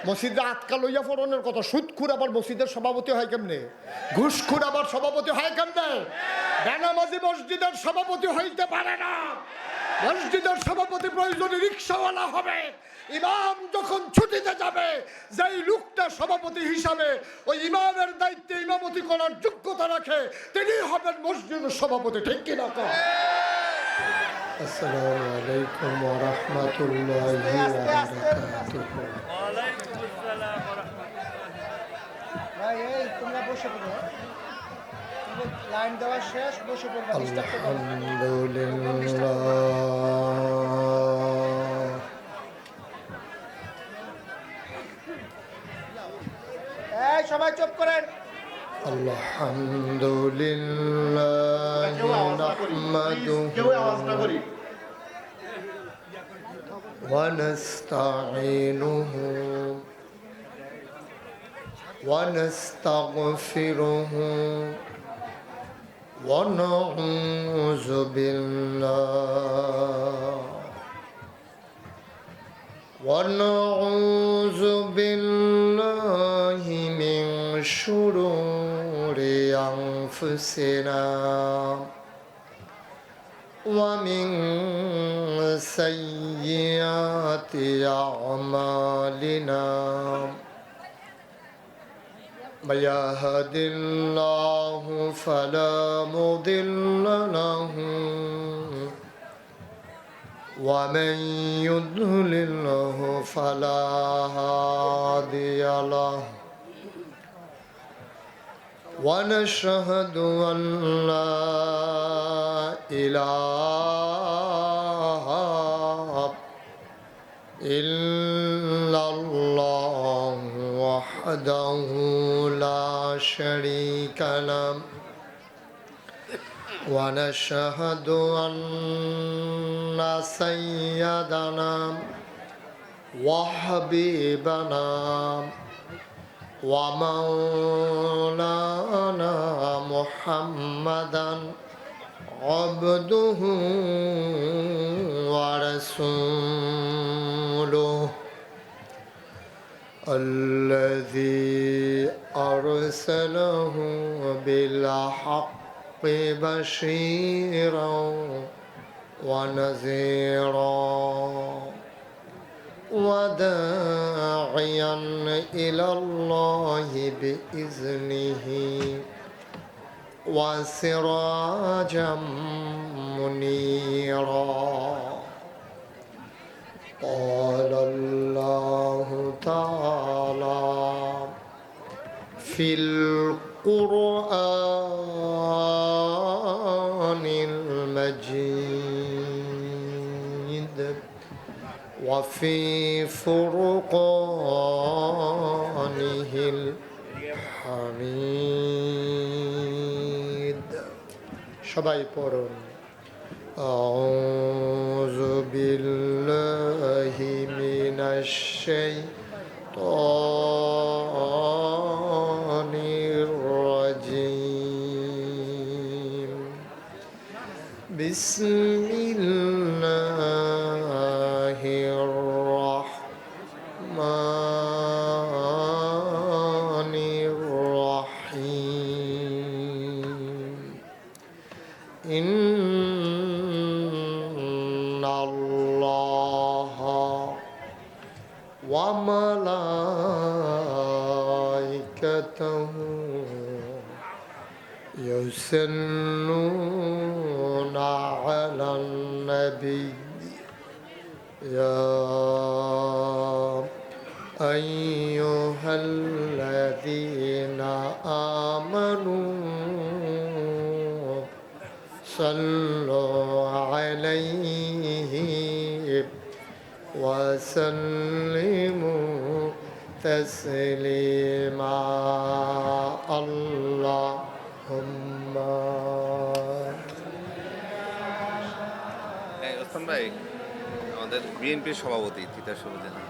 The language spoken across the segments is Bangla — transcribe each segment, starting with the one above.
মসজিদে আটকা লইয়া ফোরনের কথা, সুদখুর আবার মসজিদের সভাপতি হয় কেমনে? ঘুষখুর আবার সভাপতি হয় কেমনে? বেনামাজি মসজিদের সভাপতি হইতে পারে না। মসজিদের সভাপতি প্রয়োজনে রিক্সাওয়ালা হবে। ইমাম যখন ছুটিতে যাবে, যেই লোকটা সভাপতি হিসাবে ওই ইমামের দায়িত্বে ইমামতি করার যোগ্যতা রাখে, তিনি হবেন মসজিদের সভাপতি। ঠিক কিনা? আসসালামু আলাইকুম ওয়া রাহমাতুল্লাহি ওয়া বারাকাতুহু। ওয়ালাইকুম আসসালাম ওয়া রাহমাতুল্লাহ। ভাই এই তোমরা বসে পড়ো, লাইন দেওয়া শেষ, বসে পড়বা। আলহামদুলিল্লাহ। এই সবাই চুপ করেন। আলহামদুলিল্লাহ নাহমাদুহু ওয়া নাস্তাঈনুহু ওয়া নাস্তাগফিরুহু ওয়া নাউযু বিল্লাহি মিন শুরুরি আনফুসিনা ওয়া মিন সাইয়্যাতি আ'মালিনা। من يهد الله فلا مضل له ومن يضلله فلا هادي له ونشهد أن لا إله إلا الله وحده لا شريك له ونشهد أن سيدنا وحبيبنا ومولانا محمدا عبده ورسوله الذي أرسله بالحق بشيرا ونذيرا وداعيا إلى الله بإذنه وسراجا منيرا. قال الله تعالى في القرآن المجيد وفي فرقانه الحميد. সবাই পড়ুন أعوذ بالله من الشيطان الرجيم. بسم الله الرحمن الرحيم. إن الله وملائكته يصلون على النبي يا أيها الذين آمنوا صلوا عليه وسلموا تسليما. اللهم ওসমান ভাই আমাদের বিএনপির সভাপতি তিতাস উপজেলা।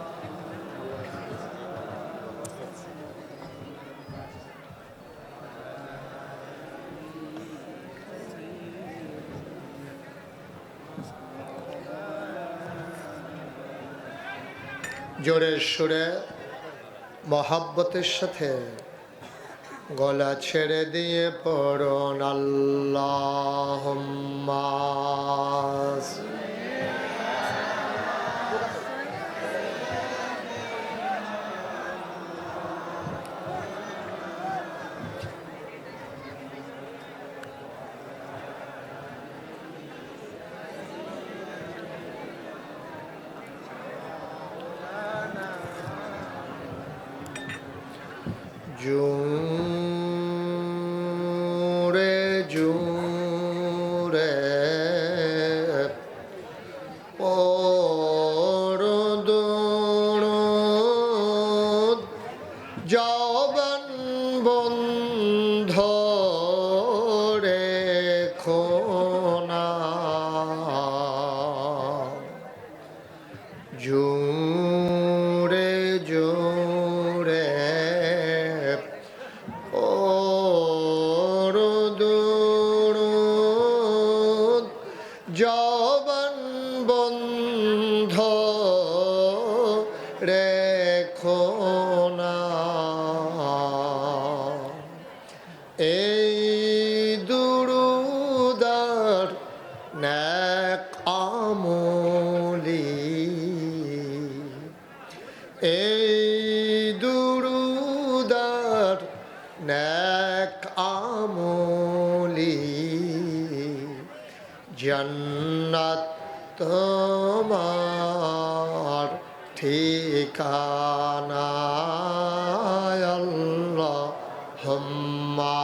জোরে সুরে মহাব্বতের সাথে গলা ছেড়ে দিয়ে পড়ুন আল্লাহুম্মা জুরে জুরে পরদুরুদ জবান বন্ধ রেখো না জুরে জুরে পরদুরুদ জবান বন্ধ রেখো না এই দুরুদার নেক আমলি এই দুরুদার নেক আমলি জান্নাত তোমার ঠিকানা আল্লাহুম্মা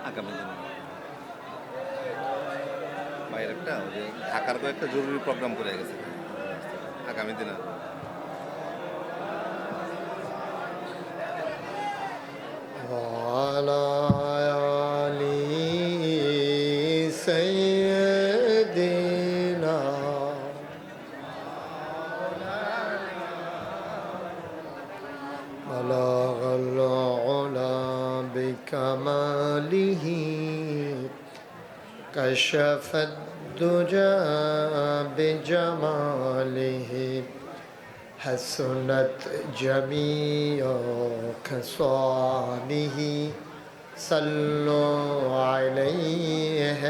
আগামী দিনে ভাইয়ের একটা ওই যে ঢাকার একটা জরুরি প্রোগ্রাম করে গেছে আগামী দিনে وعلى آل سيدنا بلغ العلا بكماله كشف الدجى بجماله حسنت جميع خصاله صلوا عليه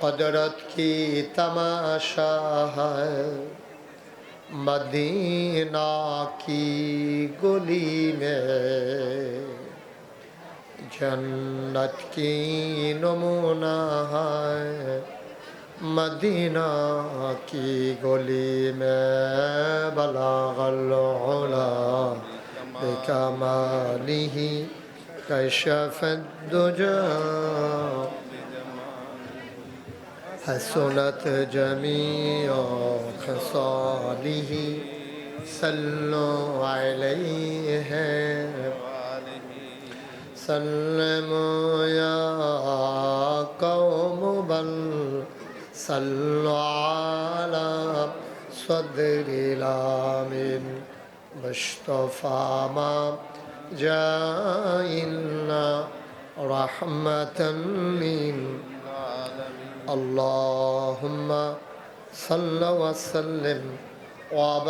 قدرت کی تماشا ہے مدینہ کی گلی میں جنت کی نمونہ ہے مدینہ کی گلی میں بلغ العلا بکمالہ کشف الدجى حسنت جميع خصاله صلوا عليه سلموا يا قوم بل صلوا على صدر الآمن مصطفى ما جاء إلا رحمة للعالمين اللهم صل وسلم وبارك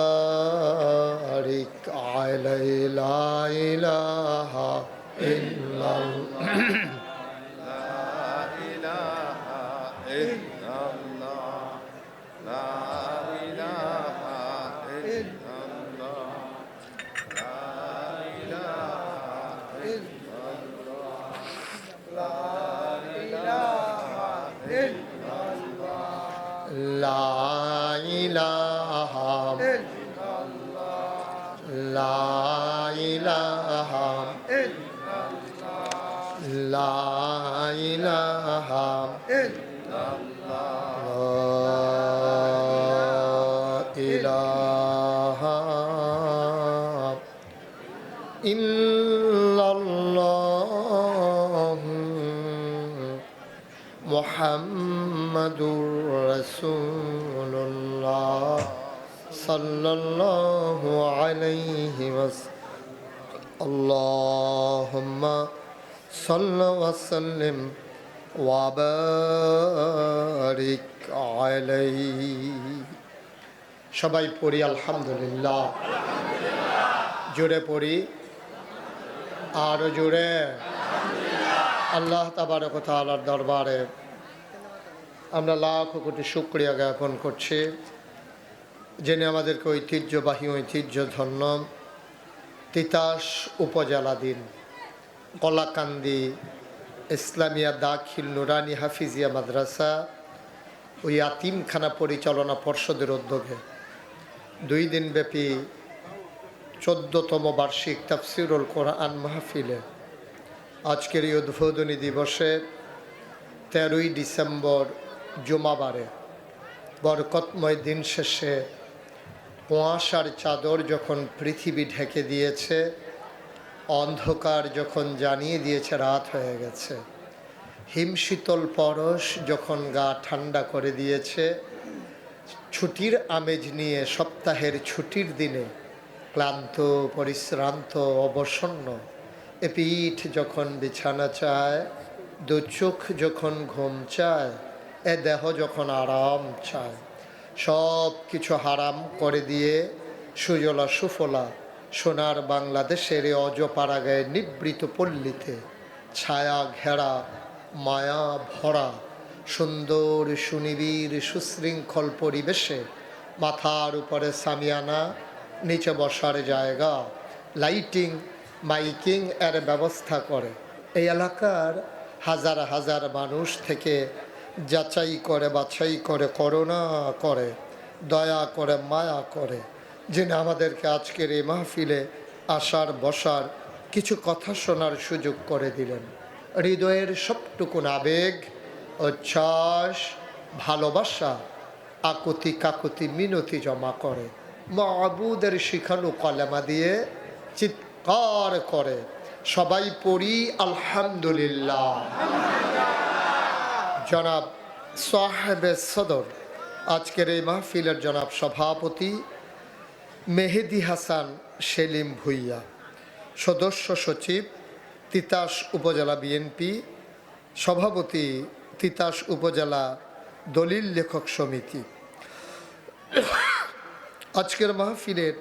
عليه لا إله إلا الله لا إله لا إله لا إله لا إله إلا الله محمد رسول الله صلى الله عليه وسلم আল্লাহুম্মা সাল্লি ওয়া সাল্লিম ওয়া বারিক আলাইহি। সবাই পড়ি আলহামদুলিল্লাহ। জোরে পড়ি, আরো জোরে। আল্লাহ তাবারক ওয়া তাআলার দরবারে আমরা লাখ কোটি শুকরিয়া জ্ঞাপন করছি, যিনি আমাদেরকে ঐতিহ্যধন্য তিতাস উপজেলাধীন কলাকান্দি ইসলামিয়া দাখিল নুরানি হাফিজিয়া মাদ্রাসা ও ইয়াতিমখানা পরিচালনা পর্ষদের উদ্যোগে 2 দিনব্যাপী 14তম বার্ষিক তাফসিরুল কোরআন মাহফিলে আজকের এই উদ্বোধনী দিবসে 13ই ডিসেম্বর জুমাবারে বরকতময় দিন শেষে কুয়াশার চাদর যখন পৃথিবী ঢেকে দিয়েছে, অন্ধকার যখন জানিয়ে দিয়েছে রাত হয়ে গেছে, হিমশীতল পরশ যখন গা ঠান্ডা করে দিয়েছে, ছুটির আমেজ নিয়ে সপ্তাহের ছুটির দিনে ক্লান্ত পরিশ্রান্ত অবসন্ন এ পিঠ যখন বিছানা চায়, 2 চোখ যখন ঘুম চায়, এ দেহ যখন আরাম চায়, সব কিছু হারাম করে দিয়ে সুজলা সুফলা সোনার বাংলাদেশের এ অজপাড়াগায়ে নিবৃত পল্লীতে ছায়া ঘেরা মায়া ভরা সুন্দর সুনিবিড় সুশৃঙ্খল পরিবেশে মাথার উপরে সামিয়ানা, নিচে বসার জায়গা, লাইটিং মাইকিং এর ব্যবস্থা করে এই এলাকার হাজার হাজার মানুষ থেকে যাচাই করে বাছাই করে করুণা করে দয়া করে মায়া করে যিনি আমাদেরকে আজকের এই মাহফিলে আসার বসার কিছু কথা শোনার সুযোগ করে দিলেন। হৃদয়ের সবটুকুন আবেগ, উচ্ছ্বাস, ভালোবাসা আকুতি কাকুতি মিনতি জমা করে মাবুদের শিখানো কলেমা দিয়ে চিৎকার করে সবাই পড়ি আলহামদুলিল্লাহ। জনাব সাহেবে সদর আজকের এই মাহফিলের জনাব সভাপতি মেহেদি হাসান সেলিম ভুইয়া, সদস্য সচিব তিতাস উপজেলা বিএনপি, সভাপতি তিতাস উপজেলা দলিল লেখক সমিতি। আজকের মাহফিলের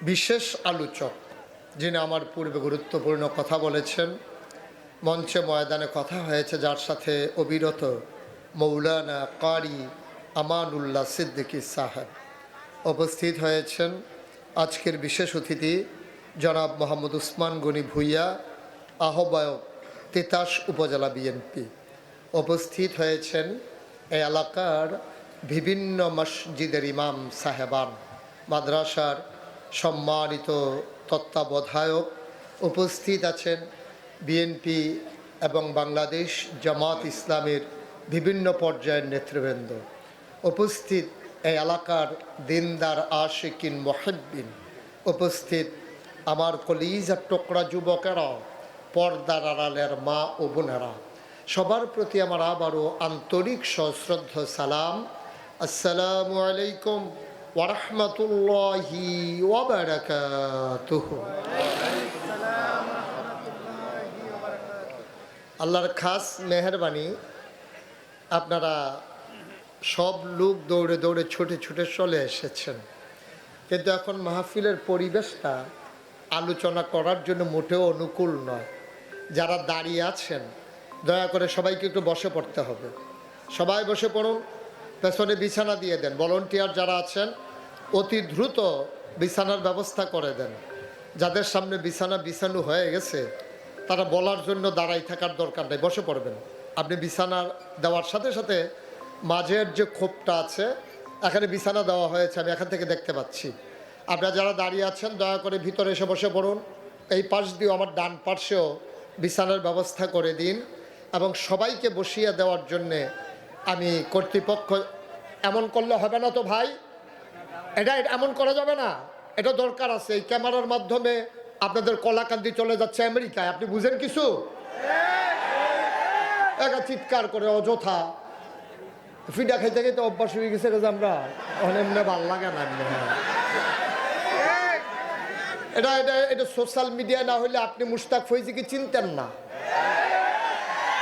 বিশেষ আলোচক যিনি আমার পূর্বে গুরুত্বপূর্ণ কথা বলেছেন, মঞ্চে ময়দানে কথা হয়েছে যার সাথে অবিরত মৌলানা কারি আমানুল্লাহ সিদ্দিকী সাহেব উপস্থিত হয়েছেন। আজকের বিশেষ অতিথি জনাব মোহাম্মদ উসমান গনি ভুইয়া, আহ্বায়ক তিতাস উপজেলা বিএনপি। উপস্থিত হয়েছেন এই এলাকার বিভিন্ন মসজিদের ইমাম সাহেবান, মাদ্রাসার সম্মানিত তত্ত্বাবধায়ক। উপস্থিত আছেন বিএনপি এবং বাংলাদেশ জামাত ইসলামের বিভিন্ন পর্যায়ের নেতৃবৃন্দ। উপস্থিত এই এলাকার দিনদার আশিকিন মুহিব্বিন। উপস্থিত আমার কলিজার টুকরা যুবকেরা, পর্দার আড়ালের মা ও বোনেরা, সবার প্রতি আমার আবারও আন্তরিক সশ্রদ্ধ সালাম। আসসালামু আলাইকুম ওয়া রাহমাতুল্লাহি ওয়া বারাকাতুহু। আল্লাহর খাস মেহেরবানি, আপনারা সব লোক দৌড়ে দৌড়ে ছুটে ছুটে চলে এসেছেন, কিন্তু এখন মাহফিলের পরিবেশটা আলোচনা করার জন্য মোটেও অনুকূল নয়। যারা দাঁড়িয়ে আছেন দয়া করে সবাইকে একটু বসে পড়তে হবে। সবাই বসে পড়ুন, পেছনে বিছানা দিয়ে দেন। ভলান্টিয়ার যারা আছেন অতি দ্রুত বিছানার ব্যবস্থা করে দেন। যাদের সামনে বিছানা বিছানো হয়ে গেছে তারা বলার জন্য দাঁড়াই থাকার দরকার নেই, বসে পড়বেন। আপনি বিছানা দেওয়ার সাথে সাথে মাঝের যে খোপটা আছে, এখানে বিছানা দেওয়া হয়েছে, আমি এখান থেকে দেখতে পাচ্ছি। আপনারা যারা দাঁড়িয়ে আছেন দয়া করে ভিতরে এসে বসে পড়ুন। এই পাশ দিয়েও আমার ডান পাশেও বিছানার ব্যবস্থা করে দিন এবং সবাইকে বসিয়ে দেওয়ার জন্যে আমি কর্তৃপক্ষ। এমন করলে হবে না তো ভাই, এটা এমন করা যাবে না, এটা দরকার আছে। এই ক্যামেরার মাধ্যমে আপনাদের কলাকান্দি চলে যাচ্ছে আমেরিকায়, আপনি বুঝেন কিছু? একা চিৎকার করে অযথা ফিডা খাইতে খাইতে অভ্যাস হয়ে গেছে, আমরা এমনি ভাল লাগে না। এটা এটা এটা সোশ্যাল মিডিয়া না হলে আপনি মুশতাক ফৈজিকে চিনতেন না।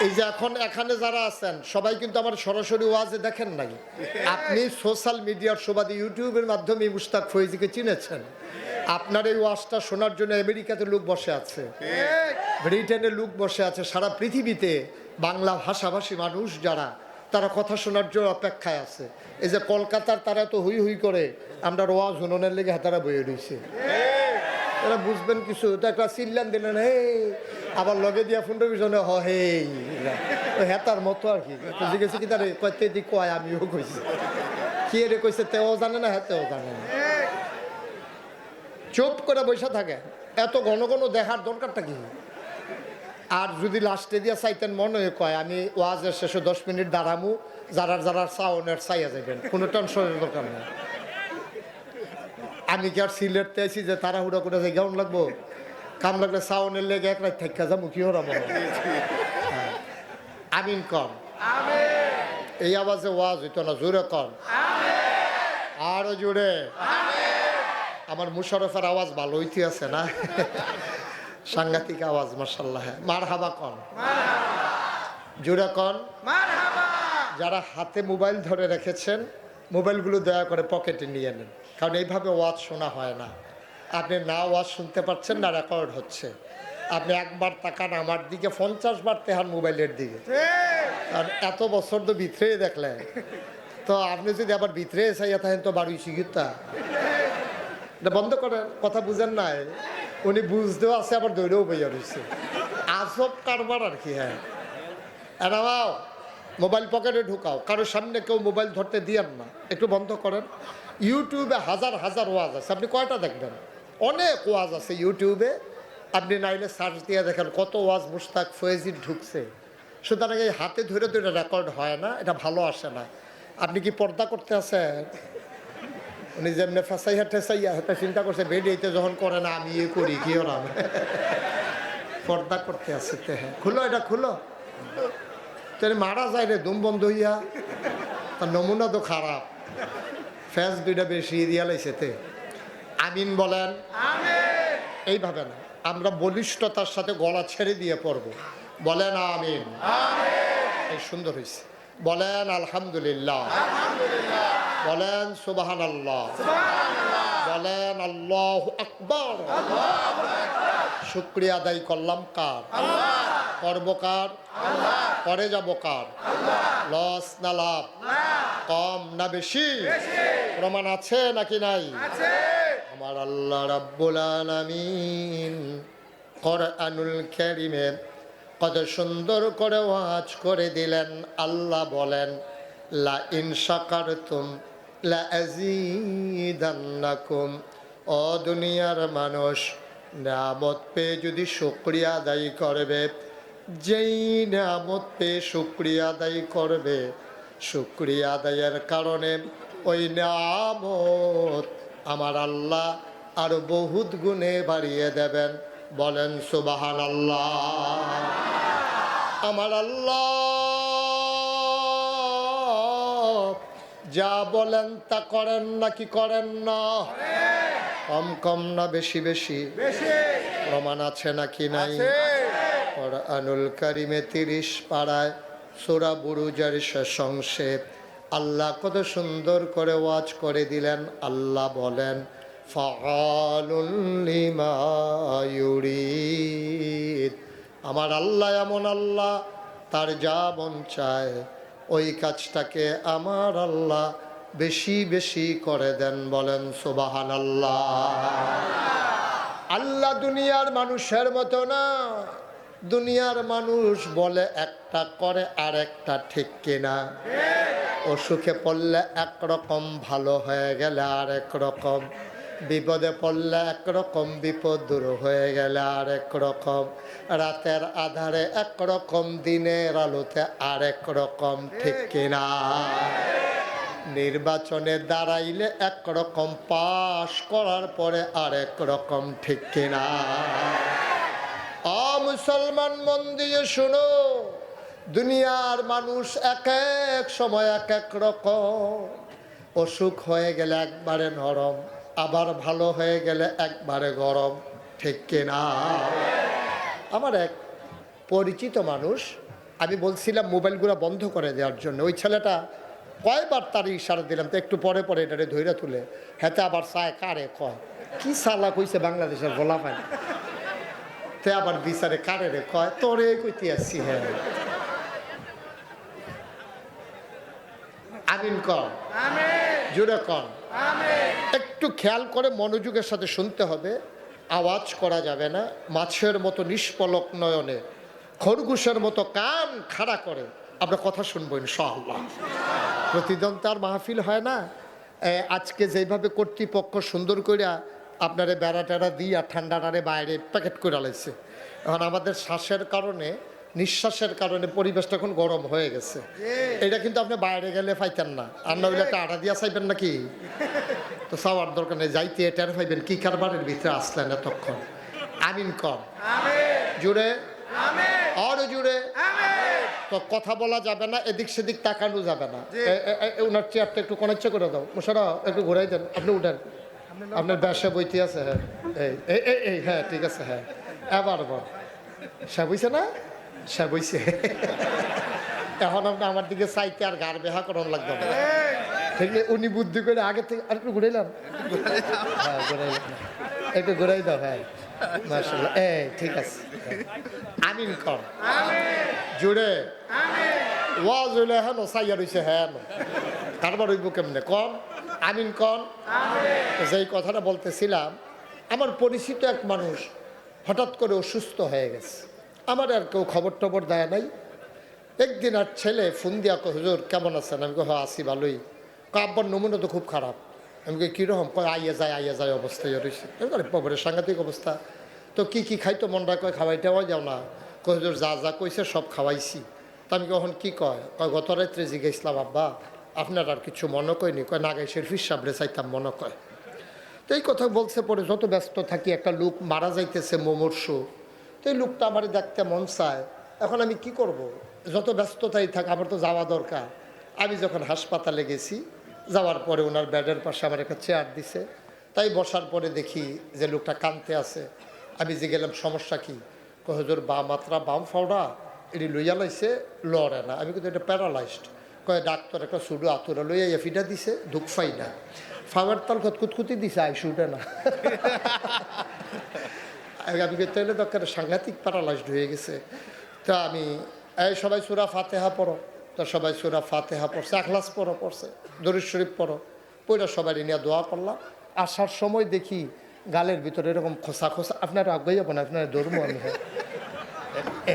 এই যে এখন এখানে যারা আছেন সবাই কিন্তু আমার সরাসরি ওয়াজে দেখেন নাই, আপনি সোশ্যাল মিডিয়ার সুবাদে ইউটিউবের মাধ্যমে মুশতাক ফৈজিকে চিনেছেন। আপনার এই ওয়াজটা শোনার জন্য আমেরিকাতে লোক বসে আছে, ব্রিটেনে লোক বসে আছে, সারা পৃথিবীতে বাংলা ভাষাভাষী মানুষ যারা তারা কথা শোনার জন্য অপেক্ষায় আছে। এই যে কলকাতার তারা তো হুই হুই করে আমরা ওয়াজ হুননের লেগে হাতারা বয়ে রয়েছে, এরা বুঝবেন কিছু তো একটা চিল্লান দিলেন হে, আবার লগে দিয়া ফোনটা পিছনে হ হে হেতার মতো আর কি। জিজ্ঞেস কি তারে কয়তে দি কয়, আমিও কইছি কি রে কইছে, তেও জানে না হেতেও জানে না, চুপ করে বসে থাকে। এত ঘন ঘন দেখার দরকারটা কি? আর যদি লাস্টে দিয়া চাইতেন মনে কয় আমি ওয়াজের শেষে 10 মিনিট দাঁড়ামু, যারার চাওনের চাইয়া যাবেন, কোনো টেনশনের দরকার নেই। আমি কি আর সিলেটতে আছি যে তাড়াহুড়া করে যাই কেমন লাগবো? কাম লাগলে চাওনের লেগে এক রাত থাকা যাবো, কি হরাম। আমিন কন, এই আওয়াজে ওয়াজ হইতো না, জোরে কন, আরো জোরে। আমার মুশারফের আওয়াজ ভালো হইতে আছে না, সাংঘাতিক আওয়াজ মাশাআল্লাহ। মার হাবা কন, জোরে কন। যারা হাতে মোবাইল ধরে রেখেছেন মোবাইলগুলো দয়া করে পকেটে নিয়ে নেন, কারণ এইভাবে ওয়াজ শোনা হয় না। আপনি না ওয়াজ শুনতে পাচ্ছেন না, রেকর্ড হচ্ছে। আপনি একবার তাকান আমার দিকে, 50 বার তেহান মোবাইলের দিকে, কারণ এত বছর তো ভিতরে দেখলেন। তো আপনি যদি আবার ভিতরে চাইয়া থাকেন তো বাড়ি শিখিতা বন্ধ করেন, কথা বুঝেন নাই। উনি বুঝতেও আছে আবার দৌড়েও বইয়া রয়েছে, আজব কারবার আর কি। হ্যাঁ, এরাও মোবাইল পকেটে ঢুকাও, কারোর সামনে কেউ মোবাইল ধরতে দিয়েন না, একটু বন্ধ করেন। ইউটিউবে হাজার হাজার ওয়াজ আছে, আপনি কয়টা দেখবেন? অনেক ওয়াজ আছে ইউটিউবে, আপনি নাইলে সার্চ দিয়ে দেখেন কত ওয়াজ মুশতাক ফয়েজির ঢুকছে। সুতরাং এই হাতে ধরে ধরে রেকর্ড হয় না, এটা ভালো আসে না। আপনি কি পর্দা করতে আছেন? উনি যেমনি ফেসাইয়া ঠেসাইয়া হেঁটে চিন্তা করছে বেডিয়েতে যখন করে না আমি এ করি, কি ওরাম পর্দা করতে আছে। হ্যাঁ, খুলো, এটা খুলো। তাহলে মারা যায় রে দুম বন্ধ হইয়া, তার নমুনা তো খারাপ, ফ্যাস দুইটা বেশি দিয়া লাইছে। আমিন বলেন। এইভাবে না, আমরা বলিষ্ঠতার সাথে গলা ছেড়ে দিয়ে পড়ব। বলেন আমিন। এই সুন্দর হয়েছে। বলেন আলহামদুলিল্লাহ, বলেন সুবহানাল্লাহ, বলেন আল্লাহু আকবার। শুকরিয়া আদায় করলাম কার? করব কার? করে যাব কার? লস না লাভ? কম না বেশি? প্রমাণ আছে নাকি নাই? আমার আল্লাহ রাব্বুল আলামিন কোরআনুল কারীমে কত সুন্দর করে ওয়াজ করে দিলেন। আল্লাহ বলেন লা ইন শাকারতুম লা আযীদান্নাকুম। ও দুনিয়ার মানুষ, নিয়ামত পেয়ে যদি শুকরিয়া আদায় করবে, যেই নিয়ামত পেয়ে শুকরিয়া আদায় করবে, শুকরিয়া আদায়ের কারণে ওই নিয়ামত আমার আল্লাহ আরো বহুত গুণে বাড়িয়ে দেবেন। বলেন সুবহানাল্লাহ। আমার আল্লাহ যা বলেন তা করেন নাকি করেন না? কম কম না বেশি বেশি? প্রমাণ আছে নাকি নাই? কোরআনুল কারীমে 30 পারায় সূরা বুরুজের শেষ অংশে আল্লাহ কত সুন্দর করে ওয়াজ করে দিলেন। আল্লাহ বলেন ফাআলুল লিমা ইউরিদ। আমার আল্লাহ এমন আল্লাহ, তার যা মন চায় ওই কাজটাকে আমার আল্লাহ বেশি বেশি করে দেন। বলেন সুবহানাল্লাহ। আল্লাহ দুনিয়ার মানুষের মতো না। দুনিয়ার মানুষ বলে একটা করে আর একটা, ঠিক কিনা? অসুখে পড়লে একরকম, ভালো হয়ে গেলে আর একরকম, বিপদে পড়লে একরকম, বিপদ দূর হয়ে গেলে আর একরকম, রাতের আধারে একরকম, দিনের আলোতে আর একরকম, ঠিক কিনা? নির্বাচনে দাঁড়াইলে একরকম, পাশ করার পরে আর একরকম, ঠিক কিনা? মুসলমান মন দিয়ে শুনো, দুনিয়ার মানুষ এক এক সময় এক এক রকম। অসুখ হয়ে গেলে একবারে নরম, আবার ভালো হয়ে গেলে একবারে গরম, ঠিক কিনা? আমার এক পরিচিত মানুষ, আমি বলছিলাম মোবাইলগুলো বন্ধ করে দেওয়ার জন্য, ওই ছেলেটা কয়বার তার ইশারা দিলাম, তো একটু পরে পরে এটারে ধৈর্য তুলে হেতে আবার চায় কারে কয়, কি সালা কইছে বাংলাদেশের বলা পায়, তে আবার বিচারে কারে রে কয়, তোরে কইতে আসছি। হ্যাঁ, আমিন কর, জুড়ে কর। একটু খেয়াল করে মনোযোগের সাথে শুনতে হবে, আওয়াজ করা যাবে না। মাছের মতো নিষ্পলক নয়নে, খরগোশের মতো কান খাড়া করে আমরা কথা শুনবো ইনশাআল্লাহ। প্রতিদিন তার মাহফিল হয় না। আজকে যেভাবে কর্তৃপক্ষ সুন্দর কইরা আপনারে বেড়া টেড়া দিয়া ঠান্ডাটারে বাইরে প্যাকেট করে লাইছে, এখন আমাদের শ্বাসের কারণে, নিঃশ্বাসের কারণে পরিবেশটা এখন গরম হয়ে গেছে। এটা কিন্তু আপনি বাইরে গেলে পাইতেন না, আর না হইলে একটা আটা দিয়া চাইবেন নাকি, তো চাওয়ার দরকার নেই, যাইতে টের পাইবেন কি কারবারের ভিতরে আসলেন এতক্ষণ। আমিন কর, জুড়ে আরো জুড়ে। তো কথা বলা যাবে না, এদিক সেদিক তাকানো যাবে না। ওনার চেয়ারটা একটু কনেক্ট করে দাও, মোশারা একটু ঘুরাই দেন, আপনি উঠেন, আপনার ব্যবসা বইতে আছে। হ্যাঁ এই হ্যাঁ ঠিক আছে, হ্যাঁ এবার বল, সে বইছে না, সে বইছে। এখন আপনি আমার দিকে চাইতে আর গার বেহা করার লাগবে না, ঠিক আছে? উনি বুদ্ধি করে আগে থেকে আর একটু ঘুরাইলাম, হ্যাঁ ঘুরাইলাম, একটু ঘুরাই দাও। হ্যাঁ মাশাআল্লাহ, এই ঠিক আছে। আমিন কর, জুড়ে ওয়াজ হইলে হ্যাঁ সাইয়া রইছে, হ্যাঁ কারবার হইব কেমনে কন, আমিন কন। যেই কথাটা বলতেছিলাম, আমার পরিচিত এক মানুষ হঠাৎ করে অসুস্থ হয়ে গেছে, আমার আর কেউ খবর টবর দেয় নাই। একদিন আর ছেলে ফোন দিয়া কয়, হুজুর কেমন আছেন? আমি কই হ্যাঁ আছি ভালোই। আব্বার নমুনা তো খুব খারাপ। আমি কই কীরকম? কয় আইয়া যায় অবস্থায় রয়েছে। বাবারের সাংঘাতিক অবস্থা। তো কি খাইতো মনটা? কয় খাওয়াইটাও যাও না। কয় হুজুর যা কইছে সব খাওয়াইছি। তা আমি কখন কি কয় গত রাত্রে জিজ্ঞাসলাম, আব্বা আপনার আর কিছু মনে কয়নি? কয় নাগাইশের ফিস সাবলে চাইতাম মনে কয়। তো এই কথা বলছে, পরে যত ব্যস্ত থাকি, একটা লোক মারা যাইতেছে মুমূর্ষ, তো এই লোকটা আমার দেখতে মন চায়। এখন আমি কি করব? যত ব্যস্ততাই থাক, আমার তো যাওয়া দরকার। আমি যখন হাসপাতালে গেছি, যাওয়ার পরে ওনার বেডের পাশে আমার একটা চেয়ার দিছে, তাই বসার পরে দেখি যে লোকটা কাঁদতে আছে। আমি যে গেলাম সমস্যা কি? কয় হুজুর বাম ফাওড়া এটি লইয়া লাইছে, লড়ে না। আমি কিন্তু এটা প্যারালাইজড। কয় ডাক্তার একটা সুডু আতুরা লইয়া এফিটা দিছে, দুঃখ পাই না, ফাওয়ার তাল কুতকুতি দিছে, আইসি উঠে না। আমি তাইলে দরকার, সাংঘাতিক প্যারালাইজড হয়ে গেছে। তা আমি এই সবাই সূরা ফাতিহা পড়ো, তো সবাই সূরা ফাতিহা পড়ছে, ইখলাস পড়ছে, দরুদ শরীফ পড়ো, পড়া সবাই নিয়ে দোয়া করলাম। আসার সময় দেখি গালের ভিতরে এরকম খোসা, আপনার আগ্রহী হবো না, আপনার ধর্ম আমি, হ্যাঁ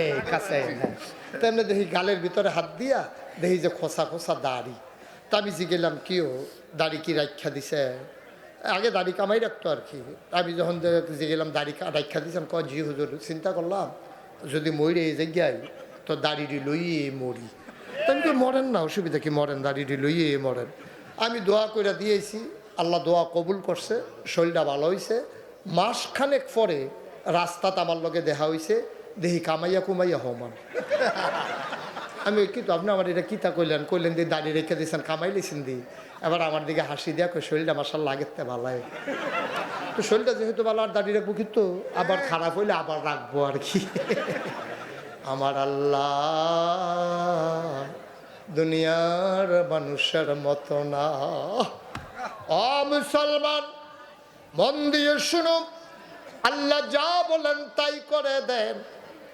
এই কাছে, হ্যাঁ তেমনি দেখি গালের ভিতরে হাত দিয়া দেখি যে খোসা দাড়ি। তা আমি জিগেলাম কিও দাড়ি কি রাখা দিছে? আগে দাড়ি কামাই রাখতো আর কি। আমি যখন জিগেলাম দাড়ি রাখা দিয়েছেন, কয় জি হুজুর। চিন্তা করলাম যদি মরে এই জায়গায়, তো দাড়িটি লইয়ে মরি। আমি তো মরেন না, অসুবিধা কি, মরেন, দাড়িটি লইয়ে মরেন। আমি দোয়া করে দিয়েছি, আল্লাহ দোয়া কবুল করছে, শরীরটা ভালো হয়েছে। মাসখানেক পরে রাস্তাতে আমার লগে দেখা হয়েছে, দেখি কামাইয়া কুমাইয়া হমান। আমি কিন্তু আপনি আমার এটা কিতা কইলেন দিয়ে দাড়ি রেখে দিয়েছেন, কামাই লিছেন দি। এবার আমার দিকে হাসি দেওয়া কই শরীরটা মাসাল্লাহ আগেতে ভালো। তো শরীরটা যেহেতু ভালো, আর দাড়ি রাখবো, কিন্তু আবার খারাপ হইলে আবার রাখবো আর কি। আমার আল্লাহ দুনিয়ার মানুষের মতো না। ও মুসলমান, মন দিয়ে শুনো, আল্লাহ যা বলেন তাই করে দেন,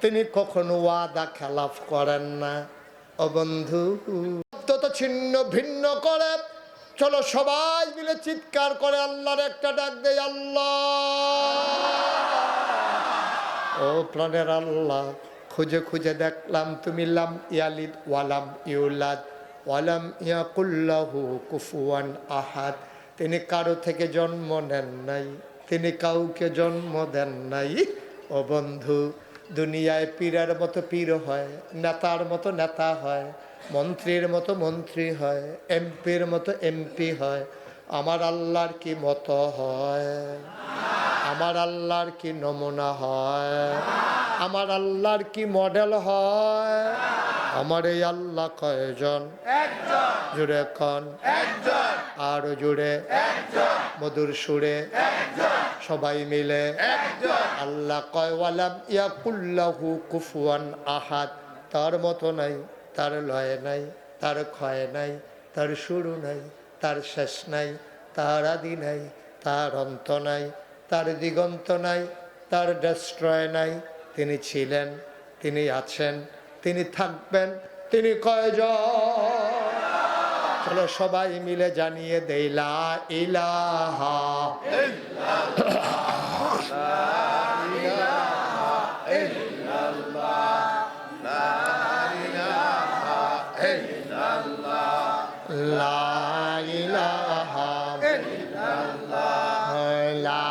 তিনি কখনো ওয়াদা খেলাফ করেন না। ও বন্ধু, তো ছিন্ন ভিন্ন করে চলো সবাই মিলে চিৎকার করে আল্লাহর একটা ডাক দেয়, আল্লাহ। ও প্রাণের আল্লাহ, খুঁজে খুঁজে দেখলাম তুমি লাম ইয়ালিদ ওয়ালাম ইউলাদ ওয়ালাম ইয়াকুল্লাহু কুফুয়ান আহাদ। তিনি কারো থেকে জন্ম নেন নাই, তিনি কাউকে জন্ম দেন নাই। ও বন্ধু, দুনিয়ায় পীরের মতো পীর হয়, নেতার মতো নেতা হয়, মন্ত্রীর মতো মন্ত্রী হয়, এমপির মতো এমপি হয়। আমার আল্লাহর কি মতো হয়? আমার আল্লাহর কি নমুনা হয়? আমার আল্লাহর কি মডেল হয়? আমার এই আল্লাহ কয়জন? জুড়ে কন আরো জুড়ে মধুর সুরে সবাই মিলে আল্লাহ কয় ওয়ালাম ইয়াকুল্লাহু কুফুয়ান আহাদ। তার মতো নাই, তার লয় নাই, তার ক্ষয় নাই, তার শুরু নাই, তার শেষ নাই, তার আদি নাই, তার অন্ত নাই, তার দিগন্ত নাই, তার ডেস্ট্রয় নাই। তিনি ছিলেন, তিনি আছেন, তিনি থাকবেন, তিনি কয়জন? চলো সবাই মিলে জানিয়ে দেই লা ইলাহা লা ইলাহা লা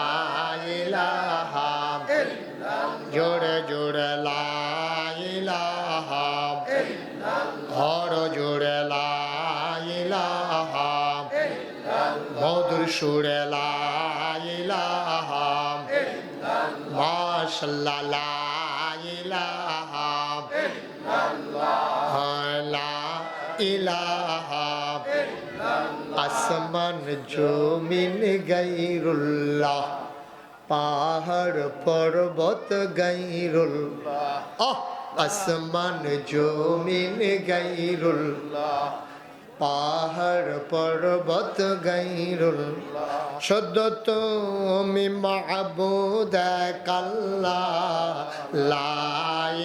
ইলাহা জোরে জোরে লা ইলাহা হর জোরে লা ইলাহা মধুর সুরে লা ইলাহা মাশাআল্লাহ লা ইলাহা লা ইলাহা আসমান জমিন গায়রুল্লাহ পাহাড় পর্বত গায়রুল্লাহ আসমান জমিন গায়রুল্লাহ পাহাড় পর্বত গায়রুল্লাহ শুদ্ধ তুমি মাবুদ আল্লাহ লা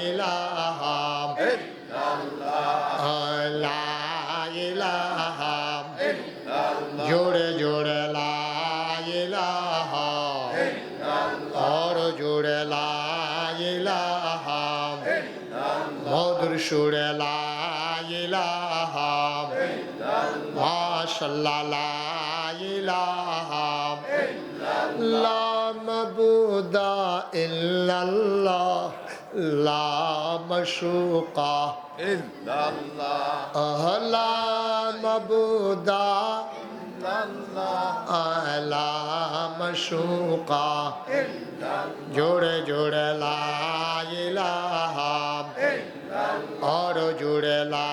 ইলাহা লা ইলাহা জোরে জোরে লা ইলাহা और जुड़े ला इलाहा मधुर सुरे ला इलाहा माशाअल्लाह ला इलाहा ला मबूदा इल्लल्लाह ला मशूका इल्लल्लाह ला मबूदा आला मशूका जोड़े जोड़े ला इलाहा और जुड़े ला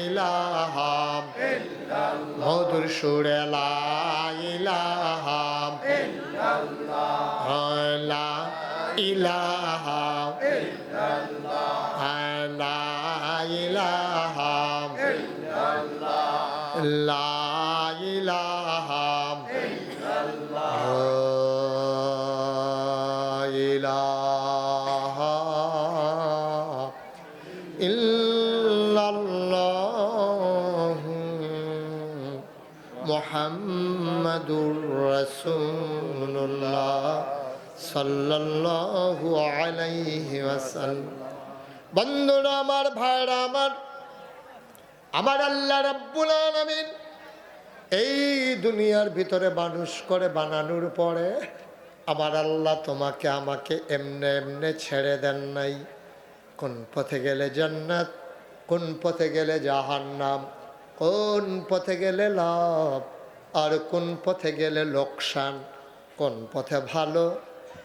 इलाहा मधुर सुरे ला इलाहा ला इलाहा ला इलाहा ला ইলাহা ইলাহা ইল্লাল্লাহ মুহাম্মাদুর রাসূলুল্লাহ সাল্লাল্লাহু আলাইহি ওয়াসাল্লাম। বন্ধুরা আমার, ভাইরা আমার আল্লাহ রাব্বুল আলামিন এই দুনিয়ার ভিতরে মানুষ করে বানানোর পরে আমার আল্লাহ তোমাকে আমাকে এমনে এমনে ছেড়ে দেন নাই। কোন পথে গেলে জান্নাত, কোন পথে গেলে জাহান্নাম, কোন পথে গেলে লাভ আর কোন পথে গেলে লোকসান, কোন পথে ভালো,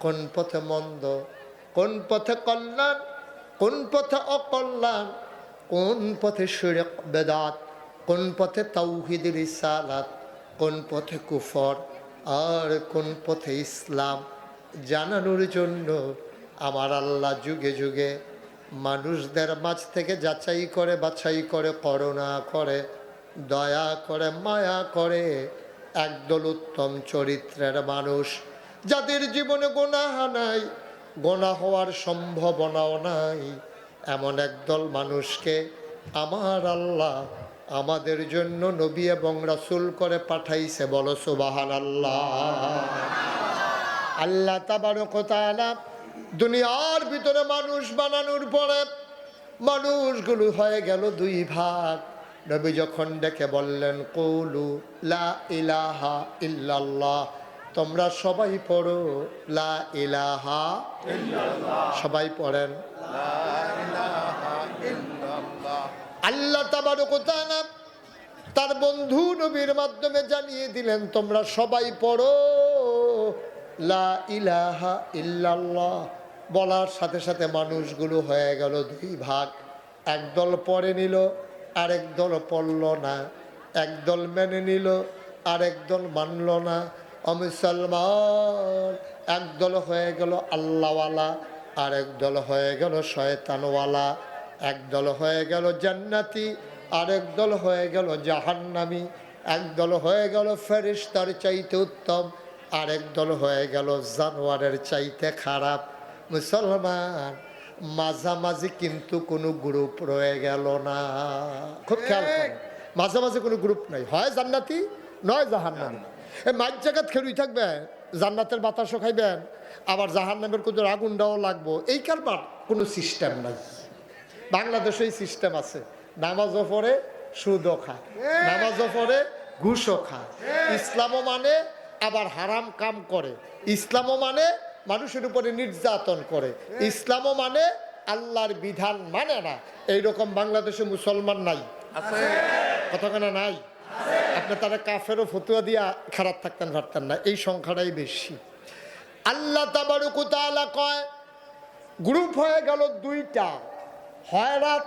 কোন পথে মন্দ, কোন পথে কল্যাণ, কোন পথে অকল্যাণ, কোন পথে শিরক বেদাত, কোন পথে তাওহীদ রিসালাত, কোন পথে কুফর আর কোন পথে ইসলাম জানানোর জন্য আমার আল্লাহ যুগে যুগে মানুষদের মাঝ থেকে যাচাই করে বাছাই করে করুণা করে দয়া করে মায়া করে একদল উত্তম চরিত্রের মানুষ, যাদের জীবনে গুনাহ নাই, গুনাহ হওয়ার সম্ভাবনাও নাই, এমন একদল মানুষকে আমার আল্লাহ আমাদের জন্য নবী এবং রাসূল করে পাঠাইছে। বলো সুবহানাল্লাহ। আল্লাহ তাবারক ওয়া তাআলা দুনিয়ার ভিতরে মানুষ বানানোর পরে মানুষগুলো হয়ে গেল দুই ভাগ। নবী যখন ডেকে বললেন কুলু লা ইলাহা ইল্লাল্লাহ, তোমরা সবাই পড়ো লা ইলাহা ইল্লাল্লাহ, সবাই পড়েন লা ইলাহা ইল্লাল্লাহ। আল্লাহ তাবারক ওয়া তাআলা তার বন্ধু নবীর মাধ্যমে জানিয়ে দিলেন তোমরা সবাই পড়ো লা ইলাহা ইল্লাল্লাহ। বলার সাথে সাথে মানুষগুলো হয়ে গেল দুই ভাগ। একদল পড়ে নিল, আরেক দল পড়ল না। একদল মেনে নিল, আরেক দল মানল না। মুসলমান একদল হয়ে গেল আল্লাহওয়ালা, আরেক দল হয়ে গেল শয়তানওয়ালা। একদল হয়ে গেল জান্নাতি, আরেক দল হয়ে গেল জাহান্নামী। একদল হয়ে গেল ফেরেশতার চাইতে উত্তম, আরেক দল হয়ে গেল জানোয়ারের চাইতে খারাপ। মুসলমান মাঝামাঝি কিন্তু কোনো গ্রুপ রয়ে গেল না। খুব খেয়াল করেন, মাঝামাঝি কোনো গ্রুপ নাই, হয় জান্নাতি নয় জাহান্নামী। এই মাঝ জায়গাত খেলুই থাকবেন, জান্নাতের বাতাসও খাইবেন, আবার জাহান্নামের কোনো আগুনটাও লাগবো, এই কারবার কোনো সিস্টেম নাই। বাংলাদেশে এই সিস্টেম আছে, নামাজও পড়ে সুদও খায়, নামাজও পড়ে ঘুষও খায়। ইসলামও মানে আবার হারাম কাম করে, ইসলামও মানে মানুষের উপরে নির্যাতন করে, ইসলামও মানে আল্লাহর বিধান মানে না। এইরকম বাংলাদেশে মুসলমান নাই, কতখানা নাই। আপনি তারা কাফেরও ফতুয়া দিয়া খারাপ থাকতেন পারতেন না, এই সংখ্যাটাই বেশি। আল্লাহ তাবারক ওয়া তাআলা কয় গ্রুপ হয়ে গেল দুইটা, হয় রাত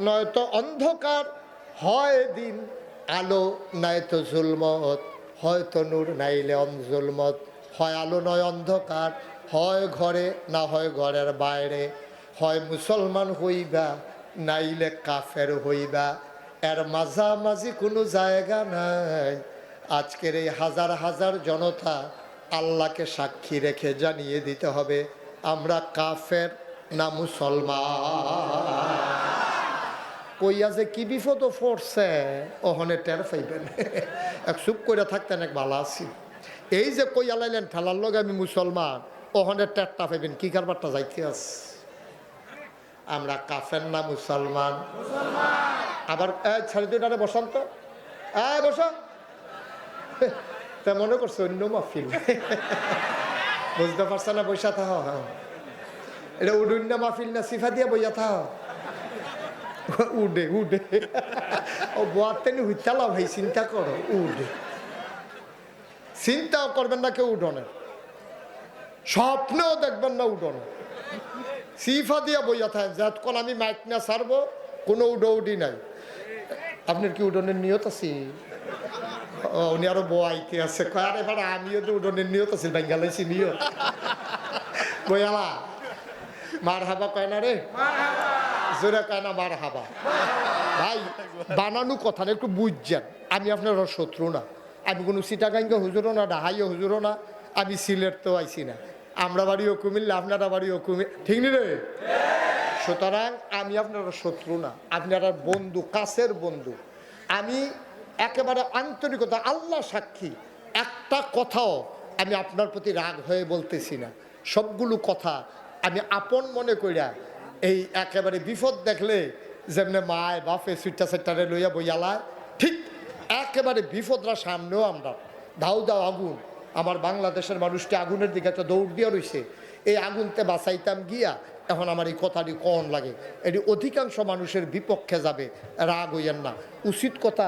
নয়তো অন্ধকার, হয় দিন আলো নয়তো জুলমত, হয়তো নূর নাইলে জুলমত। হয় আলো নয় অন্ধকার, হয় ঘরে না হয় ঘরের বাইরে, হয় মুসলমান হইবা নাইলে কাফের হইবা, এর মাঝামাঝি কোনো জায়গা নাই। আজকের এই হাজার হাজার জনতা আল্লাহকে সাক্ষী রেখে জানিয়ে দিতে হবে আমরা কাফের না মুসলমান। কইয়া যে কি বিপদ পড়ছে ওখানে টের পাইবেন। এক চুপ করে থাকতেন এক ভালো আছি, এই যে কইয়া লাইলেন ঠেলার লগে আমি মুসলমান, ওখানে টেরটা পাইবেন কি কারবারটা যাইতে আস। আমরা কাফের না মুসলমান। আবার ছেড়ে দুটারে বসন্ত বস, তা মনে করছে অন্য মাহফিল, বুঝতে পারছে না, বৈশা থাহ। এটা উডুন্না মাহফিল না সিফা দিয়া বইয়া থাহ, উডে উডে ও বোয়াতেন হুইতালা ভাই, চিন্তা করো উডে। চিন্তাও করবেন না কেউ উডনের, স্বপ্নেও দেখবেন না উডনে, সিফা দিয়া বইয়া থাকে। যতক্ষণ আমি মাইক না ছাড়বো কোনো উডৌডি নাই। আপনার কি উডনের নিয়ত আছে? উনি আরো বইতে আছে, কয়ার এবার আমিও তো উডনের নিয়ত আছে, বাঙ্গালাইছি নিয়ত বইয়ালা মার হাবা কয় না রে, জোরে কয় না মার হাবা। ভাই বানানো কথা না, একটু বুঝছেন, আমি আপনার শত্রু না, আমি কোনো সিটাগাঙ্গে হুজুরও না, ডাহাইও হুজুরও না, আমি সিলেট তো আইছি না, আমরা বাড়িও কুমিল্লা, আপনারা বাড়িও কুমিল্লা, ঠিক নি রে? সুতরাং আমি আপনার শত্রু না, আপনারা বন্ধু, কাছের বন্ধু। আমি একেবারে আন্তরিকতা, আল্লাহ সাক্ষী, একটা কথাও আমি আপনার প্রতি রাগ হয়ে বলতেছি না। সবগুলো কথা আমি আপন মনে কইরা, এই একেবারে বিপদ দেখলে যেমনি মায় বাপে সুইটা সেটারে লইয়া বইয়ালায়, ঠিক একেবারে বিপদরা সামনেও আমরা দাও দাও আগুন। আমার বাংলাদেশের মানুষটি আগুনের দিকে একটা দৌড় দিয়ে রয়েছে, এই আগুনতে বাঁচাইতাম গিয়া এখন আমার এই কথাটি কন লাগে, এটি অধিকাংশ মানুষের বিপক্ষে যাবে। রাগ হইয়েন না, উচিত কথা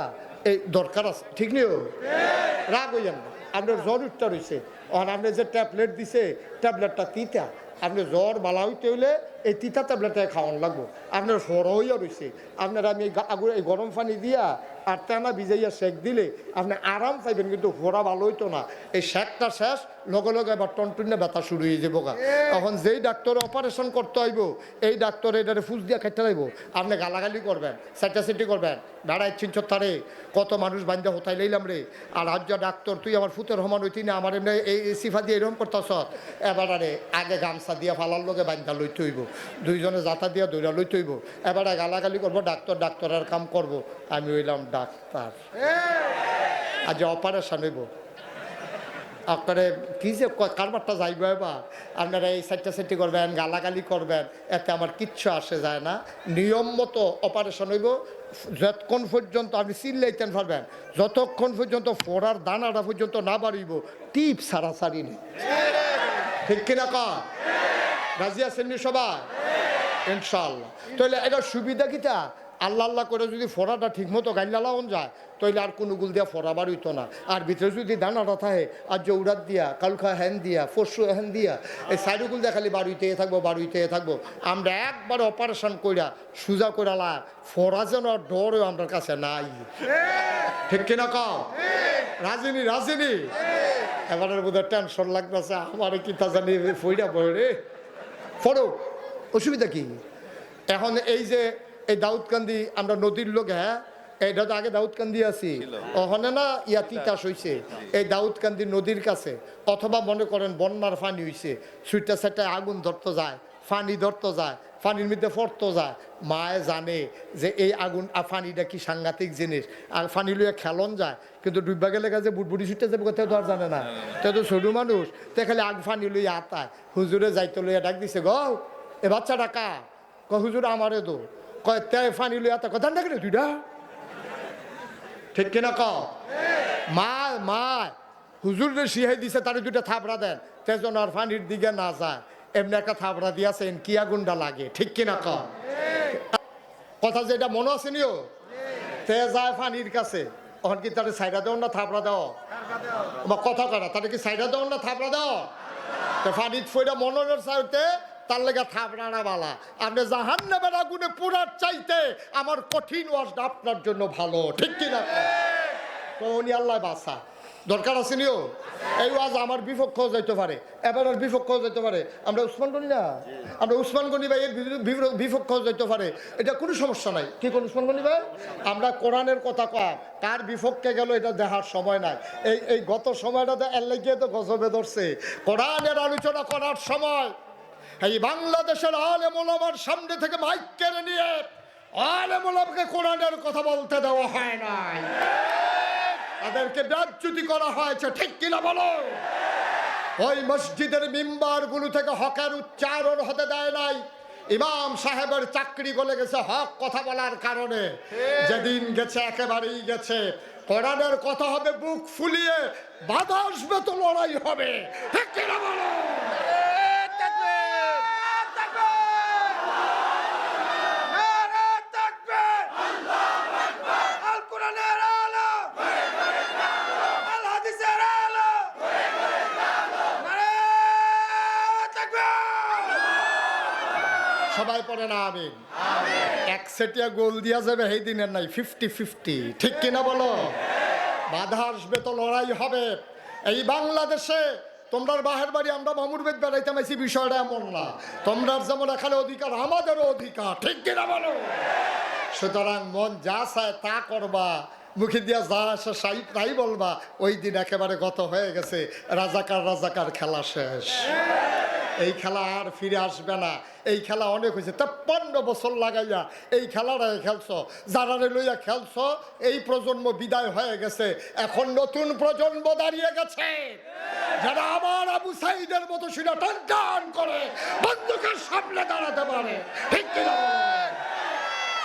এই দরকার আছে, ঠিক নিও, রাগ হইয়েন না। আপনার জ্বর উঠতে রয়েছে, এখন আপনি যে ট্যাবলেট দিছে ট্যাবলেটটা তিতা, আপনি জ্বর বালা হইতে হইলে এই তিতা ট্যাবলেটটা খাওয়ান লাগবো। আপনার ফর হইয়া রয়েছে, আপনার আমি এই গরম পানি দিয়া আর টানা ভিজাইয়া শেক দিলে আপনি আরাম পাইবেন, কিন্তু ফোড়া ভালো হইতো না। এই শেকটা শেষ লগে লগে এবার টনটুনে ব্যথা শুরু হয়ে যাবো গা। এখন যেই ডাক্তার অপারেশন করতে হইব, এই ডাক্তার এটারে ফুস দিয়া খাইতে হইব, আপনি গালাগালি করবেন, সেটাসেটি করবেন, বেড়াই চিনছ তারে কত মানুষ বান্ধা হতাই লইলাম রে। আর আজ যা ডাক্তার তুই আমার ফুতের সমান হইতি না, আমার এমনি এই সিফা দিয়ে এরকম করতেছ, এবার আরে আগে গামছা দিয়া ফালার লগে বান্ধা লইতে হইব, দুইজনে জাতা দিয়া দৌড়া লইতে হইব, এবারে গালাগালি করবো, ডাক্তার ডাক্তারের কাম করব। আমি হইলাম ডাক্তার, আজ অপারেশন হইব, আপনারা কি যে কারবারটা যাইব, এবার আপনারা এই সাইডটা সাইডটি করবেন, গালাগালি করবেন, এতে আমার কিচ্ছু আসে যায় না। নিয়ম মতো অপারেশন হইব, যতক্ষণ পর্যন্ত আপনি চিল্লাইতেন পারবেন, যতক্ষণ পর্যন্ত ফোড়ার দানাটা পর্যন্ত না বাড়িব, টিপ সারাসারি নেই, ঠিক কিনা কন? রাজি আছেন সবাই ইনশাআল্লাহ? তাহলে এটা সুবিধা কিটা, আল্লাহ আল্লাহ করে যদি ফোড়াটা ঠিক মতো গাইলা লাগান যায় তাইলে আর কোনো গুল দিয়া ফোড়া বার হইতো না। আর ভিতরে যদি দানাটা থাকে আর জৌড়াত দিয়া কালখা হ্যান দিয়া পরশু হ্যান দিয়া এই সাইডগুল দিয়া খালি বাড়িতে থাকবো থাকবো। আমরা একবার অপারেশন কইরা সুজা কইরালা ফোড়া যেন ডরও আমার কাছে নাই। ঠিক কিনা কও রাজিনী রাজিনী? এবারের বোধহয় টেনশন লাগতেছে আমার কি তা জানি ফইরা পড়ে ফটো অসুবিধা কি? এখন এই যে এই দাউদকান্দি আমরা নদীর লোক, হ্যাঁ এইটা তো আগে দাউদকান্দি আছি, ওখানে না ইয়া তিতাস হয়েছে এই দাউদকান্দি নদীর কাছে, অথবা মনে করেন বন্যার পানি হয়েছে, সুইটা সাইটা আগুন ধরতে যায়, পানি ধরতে যায়, পানির মধ্যে পড়তে যায়। মায়ে জানে যে এই আগুন পানিটা কি সাংঘাতিক জিনিস, আর পানি লইয়া খেলন যায়, কিন্তু ডুববা গেলে কাছে বুটবুটি ছুটতে যাবে কোথাও তো আর জানে না, তো তো ছোট মানুষ তো খালি আগ পানি লইয়া আতায়। হুজুরে যাইতে লইয়া ডাক দিছে, গো এ বাচ্চাটা কা? হুজুর আমারে তো কয় তে পানি লইয়া আতা কথা ডাক রে দুইটা। ঠিক কিনা ক? মা মা হুজুরে শিহাই দিছে তারে দুইটা থাপড়া দেন তেজন আর পানির দিকে না যায়, এমনি একটা থাপড়া দিয়েছেন কি আগুনটা লাগে। ঠিক কিনা ক? কথা যেটা মনে আছে নিও, তে যায় পানির কাছে, তখন কি তাদের সাইডা দেও না থাপড়া দাও বা কথা করা, তাদের কি সাইডা দেও না থাপড়া দাও? তো পানির ফইরা মনের চাইতে তার লেগে থাপড়ানা বালা। আপনি জাহান্নামের আগুনে পুরার চাইতে আমার কঠিন ওয়াজটা আপনার জন্য ভালো। ঠিক কিনা? তো উনি আল্লাহ বাসা দরকার আছে নিও, এই ওয়াজ আমার বিপক্ষেও যাইতে পারে, এবার আর বিপক্ষেও যাইতে পারে। আমরা উসমান গনি না, আমরা উসমান গনি ভাইয়ের বিপক্ষেও যাইতে পারে, এটা কোনো সমস্যা নাই। কি কোন উসমান গনি ভাই? আমরা কোরআনের কথা কয়, কার বিপক্ষে গেল এটা দেখার সময় নাই। এই গত সময়টাতে এল্লাই গিয়ে তো গজবে ধরছে, কোরআনের আলোচনা করার সময় এই বাংলাদেশের আলেম ওলামার সামনে থেকে মাইক কেড়ে নিয়ে আলেম ওলামাকে কোরআনের কথা বলতে দেওয়া হয় নাই, তাদেরকে বেজ্জতি করা হয়েছে। ঠিক কিনা বলো? ওই মসজিদের মিম্বার গুলো থেকে হকের উচ্চারণ হতে দেয় নাই। ইমাম সাহেবের চাকরি গলে গেছে হক কথা বলার কারণে, যেদিন গেছে একেবারেই গেছে। কোরআনের কথা হবে বুক ফুলিয়ে, বাধা আসবে তো লড়াই হবে। ঠিক কিনা বলো? সবাই পড়ে না আমিন। এক সেটিয়া গোল দিয়া যাবে এই দিনের নাই, 50-50। ঠিক কিনা বলো? বাধা আসবে তো লড়াই হবে। এই বাংলাদেশে তোমরা বাহের বাড়ি আমরা মামুর বেদ বেড়াইতে মাইছি, বিষয়টা এমন না। তোমরা যেমন এখানে অধিকার, আমাদেরও অধিকার। ঠিক কিনা বলো? সুতরাং মন যা চায় তা করবা, মুখে দিয়া যা আসে তাই বলবা। ওই দিন একেবারে গত হয়ে গেছে, রাজাকার খেলা শেষ। এই খেলা আর ফিরে আসবে না। এই খেলা অনেক হয়েছে, 53 বছর লাগাইয়া এই খেলাটাই খেলছো, যারা লইয়া খেলছো এই প্রজন্ম বিদায় হয়ে গেছে। এখন নতুন প্রজন্ম দাঁড়িয়ে গেছে, যারা আমার আবু সাইদের মতো সেটা টান করে বন্দুকের সামনে দাঁড়াতে পারে। ঠিক কিনা?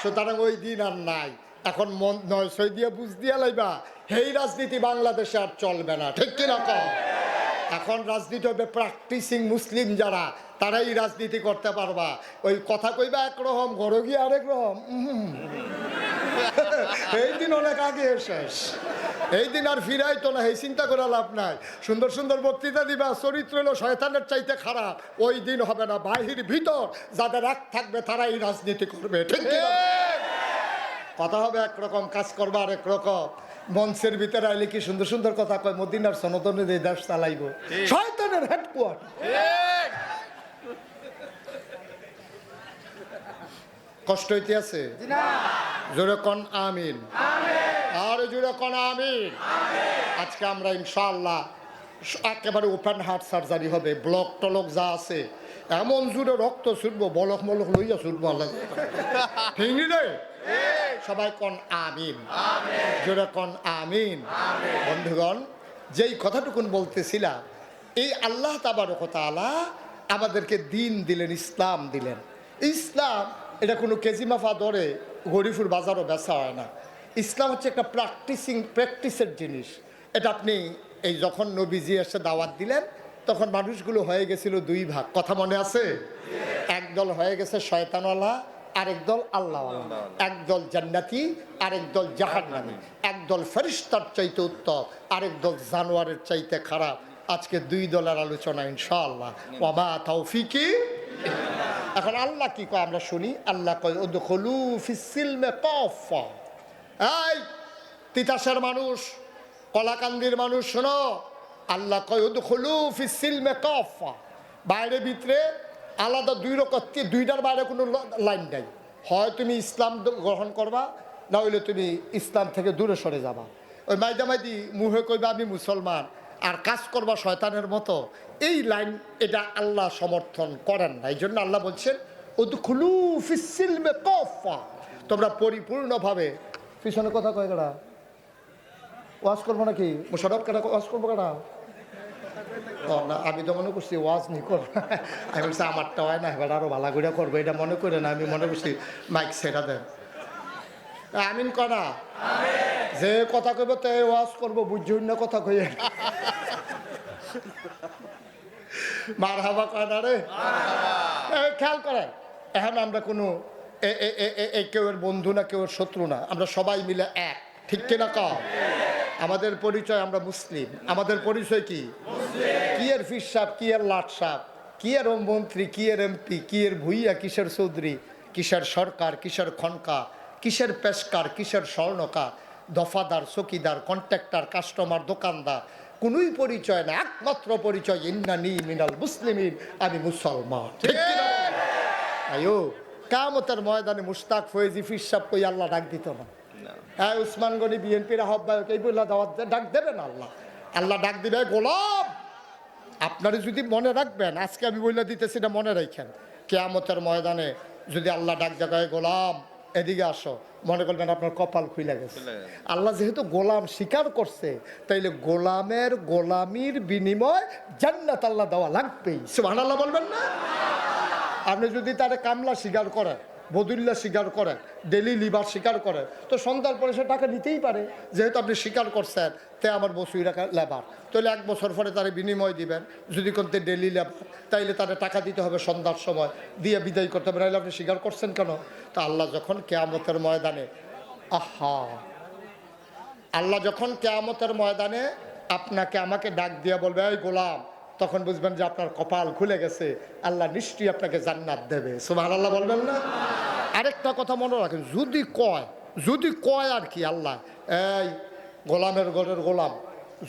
সুতরাং ওই দিন আর নাই। এখন মন নয় সই দিয়ে বুঝ দিয়া লাইবা, এই রাজনীতি বাংলাদেশে আর চলবে না। ঠিক কিনা কম? এখন রাজনীতি হবে প্র্যাকটিসিং মুসলিম যারা, তারাই রাজনীতি করতে পারবা। ওই কথা কইবা একরকম, ঘরে গিয়ে আরেক রকম। এই দিন অনেক আগে শেষ, এই দিন আর ফিরাই তো না। এই চিন্তা করে লাভ নাই। সুন্দর সুন্দর বক্তৃতা দিবা, চরিত্র হলো শয়তানের চাইতে খারাপ, ওই দিন হবে না। বাহির ভিতর যাদের এক থাকবে তারাই রাজনীতি করবে। ঠিক কথা হবে একরকম, কাজ করবা আরেক রকম। মঞ্চের ভিতরে আইলে কি সুন্দর সুন্দর কথা কয়, মদিনার সনদনে এই দেশ চালাইব, শয়তানের হেডকোয়ার্টার। কষ্ট হইতে আছে? জোরে কোন আমিন। আর জোরে কোন আমিন। আজকে আমরা ইনশাআল্লাহ একেবারে ওপেন হার্ট সার্জারি হবে। ব্লক টলক যা আছে এমন জোরে রক্ত ছুটবো, বলক মলক লইয়া ছুটবো। আল্লাহ ঠিক রে? সবাই কোন আমিন। জোরে কোন আমিন। বন্ধুগণ, যেই কথাটুকুন বলতেছিলাম, এই আল্লাহ তাবারক ওয়া তাআলা আমাদেরকে দিন দিলেন, ইসলাম দিলেন। ইসলাম এটা কোনো কেজি মাফা দরে গরিফুর বাজারও বেচা হয় না। ইসলাম হচ্ছে একটা প্র্যাকটিসের জিনিস। এটা আপনি এই যখন নবীজি এসে দাওয়াত দিলেন, তখন মানুষগুলো হয়ে গেছিল দুই ভাগ। কথা মনে আছে? একদল হয়ে গেছে শয়তানওয়ালা, আরেক দল আল্লাহ, একদল জান্নাতি আরেক দল জাহান্নামী, একদল ফেরেশতার চাইতে উত্তম আরেক দল জানোয়ারের চাইতে খারাপ। আজকে দুই দলের আলোচনা ইনশাআল্লাহ। ওয়া মা তাওফিকি। এখন আল্লাহ কি কয় আমরা শুনি। আল্লাহ কয় উদখুলু ফিস সিলমে কাফা। এই তিতাসের মানুষ, কলাকান্দির মানুষ শোনো, আল্লাহ কয় উদখুলু ফিস সিলমে কাফা। বাইরে ভিতরে আলাদা দুইটার বাইরে কোনো লাইন নাই। হয় তুমি ইসলাম গ্রহণ করবা, না হইলে তুমি ইসলাম থেকে দূরে সরে যাবা। ওই মাইদামাইদি মুহে কইবা আমি মুসলমান আর কাজ করবা শয়তানের মতো, এই লাইন এটা আল্লাহ সমর্থন করেন না। এই জন্য আল্লাহ বলছেন উদখুলু ফিস সিলমে কাফা, তোমরা পরিপূর্ণভাবে। পিছনে কথা কয় কেডা? ওয়াজ করবো নাকি? মুশারফ কেডা ওয়াজ করবো কেডা? না, আমি তো মনে করছি ওয়াজ নি করবো। আমি বলছি আমারটা হয় না, এবার আরো ভালো করে করবো, এটা মনে করে না। আমি মনে করছি মাইক সেটা দেন, আমিন করা যে কথা কইব তো ওয়াজ করবো, বুঝছি অন্য কথা কইয়ে মার হাবা কয় না রে। খেয়াল করে, এখন আমরা কোনো কেউ এর বন্ধু না, কেউ এর শত্রু না, আমরা সবাই মিলে এক, ঠিক কিনা ক? আমাদের পরিচয় আমরা মুসলিম। আমাদের পরিচয় কি? কি এর ফির সাপ, কি এর লাট সাপ, কি এর মন্ত্রী, কি এর এমপি, কি এর ভুইয়া, কিসের চৌধুরী, কিসের সরকার, কিসের খনকা, কিসের পেশকার, কিসের স্বর্ণকার, দফাদার, চকিদার, কন্ট্রাক্টর, কাস্টমার, দোকানদার, কোনোই পরিচয় না। একমাত্র পরিচয় ইন্নানি মিনাল মুসলিমিন, আমি মুসলমান। ঠিক কিনা? আয়ো কিয়ামতের ময়দানে মুশতাক ফয়েজি ফির সাপ কই আল্লাহ ডাক দিত না? হ্যাঁ, উসমান গনি বিএনপির আহ্বায়ক এই বললা দাওয়াত ডাক দেবে না আল্লাহ? আল্লাহ ডাক দিবে গোলাম আপনারা যদি মনে রাখবেন, আজকে আমি বইলা দিতেছি না, মনে রাখেন। কিয়ামতের ময়দানে যদি আল্লাহ ডাক দেয় গোলাম এদিকে আসো, মনে করবেন আপনার কপাল খুলে গেছে। আল্লাহ যেহেতু গোলাম স্বীকার করছে, তাইলে গোলামের গোলামির বিনিময় জান্নাত আল্লাহ দেওয়া লাগবেই। সুবহানাল্লাহ বলবেন না? আপনি যদি তারে কামলা স্বীকার করেন, বদুল্লা স্বীকার করেন, ডেলি লিভার স্বীকার করেন, তো সন্ধ্যার পরে সে টাকা নিতেই পারে। যেহেতু আপনি স্বীকার করছেন তে আমার বসুই রাখা লেবার, তাহলে 1 বছর পরে তারে বিনিময় দিবেন। যদি করতে ডেলি লেবার, তাইলে তারে টাকা দিতে হবে সন্ধ্যার সময়, দিয়ে বিদায় করতে হবে। নাহলে আপনি স্বীকার করছেন কেন? তা আল্লাহ যখন কিয়ামতের ময়দানে, আল্লাহ যখন কিয়ামতের ময়দানে আপনাকে আমাকে ডাক দিয়ে বলবে এই গোলাম, তখন বুঝবেন যে আপনার কপাল খুলে গেছে, আল্লাহ নিশ্চয়ই আপনাকে জান্নাত দেবে। সুবহানাল্লাহ বলবেন না? আরেকটা কথা মনে রাখেন, যদি কয় আর কি আল্লাহ এই গোলামের ঘরের গোলাম,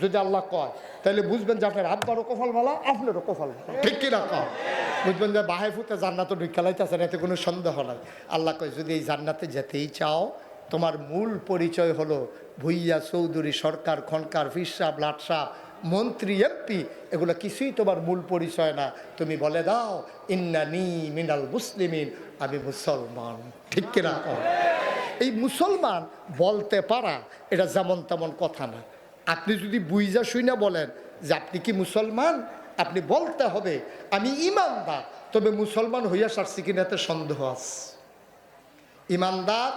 যদি আল্লাহ কয় তাহলে বুঝবেন যে আপনার আব্বারও কপাল ভালো, আপনারও কপাল ভালো। ঠিক কিনা কয়? বুঝবেন যে বাহাই ফুতে জান্নাতে ঢুকালাইতেছেন, এতে কোনো সন্দেহ নাই। আল্লাহ কয় যদি এই জান্নাতে যেতেই চাও, তোমার মূল পরিচয় হলো ভুইয়া, চৌধুরী, সরকার, খনকার, ফির সাহেব, লাট সাহেব, মন্ত্রী, এমপি, এগুলো কিছুই তোমার মূল পরিচয় না। তুমি বলে দাও ইন্নানি মিনাল মুসলিমিন, আমি মুসলমান। ঠিক কিনা? এই মুসলমান বলতে পারা এটা যেমন তেমন কথা না। আপনি যদি বুইজা শুইনা বলেন যে আপনি কি মুসলমান, আপনি বলতে হবে আমি ইমানদার। তবে মুসলমান হইয়া সারছি কিনা এতে সন্দেহ আছে। ইমানদার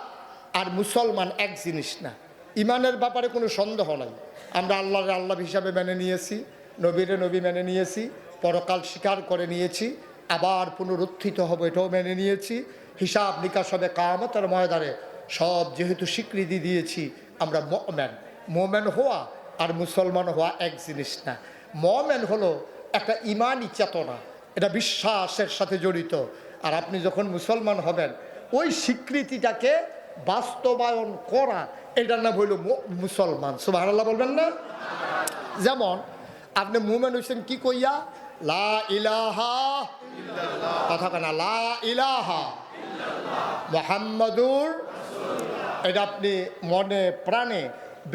আর মুসলমান এক জিনিস না। ইমানের ব্যাপারে কোনো সন্দেহ নাই। আমরা আল্লাহর আল্লাহ হিসাবে মেনে নিয়েছি, নবীরে নবী মেনে নিয়েছি, পরকাল স্বীকার করে নিয়েছি, আবার পুনরুত্থিত হবে এটাও মেনে নিয়েছি, হিসাব নিকাশ হবে কিয়ামতের ময়দানে, সব যেহেতু স্বীকৃতি দিয়েছি আমরা মোমেন হওয়া আর মুসলমান হওয়া এক জিনিস না। মোমেন হলো একটা ইমানি চেতনা, এটা বিশ্বাসের সাথে জড়িত। আর আপনি যখন মুসলমান হবেন, ওই স্বীকৃতিটাকে বাস্তবায়ন করা, এটার নাম হইল মুসলমান। সুবহানাল্লাহ বলবেন না? যেমন আপনি মুমিন হইছেন কি কইয়া? লা ইলাহা ইল্লাল্লাহ, কথা কেনা লা ইলাহা মুহাম্মাদুর, এটা আপনি মনে প্রাণে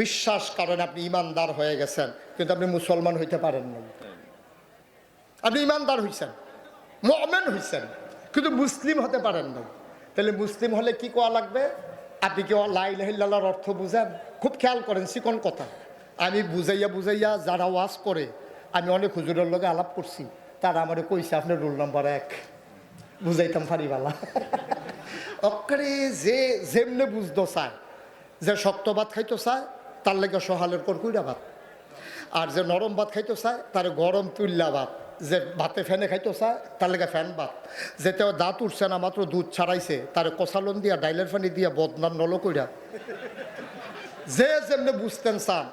বিশ্বাস করেন, আপনি ইমানদার হয়ে গেছেন। কিন্তু আপনি মুসলমান হইতে পারেন না। আপনি ইমানদার হইছেন, মুমিন হইছেন, কিন্তু মুসলিম হতে পারেন না। তাহলে মুসলিম হলে কি কোয়া লাগবে? আপনি কি লা ইলাহা ইল্লাল্লাহর অর্থ বুঝেন? খুব খেয়াল করেন, চিকন কথা। আমি বুঝাইয়া যারা ওয়াজ করে, আমি অনেক হুজুরের লগে আলাপ করছি, তারা আমারে কইছে আপনার রোল নাম্বার 1, বুঝাইতাম ফারিবালা। অক্ষরে যে যেমনে বুঝতে চায়, যে শক্ত ভাত খাইতে চায় তার লেগে সহালের কর কুইরা ভাত, আর যে নরম ভাত খাইতে চায় তার গরম তুল্লা ভাত। যে ভাতে ফ্যানে খাইতো চায় তার লেগে ফ্যান ভাত যেতেও দাঁত উঠছে না মাত্র দুধ ছাড়াইছে তার কষালন দিয়া ডাইলের পানি দিয়া বদনার নল কইরা যে যেমনি বুঝতেন চান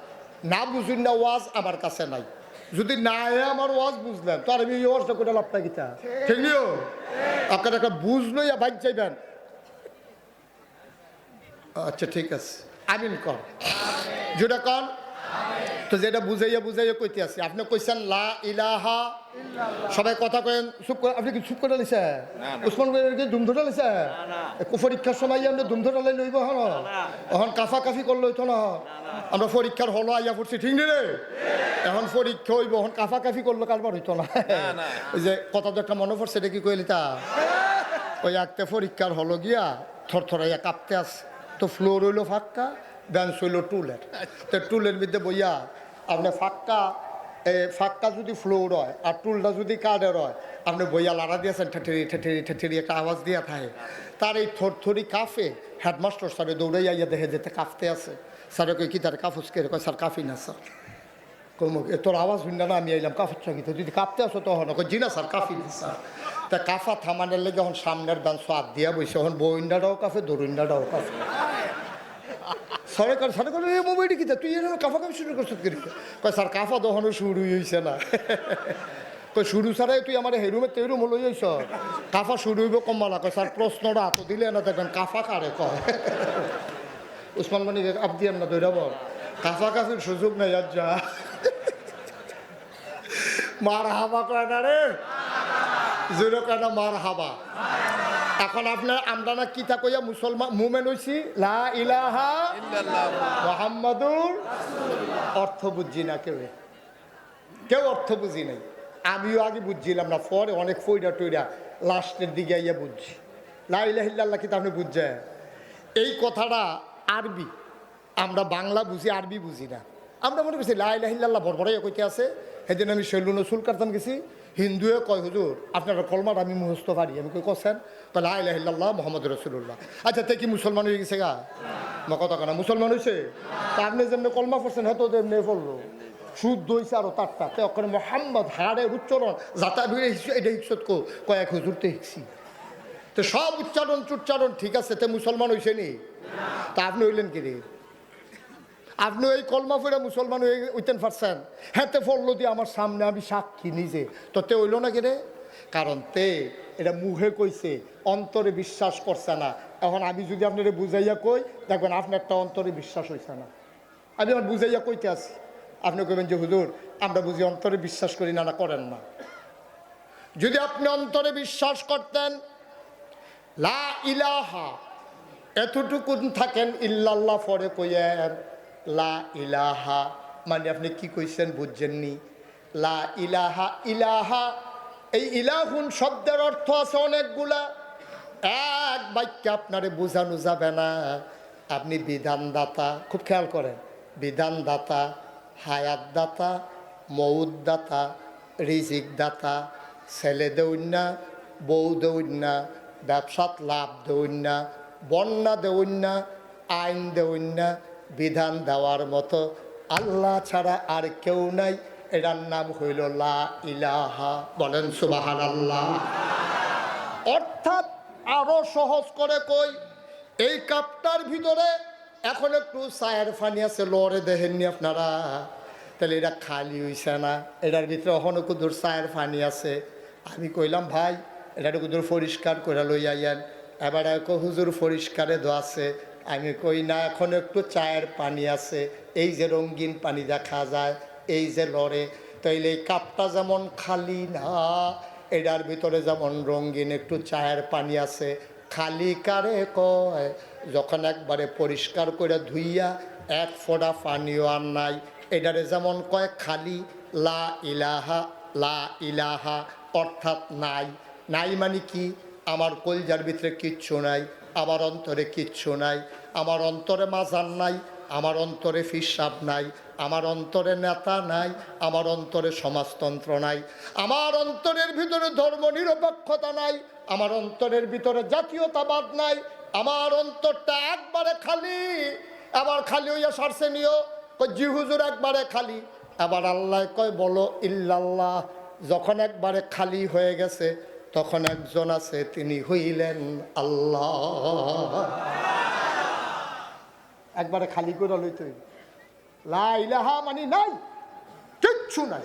না বুঝুন না ওয়াজ আমার কাছে নাই যদি না আমার ওয়াজ বুঝলেন তো আর আমি এই ওয়াজটা করে লাভ পাই গিতা ঠিক নিও আপনার একটা বুঝ লইয়া বাইক যাইবেন আচ্ছা ঠিক আছে আমিন কর যেটা কর তো যেটা বুঝাইয়া বুঝাইয়া কইতে আছি আপনি কইছেন লা ইলাহা সবাই কথা কয়েন চুপ করে আপনি কি চুপ করে লিছে উসমান ভাইয়ের কি দুম ধরে লিছে পরীক্ষার সময় আমরা দুম ধরে লইব হন এখন কাফা কাফি করলে হইতো না আমরা পরীক্ষার হলো আইয়া পড়ছি ঠিক নি রে এখন পরীক্ষা হইব এখন কাফা কাফি করলে কারবার হইতো না ওই যে কথা তো একটা মনে পড়ছে এটা কি কইলি তা ওই একটা পরীক্ষার হলো গিয়া থরথরাইয়া কাঁপতে আস তো ফ্লোর হইলো ফাঁকা বেঞ্চ হইল টুলের তো টুলের মধ্যে বইয়া আপনি ফাঁকা যদি ফ্লোর হয় আর টুলটা যদি কাঠের হয় আপনি বইয়া লাড়া দিয়েছেন ঠেঠেরি ঠেঠেরি ঠেঠেরি একটা আওয়াজ দিয়া থাকে তার এই থরথরি কাফে হেডমাস্টার স্যারে দৌড়াইয়া ইয়া দেখে যেতে কাঁপতে আছে স্যারে কই কি তার কাফুস কে কয় স্যার কাফি না স্যার কমুক তোর আওয়াজ শুনলে না আমি আইলাম কাফুর চাকিতে যদি কাঁপতে আসো তখন জি না স্যার কাফি না স্যার তা কাফা থামানের লেগে এখন সামনের বেঞ্চ হাত দিয়া বইছে এখন বইন্ডাটাও কাফে দরুইন্ডাটাও কাফে সরকার সরকার এই মোবাইলটি কি তুই এরকম কাফা কাফি শুরু করছিস কি কয় স্যার কাফা দহনো শুরুই হয়েছে না কই শুরু ছাড়াই তুই আমার হেরুমে তেরুম হলো যাইছ কাফা শুরু হইব কমালা কয় স্যার প্রশ্নটা হাত দিলে না দেখবেন কাফা কারে কয় উসমান মানি আবদি না দৈরাব কাফা কাফির সুযোগ নেই আর যা মার হাবা কয় না রে জোরে কয় না মার হাবা এখন আপনার আমরা না কিতা কইয়া মুসলমান মুমেন হইছি লা ইলাহা মুহাম্মাদুর অর্থ বুঝি না কেউ অর্থ বুঝি নাই আমিও আগে বুঝছিলাম না পরে অনেক ফইরা টইরা লাস্টের দিকে আইয়া বুঝছি লা ইলাহা ইল্লাল্লাহ কিতা আপনি বুঝছে এই কথাটা আরবি আমরা বাংলা বুঝি আরবি বুঝি না আমরা মনে করছি লা ইলাহা ইল্লাল্লাহ বড়বড়াইয়া কইতে আছে সেদিন আমি শৈলুন চুল কাটতাম গেছি হিন্দুয়ে কয় হুজুর আপনার কলমার আমি মুখস্থ পারি আমি কই কছেন তো লা ইলাহা ইল্লাল্লাহ মুহাম্মাদুর রাসূলুল্লাহ আচ্ছা তে কি মুসলমান হয়ে গেছে গা মা কথা কেনা মুসলমান হয়েছে তা আপনি যেমনি কলমা পড়ছেন হয়তো এমনি পড়লো শুদ্ধ হয়েছে আরো তারটা তে ওখানে মোহাম্মদ হাড়ের উচ্চারণ যাতা ভিড়ে এটা হিকসত কয়েক হুজুরতে হিকছি তো সব উচ্চারণ ঠিক আছে তে মুসলমান হয়েছে নি তা আপনি হইলেন কি রে আপনি এই কলমা ফেরা মুসলমান হয়ে উঠতেন পারছেন হ্যাঁতে ফললো দিয়ে আমার সামনে আমি সাক্ষী নিজে তো তে হইল না কেরে কারণ তে এটা মুখে কইছে অন্তরে বিশ্বাস করছে না এখন আমি যদি আপনারা বুঝাইয়া কই দেখবেন আপনার একটা অন্তরে বিশ্বাস হইছে না আমি আমার বুঝাইয়া কইতে আছি আপনি কইবেন যে হুজুর আমরা বুঝি অন্তরে বিশ্বাস করি না করেন না যদি আপনি অন্তরে বিশ্বাস করতেন লা ইলাহা এতটুকুন থাকেন ইল্লাল্লাহ পরে কইয়েন লা ইলাহা মানে আপনি কি কইছেন বুঝছেননি লা ইলাহা ইলাহা এই ইলাহুন শব্দের অর্থ আছে অনেকগুলা এক বাক্যে আপনারে বোঝানো যাবে না আপনি বিধানদাতা খুব খেয়াল করেন বিধানদাতা হায়াতদাতা মৌতদাতা রিজিক দাতা ছেলে দেউন না বউ দেউন না ব্যবসাত লাভ দেউন না বন্যা দেউন না আইন দেউন না বিধান দেওয়ার মতো আল্লাহ ছাড়া আর কেউ নাই এটার নাম হইল লা ইলাহা বলেন সুবহানাল্লাহ অর্থাৎ আরো সহজ করে কই এই কাপটার ভিতরে এখন একটু চায়ের পানি আছে লড়ে দেখেননি আপনারা তাহলে এটা খালি হইছে না এটার ভিতরে এখন কুদুর চায়ের পানি আছে আমি কইলাম ভাই এটা কুদুর পরিষ্কার করে লই আইয়েন এবার হুজুর পরিষ্কারে আছে আমি কই না এখন একটু চায়ের পানি আছে এই যে রঙিন পানি দেখা যায় এই যে লড়ে তাইলে এই কাপটা যেমন খালি না এটার ভিতরে যেমন রঙিন একটু চায়ের পানি আছে খালি কারে কয় যখন একবারে পরিষ্কার করে ধুইয়া এক ফোঁটা পানিও আর নাই এটারে যেমন কয় খালি লা ইলাহা লা ইলাহা অর্থাৎ নাই নাই মানে কি আমার কলজার ভিতরে কিচ্ছু নাই আমার অন্তরে কিচ্ছু নাই আমার অন্তরে মাজার নাই আমার অন্তরে ফিসাব নাই আমার অন্তরে নেতা নাই আমার অন্তরে সমাজতন্ত্র নাই আমার অন্তরের ভিতরে ধর্ম নিরপেক্ষতা নাই আমার অন্তরের ভিতরে জাতীয়তাবাদ নাই আমার অন্তরটা একবারে খালি আবার খালি হইয়া সারছে নিও জি হুজুর একবারে খালি আবার আল্লাহ কয় বলো ইল্লাল্লাহ যখন একবারে খালি হয়ে গেছে তখন একজন আছে, তিনি হইলেন আল্লাহ। একবারে খালি করে লইতে লা ইলাহা মানে নাই, কিচ্ছু নাই,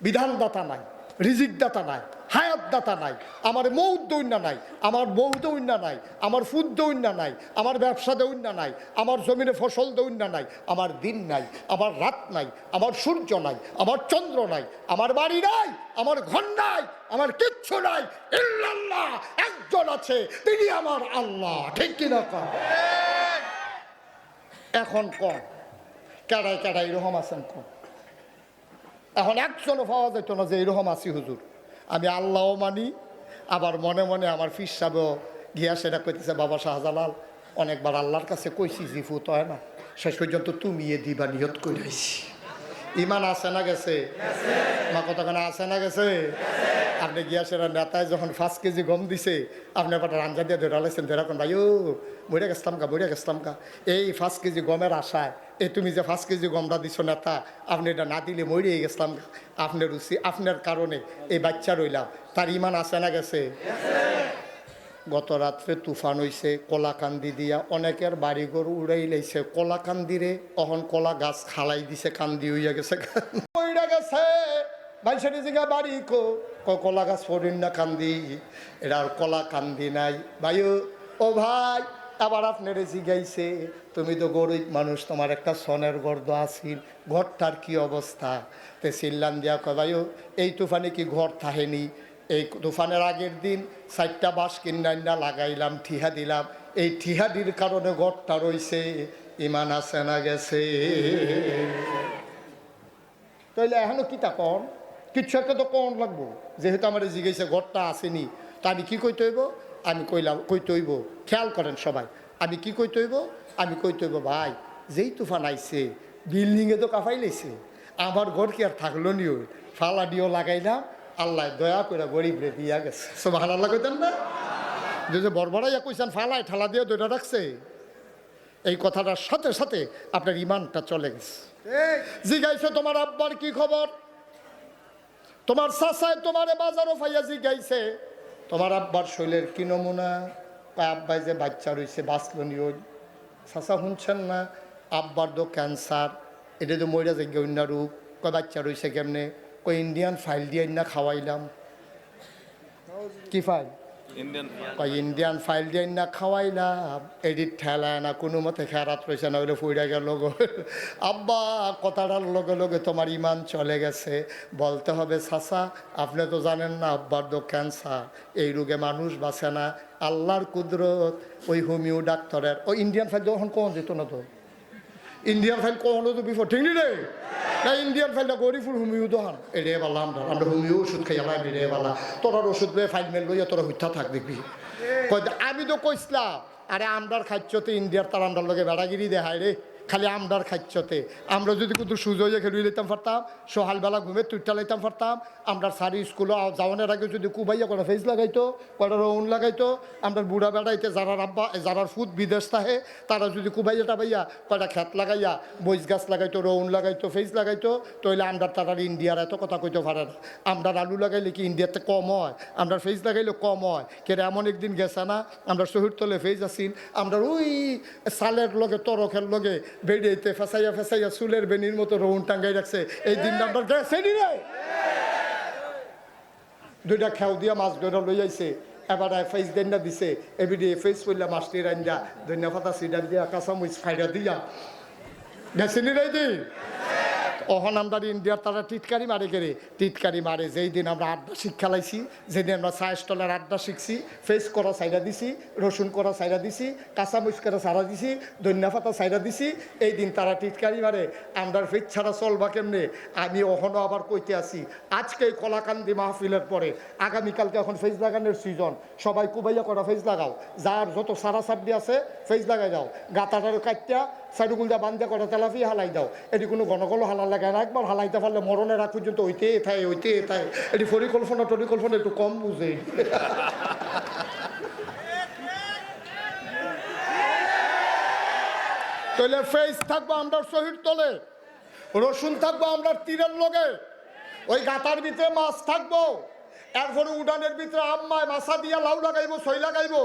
বিধানদাতা নাই, রিজিক দাতা নাই, হায়াত দাতা নাই, আমার মৌত দৈন্য নাই, আমার বউ দৈন্য নাই, আমার ফুদ দৈন্য নাই, আমার ব্যবসা দৈন্য নাই, আমার জমিনে ফসল দৈন্য নাই, আমার দিন নাই, আমার রাত নাই, আমার সূর্য নাই, আমার চন্দ্র নাই, আমার বাড়ি নাই, আমার ঘর নাই, আমার কিচ্ছু নাই, ইল্লাল্লাহ একজন আছে, তিনি আমার আল্লাহ। ঠিক কিনা কন? এখন কন কেডাই কেডাই এরকম আছেন কন? এখন একজনও পাওয়া যেত না যে এরকম আছি হুজুর, আমি আল্লাহও মানি, আবার মনে মনে আমার ফির সাহেবও গিয়া সেটা কইতেছে, বাবা শাহজালাল অনেকবার আল্লাহর কাছে কইছি জিফুত হয় না, শেষ পর্যন্ত তুমি এ দিবা নিয়ত কইরাইছি। ইমান আছে না গেছে? মা কতখানে আছে না গেছে? আপনি গিয়া সেরা নেতায় যখন 5 কেজি গম দিছে, আপনি একটা রাঞ্জা দিয়ে ধরে লাইছেন, ধরে রাখুন ভাই ও বইরে গেছলাম কা এই 5 কেজি গমের আশায়, এই তুমি যে 5 কেজি গমটা দিছো নেতা, আপনি এটা না দিলে মরিয়ে গেছলাম, আপনার রুচি আপনার কারণে এই বাচ্চা রইলাম, তার ইমান আছে না গেছে? গত রাত্রে তুফান হইছে, কলাকান্দি দিয়া অনেকের বাড়িঘর উড়াই লাইছে, কলাকান্দিরে অহন কলা গাছ খালাই দিছে, কান্দি হইয়া গেছে, উইড়া গেছে। বাইশের জায়গা বাড়ি কলা গাছ পড়িন না কান্দি, এটা আর কলা কান্দি নাই ভাই। ও ভাই আবার আপনার জিগাইছে, তুমি তো গরিব মানুষ, তোমার একটা সনের গর্দ আসিল, ঘরটার কি অবস্থা? তে চিল্লান দিয়া কয় ভাই এই তুফানে কি ঘর থাহেনি? এই তুফানের আগের দিন 4টা বাঁশ কিনা লাগাইলাম, ঠিহা দিলাম, এই ঠিহাদির কারণে ঘরটা রইছে। ইমান আছে না গেছে? তাইলে এখনো কি তা কন? কিচ্ছু একটা তো কন লাগবো, যেহেতু আমার জিজ্ঞাসা ঘরটা আসেনি, তা আমি কি কইতে হইব? আমি কইলাম কইতে হইব, খেয়াল করেন সবাই, আমি কি কইতে হইব? আমি কইতে হইব ভাই যেই তুফান আইছে বিল্ডিংয়ে তো কাফাই লাইছে, আমার ঘর কি আর থাকলো নি? ওই ফালা দিও লাগাইলাম, আল্লাহ দয়া করে গরিব রে দিয়া গেছে। সুবহানাল্লাহ কইতেন না? যে বড়বড়াইয়া কইছেন ফালাই ঠালা দিয়ে দইটা রাখছে, এই কথাটার সাথে সাথে আপনার ইমানটা চলে গেছে। জিগাইছে তোমার আব্বার কি খবর? তোমার চাচায় তোমারে বাজারও ফাইয়া জিগাইছে তোমার আব্বার শৈলের কি নমুনা? আব্বাই যে বাচ্চা রয়েছে বাঁচলো নি? ওই চাচা শুনছেন না, আব্বার তো ক্যান্সার, এটা তো মইরা যে অন্য রূপ, কয় বাচ্চা রয়েছে কেমনে? কই ইন্ডিয়ান ফাইল দিয়ে না খাওয়াইলাম। কি ফাইল? কয় ইন্ডিয়ান ফাইল দিয়ে না খাওয়াইলাম, এডিট ঠেলায় না কোনো মতে খেরাত রয়েছে না, হইলে ফুইরা গেল গো। আব্বা কথাটার লগে লগে তোমার ইমান চলে গেছে। বলতে হবে চাচা আপনি তো জানেন না আব্বার তো ক্যান্সার, এই রোগে মানুষ বাঁচে না, আল্লাহর কুদরত। ওই হোমিও ডাক্তারের ওই ইন্ডিয়ান ফাইল যখন কখন যেত না, তো ইন্ডিয়ান ফাইল কখনো তো বিফোর ঠিক নি রে না, ইন্ডিয়ান ফাইলটা গরিবুর হুমিও দোহান এড়ে পারলাম, আমরা হুমিও ওষুধ খাই আমার বেড়ে পারলাম, তোরার ওষুধ পেয়ে ফাইল মেল লইয়া তোরা হুইথা থাক দেখবি। আমি তো কইসলাম আরে আমরার খাচ্ছতে ইন্ডিয়ার তার আমরার লগে বেড়াগিরি দেখায় রে, খালি আমরার খাচ্ছতে। আমরা যদি কিন্তু সুযোগ খেলুই লইতাম পারতাম, সকালবেলা ঘুমে তুইটা লাইতাম পারতাম, আমরা সারি স্কুলে যাওয়ানোর আগে যদি কুবাইয়া কটা ফেস লাগাইতো, কটা রৌন লাগাইতো, আমরা বুড়া বেড়াইতে যারার আব্বা যারার ফুট বিদেশ থাকে তারা যদি কুবাইয়া টাবাইয়া কয়টা খেত লাগাইয়া বইজ গাছ লাগাইতো, রৌন লাগাইতো, ফেস লাগাইতো, তাহলে আমরা তারা ইন্ডিয়ার এত কথা কইতে পারে না। আমরা আলু লাগাইলে কি ইন্ডিয়াতে কম হয়? আমরা ফেস লাগাইলে কম হয়। কেরে এমন একদিন গেছে না, আমরা শহীদ তলে ফেস আসিল, আমরা ওই সালের লগে তরকের লগে বেড়িয়েতে ফেসাইয়া ফেসাইয়া চুলের বেনির মতো রৌন টাঙ্গাই রাখছে। এই দিন আমরা গেছে নি রে, দুইটা খেউ দিয়া মাছ ধরা লই আইছে, এবার ফেস দেন্ডা দিছে, এবিডি ফেস করলে মাছটি রান্না ধন্যা পাতা সিডার দিয়া কাঁচামরিচ খাইরা দিয়া গেছে নি রে দিন। অহন আমরা ইন্ডিয়ার তারা টিটকারি মারে কেড়ে, টিটকারি মারে যেই দিন আমরা আড্ডা শিক্ষা লাইছি, যেদিন আমরা চা স্টলের আড্ডা শিখছি, ফেস করা সাইডা দিছি, রসুন করা সাইডা দিছি, কাঁচামরিচ করা সারা দিছি, ধন্যা পাতা সাইডা দিছি, এই দিন তারা টিটকারি মারে। আমরা ফেস ছাড়া চলবা কেমনে? আমি অহনও আবার কইতে আসি, আজকে কলাকান্দি মাহফিলের পরে আগামীকালকে এখন ফেস লাগানোর সিজন, সবাই কুবাইয়া করা ফেস লাগাও, যার যত সারা সাবডি আছে ফেস লাগাই দাও, গাতাটার কাটটা সাইডুগুলদা বান্ধে করা তেলাফি হালাই দাও। এটি কোনো ঘনঘন হালা লাগে না, একবার হালাইতে পারলে মরণের রাখ পর্যন্ত ওইতে থাকে ওইতে থাকে। এটি পরিকল্পনা টরিকল্পনা একটু কম বুঝে। তাহলে ফেস থাকবো আমরা শহীদ তলে, রসুন থাকবো আমরা তীরের লগে, ওই গাতার ভিতরে মাছ থাকবো, এরপরে উড়ানের ভিতরে আম্মায় মাছা দিয়া লাউ লাগাইবো, ছই লাগাইবো।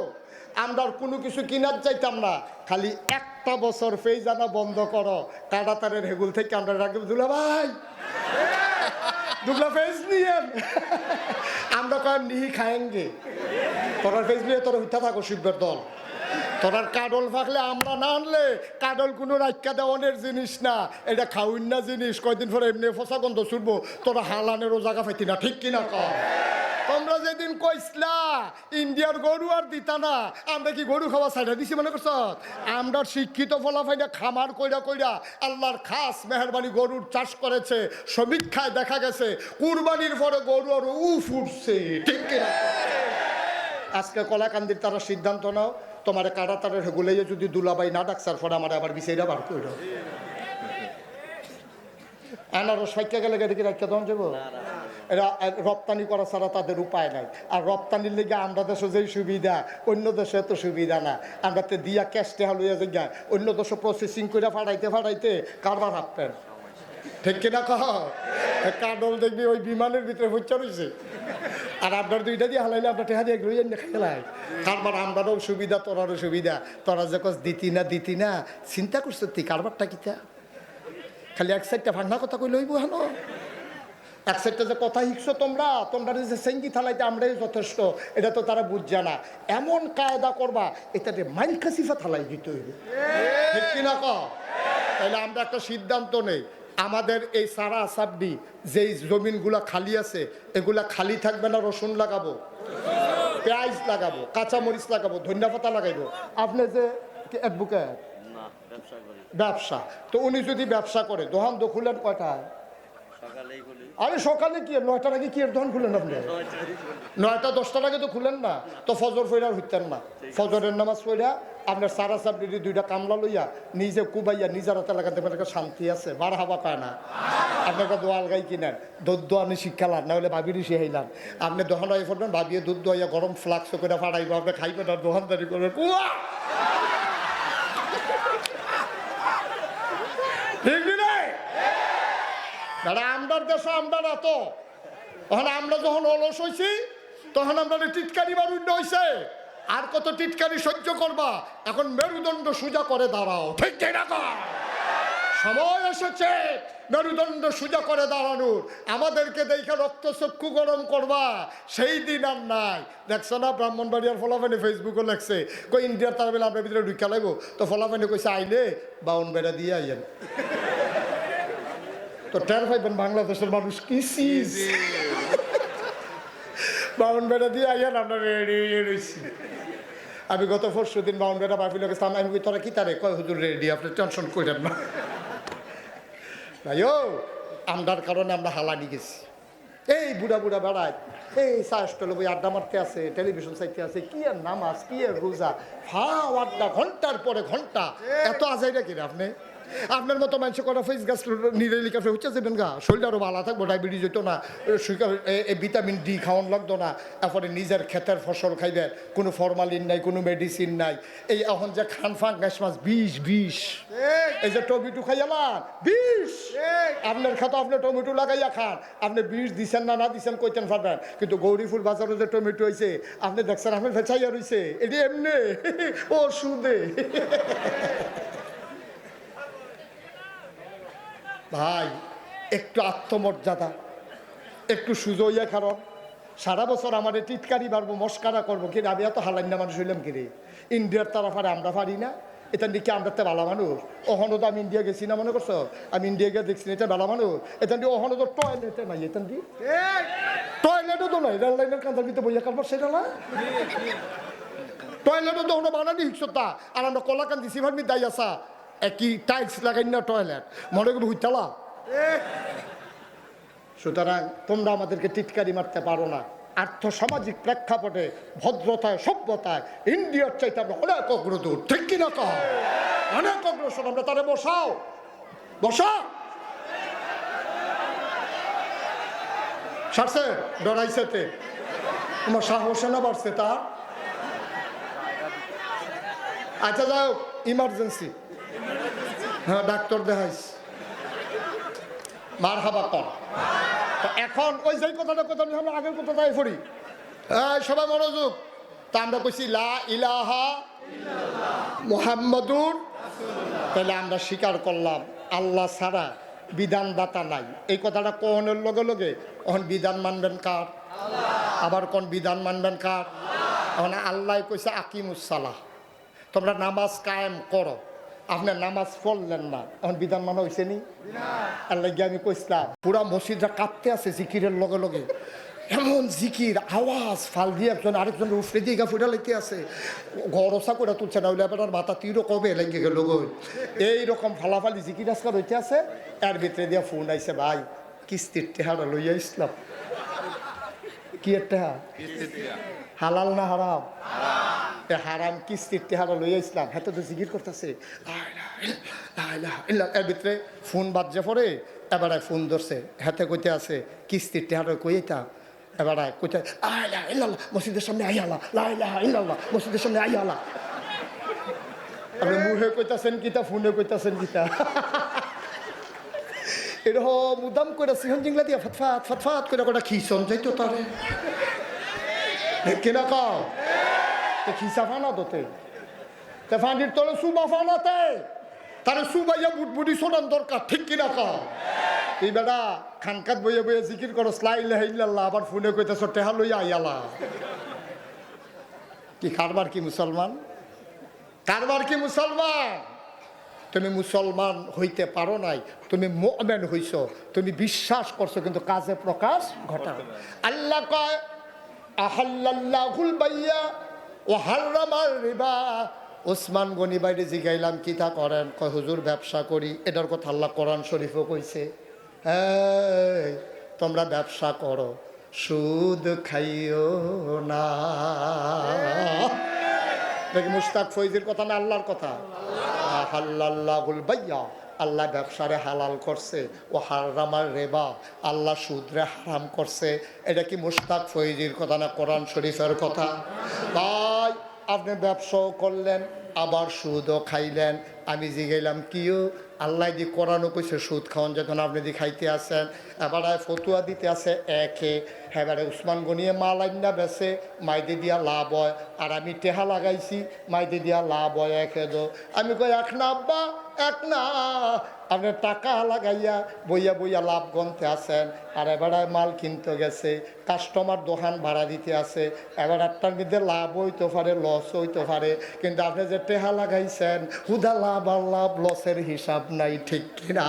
আমরা আর কোনো কিছু কিনার চাইতাম না, খালি একটা বছর ফেইজানা বন্ধ করো, কাটাতারের হেগুল থেকে আমরা রাখবো দুলা ভাই দুগলা ফেজ নিয়ে আমরা কয়েক নিহি খায়েঙ্গে। তোরার ফেজ নিয়ে তোরা উঠা থাকো শিববের দল। তোরার কাডল ফাঁকলে আমরা না আনলে, কাডল কোনো রাখা দেওয়ানের জিনিস না, এটা খাউন না জিনিস। কয়দিন পরে এমনি ফসা গন্ধ ছুটবো, তোরা হালানেরও জায়গা পাইতি না, ঠিক কিনা কর? তোমরা যেদিন কইসলা ইন্ডিয়ার গরু আর দিতা না, আমরা কি গরু খাওয়া ছাইড়া দিছি মনে করছ? আমরা শিক্ষিত ফলাফাইনা খামার কইরা কইরা আল্লাহর খাস মেহরবানি গরুর চাষ করেছে। সমীক্ষায় দেখা গেছে কুরবানির পরে গরু আর উঠছে, ঠিক কিনা? আজকে কলাকান্দির তারা সিদ্ধান্ত নাও, তোমার কাটা তারের হেগুলাইয়ে যদি দুলাবাই না ডাকসার পরে আমার আবার বিষয়টা বার করে দাও। আনারস ফাইকা গেলে গেলে কি রাখতে তখন যাবো? এরা রপ্তানি করা ছাড়া তাদের উপায় নাই। আর রপ্তানির লেগে আমরা দেশে যেই সুবিধা, অন্য দেশে এত সুবিধা না। আমরা তো দিয়া ক্যাশটে হালুইয়া জায়গায় অন্য দেশে প্রসেসিং করে ফাটাইতে কারবার হাঁটতেন, ঠিক কিনা কহ? কাডল দেখবি ওই বিমানের ভিতরে হচ্ছে রয়েছে, আর আপনার দুইটা দিয়ে হালাইলে আপনার টেহা দিয়ে এগুলোই খেলাই। কারবার আমরারও সুবিধা, তোরারও সুবিধা। তোরা যে কস দিতি না চিন্তা করছো তুই কারবারটা কিতা? খালি এক সাইডটা ভাঙা কথা কই লইব হেন, এক সাইডটা যে কথা শিখছো তোমরা যে সেঙ্গি থালাইতে আমরাই যথেষ্ট, এটা তো তারা বুঝছে না। এমন কায়দা করবা এটাতে মাইল কাসিফা থালাই দিতে হইবে, ঠিক কিনা ক? তাহলে আমরা একটা সিদ্ধান্ত নেই, আমাদের এই সারা সাবডি যেই জমিনগুলা খালি আছে, এগুলা খালি থাকবে না। রসুন লাগাবো, পেঁয়াজ লাগাবো, কাঁচামরিচ লাগাবো, ধনিয়া পাতা লাগাইবো। আপনি যে অ্যাডভোকেট, ব্যবসা, তো উনি যদি ব্যবসা করে দোকান তো খুলেন কয়টায়? আরে সকালে কি 9টার আগে কি এর দোকান খুলেন আপনি? 9টা 10টার আগে তো খুলেন না, তো ফজর ফইরা হইতেন না। ফজরের নামাজ পড়া আপনার সারা সাবডির 2টা কামলা লইয়া নিজে কুবাইয়া নিজের হাতে লাগাতে পারে, শান্তি আছে, বার হাবা পায় না। আপনাকে দোয়াল গাই কিনেন, দুধ দোয়ানি শিক্ষালান, না হলে ভাবির শিখাইলাম। আপনি দোকান হয়ে পড়বেন, ভাবিয়ে দুধ দোয়াইয়া গরম ফ্লাক্স করে ফাটাইব, আপনি খাইবেন আর দোকানদারি করবেন। আমরার দেশে আমরা না তো, তখন আমরা যখন অলস হয়েছি তখন আমরা টিটকারি বারুণ্য হয়েছে। আর কত টিটকারি সহ্য করবা? এখন মেরুদণ্ড সোজা করে দাঁড়াও, ঠিক না? সময় এসেছে মেরুদণ্ড সোজা করে দাঁড়ানোর। আমাদেরকে দেখে রক্তচক্ষু গরম করবা সেই দিন আর নাই। দেখছো না ব্রাহ্মণবাড়িয়ার ফলাফানি ফেসবুকে লেখছে, কই ইন্ডিয়ার তার বেলা আপনার ভিতরে ঢুকা লাগবো, তো ফলাফানি কইছে আইলে বাউন বেড়া দিয়ে আইয়েন। তো টের পাইবেন বাংলাদেশের মানুষ কি চিজ। বাউন বেড়া দিয়ে আইয়েন, আমরা রেডি রয়েছি। আমি গত 4 দিন বাউন বেড়া বাফিলে গেছিলাম, আমি কই তোরা কি তারে কয় হুজুর রেডি, আপনি টেনশন করেন না ভাই। ও আমরার কারণে আমরা হালানি গেছি। এই বুড়া বেড়ায়, এই চাষটলে বই আড্ডা মারতে আছে, টেলিভিশন চাইতে আছে, কি আর নামাজ, কি আর রোজা, ফাও আড্ডা ঘন্টার পরে ঘন্টা। এত আজাইরা কিনা আপনি? আপনার মতো মানুষ করা ফেস গাছ নিরেলি কাছে হচ্ছে যাবেন গা, শরীরটা আরও ভালো থাকবো, ডায়াবেটিস হইতো না, ভিটামিন ডি খাওয়ান লাগতো না। এরপরে নিজের ক্ষেতের ফসল খাইবেন, কোনো ফরমালিন নাই, কোনো মেডিসিন নাই। এই এখন যে খান ফাঁক গাছ মাছ বিষ, এই যে টমেটো খাইয়ালাম 20, আপনার খাতো আপনি টমেটো লাগাইয়া খান, আপনি বিষ দিচ্ছেন না দিচ্ছেন কইতেন পারবেন। কিন্তু গৌরীফুল বাজারে যে টমেটো হয়েছে আপনি দেখছেন, আপনি ভেচাইয়া রয়েছে, এটি এমনি ও সুদে। ভাই একটু আত্মমর্যাদা, একটু সুজইয়া কারণ সারা বছর আমাদের টিটকারি বাড়বো, মস্কারা করবো, কিন্তু আমি এত হালান্না মানুষ হইলাম কিরে? ইন্ডিয়ার তারা পারে, আমরা পারি না? এটা দিকে আমরা তো ভালো মানুষ। ওখানে তো আমি ইন্ডিয়া গেছি না, মনে করছো? আমি ইন্ডিয়া গিয়ে দেখছি এটা ভালো মানুষ। এখান দিয়ে ওখানে তো টয়লেটে নাই, এখান দিয়ে টয়লেটও তো নাই, রেল লাইনের কাঁথার ভিতরে বইয়া কারবার সেটা না, টয়লেটও তো ওখানে বানানি হিকসতা। আর আমরা কলাকান্দি সিভার দাই আসা একই টাইলস লাগাই না টয়লেট, মনে করবো হুইতালা। সুতরাং তোমরা আমাদেরকে টিটকারি মারতে পারো না। আর্থসামাজিক প্রেক্ষাপটে, ভদ্রতায়, সভ্যতায় ইন্ডিয়ার চাইতে আমরা অনেক অগ্রদূর, ঠিক কিনা কহ? অনেক অগ্রসর আমরা। তারে বসাও, সারছে ডরাইছেতে তোমার সাহসে না বাড়ছে তা। আচ্ছা যাও, ইমার্জেন্সি, হ্যাঁ ডাক্তার দেখাইস, মার হাবা কর। তো এখন ওই যে কথাটা কথা আমরা আগের কথাটাই পড়ি, সবাই মনোযোগ। তা আমরা কইছি লা ইলাহা মুহাম্মাদুর, তাহলে আমরা স্বীকার করলাম আল্লাহ ছাড়া বিধানদাতা নাই। এই কথাটা কোনের লগে লগে এখন বিধান মানবেন কার? আবার কোন বিধান মানবেন কার? এখন আল্লাহ কইছে আকিমুসসালাহ, তোমরা নামাজ কায়েম করো। আপনার নামাজ পড়লেন না, এখন বিধান মানা হয়েছে নি? আল্লাহ গিয়ে আমি কইসলাম পুরা মসজিদরা কাঁপতে আছে জিকিরের লগে লগে, এমন জিকির আওয়াজ ফাল দিয়ে একজন আরেকজন উফরে দিয়ে গা ফুটা লেগে আছে, গরসা করে তুলছে না, হইলে আপনার মাথা তীরও কবে লেগে গেল গো। এইরকম ফালাফালি জিকির আজকাল হইতে আছে। এর ভিতরে দিয়ে ফোন আইছে, ভাই কিস্তির টেহারা লইয়া ইসলাম। কি টেহা? হালাল না হারাম? হারাম কিস্তির টেহারা লইয়া ইসলাম। হ্যাঁ তো জিকির করতেছে। এর ভিতরে ফোন বাজছে পরে এবারে ফোন ধরছে, হাতে কইতে আছে কিস্তির টেহারা কইতা। এবার কইতে মসজিদের সামনে আইয়ালা, মসজিদের সামনে আইয়ালা। আপনি মুখে কইতাছেন কিতা, ফোনে কইতাছেন কিতা? এরকম উদাম করে সিহন জিংলা দিয়া ফটফাট ফটফাট করে কটা খিসন যাইতো তারে কেনা কাও খিসা ফানা দোতে তে ফাঁদির তলে সুবা ফানাতে তারে সুবাইয়া বুটবুটি শোনান দরকার, ঠিক কিনা কাও? এই বেটা খানকাত বইয়ে বইয়ে জিকির করো লা ইলাহা ইল্লাল্লাহ, আবার ফোনে কইতেছ টেহা লইয়া আইয়ালা। কি কারবার কি মুসলমান? কারবার কি মুসলমান? তুমি মুসলমান হইতে পারো নাই, তুমি মুমিন হইছো, তুমি বিশ্বাস করছো কিন্তু কাজে প্রকাশ ঘটাও। আল্লাহ কয় আহাল্লাল্লাহুল বাইয়া ওয়া হারামার রিবা। ওসমান গনি বাইরে জিগাইলাম কিতা করেন? কয় হুজুর ব্যবসা করি। এটার কথা আল্লাহ কোরআন শরীফও কইছে, এই তোমরা ব্যবসা করো, সুদ খাইও না। দেখি মুশতাক ফৈজির কথা না আল্লাহর কথা? আহাল্লাল্লাহুল বাইয়া, আল্লাহ ব্যবসারে হালাল করছে, ও হারামার রেবা, আল্লাহ সুদরে হারাম করছে। এটা কি মুশতাক ফৈজির কথা না কোরআন শরীফের কথা? তাই আপনি ব্যবসাও করলেন আবার সুদও খাইলেন। আমি জিগাইলাম কিও? আল্লাহ দি কোরআনও কইছে সুদ খাওয়ান, যখন আপনি দি খাইতে আসেন। এবারে ফতুয়া দিতে আছে একে, এবারে উসমান গনিয়ে মাল আইনা বেছে মাইদে দিয়া লাভ হয়, আর আমি টেহা লাগাইছি মাইদে দিয়া লাভ হয় একে দো। আমি কই এক না আব্বা, এক না, আপনি টাকা লাগাইয়া বইয়া বইয়া লাভ গনতে আসেন, আর এবারে মাল কিনতে গেছে, কাস্টমার দোকান ভাড়া দিতে আছে। এবার একটার মধ্যে লাভ হইতে পারে, লস হইতে পারে, কিন্তু আপনি যে টেহা লাগাইছেন হুদা লাভ আর লাভ লসের হিসাব নাই, ঠিক কিনা?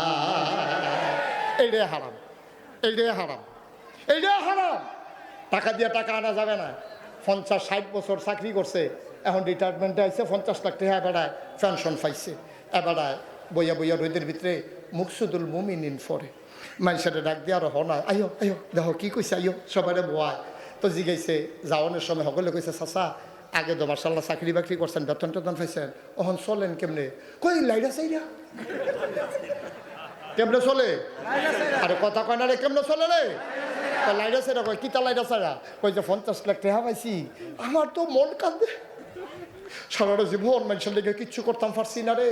এইটাই হারাম, এইটাই হারাম, এইটাই হারাম। টাকা দিয়ে টাকা আনা যাবে না। 50-60 বছর চাকরি করছে, এখন রিটায়ারমেন্টে আইসে 50 লাখ টাকা বেড়ায় পেনশন পাইছে। এবারায় বইয়া বইয়া রোদের ভিতরে মুকসুদুল মুমিনিন ফরে মানুষের ডাক দিয়ে আরো হনা আইও আইও দেখো কি কইছে, আইও সবাই বোয়ায়। তো জিগাইছে যাওয়ানোর সময় সকলে কইছে চাচা আগে তো মার্শাল্লাহ চাকরি বাকরি করছেন, বেতন টেতন পাইছেন, ওখান চলেন কেমনে? কই লাইরা চাইরা কেমনে চলে? আরে কথা কয় না রে, কেমনে চলে রে? লাইরা চাইরা কয় কিতা লাইরা চাইরা? কই যে 50 লাখ টাকা পাইছি। আমার তো মন কান্দে, সারাটা জীবন মানুষের লেগে কিচ্ছু করতাম পারছি না রে।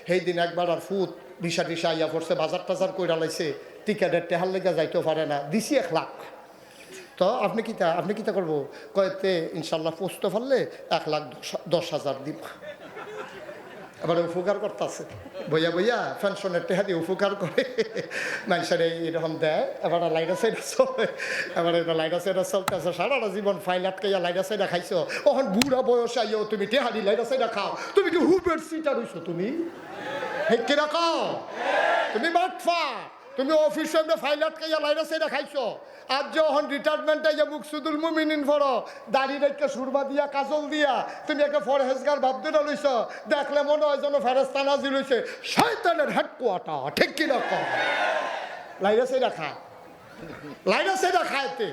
সেই দিন একবার আর ফুট ভিসা টিসা আইয়া পড়ছে, বাজার টাজার কইরা লাইছে, টিকেটের টেহার লেগে যাইতেও পারে না, দিছি 1 লাখ। তো আপনি কিতা করবো? কয়েতে ইনশাল্লাহ পোস্টে ফেললে 1,10,000 দিব। এবারে উপকার করতেছে বইয়া বইয়া পেনশনের টেহা দিয়ে উপকার করে মানুষের এইরকম দেয়। এবার লাইটা সাইডা চলে, এবার এটা লাইটা সাইডা চলতেছে, সারাটা জীবন ফাইল আটকাইয়া লাইটা সাইডা খাইছো, ওখান বুড়া বয়সে আইও তুমি টেহারি লাইটা সাইডা খাও। তুমি কি হুবের সিটার হইছো? তুমি কিরা খাও? তুমি বাটফা, তুমি অফিসে ফাইল আটকাইয়া লাইটা সাইডা খাইছো। আজ যখন রিটায়ারমেন্টে যে মুকসুদুল মুমিনিন ফরো, দাড়ি রেখে সুরমা দিয়া কাজল দিয়া তুমি একটা ফরহেজগার ভাব ধরে লইছ, দেখলে মনে হয় যেন ফেরেশতা নাজিল হইছে, শয়তানের হেডকোয়ার্টার, ঠিক কি রকম? লাইরা সেটা খায়, লাইরা সেটা খায়তে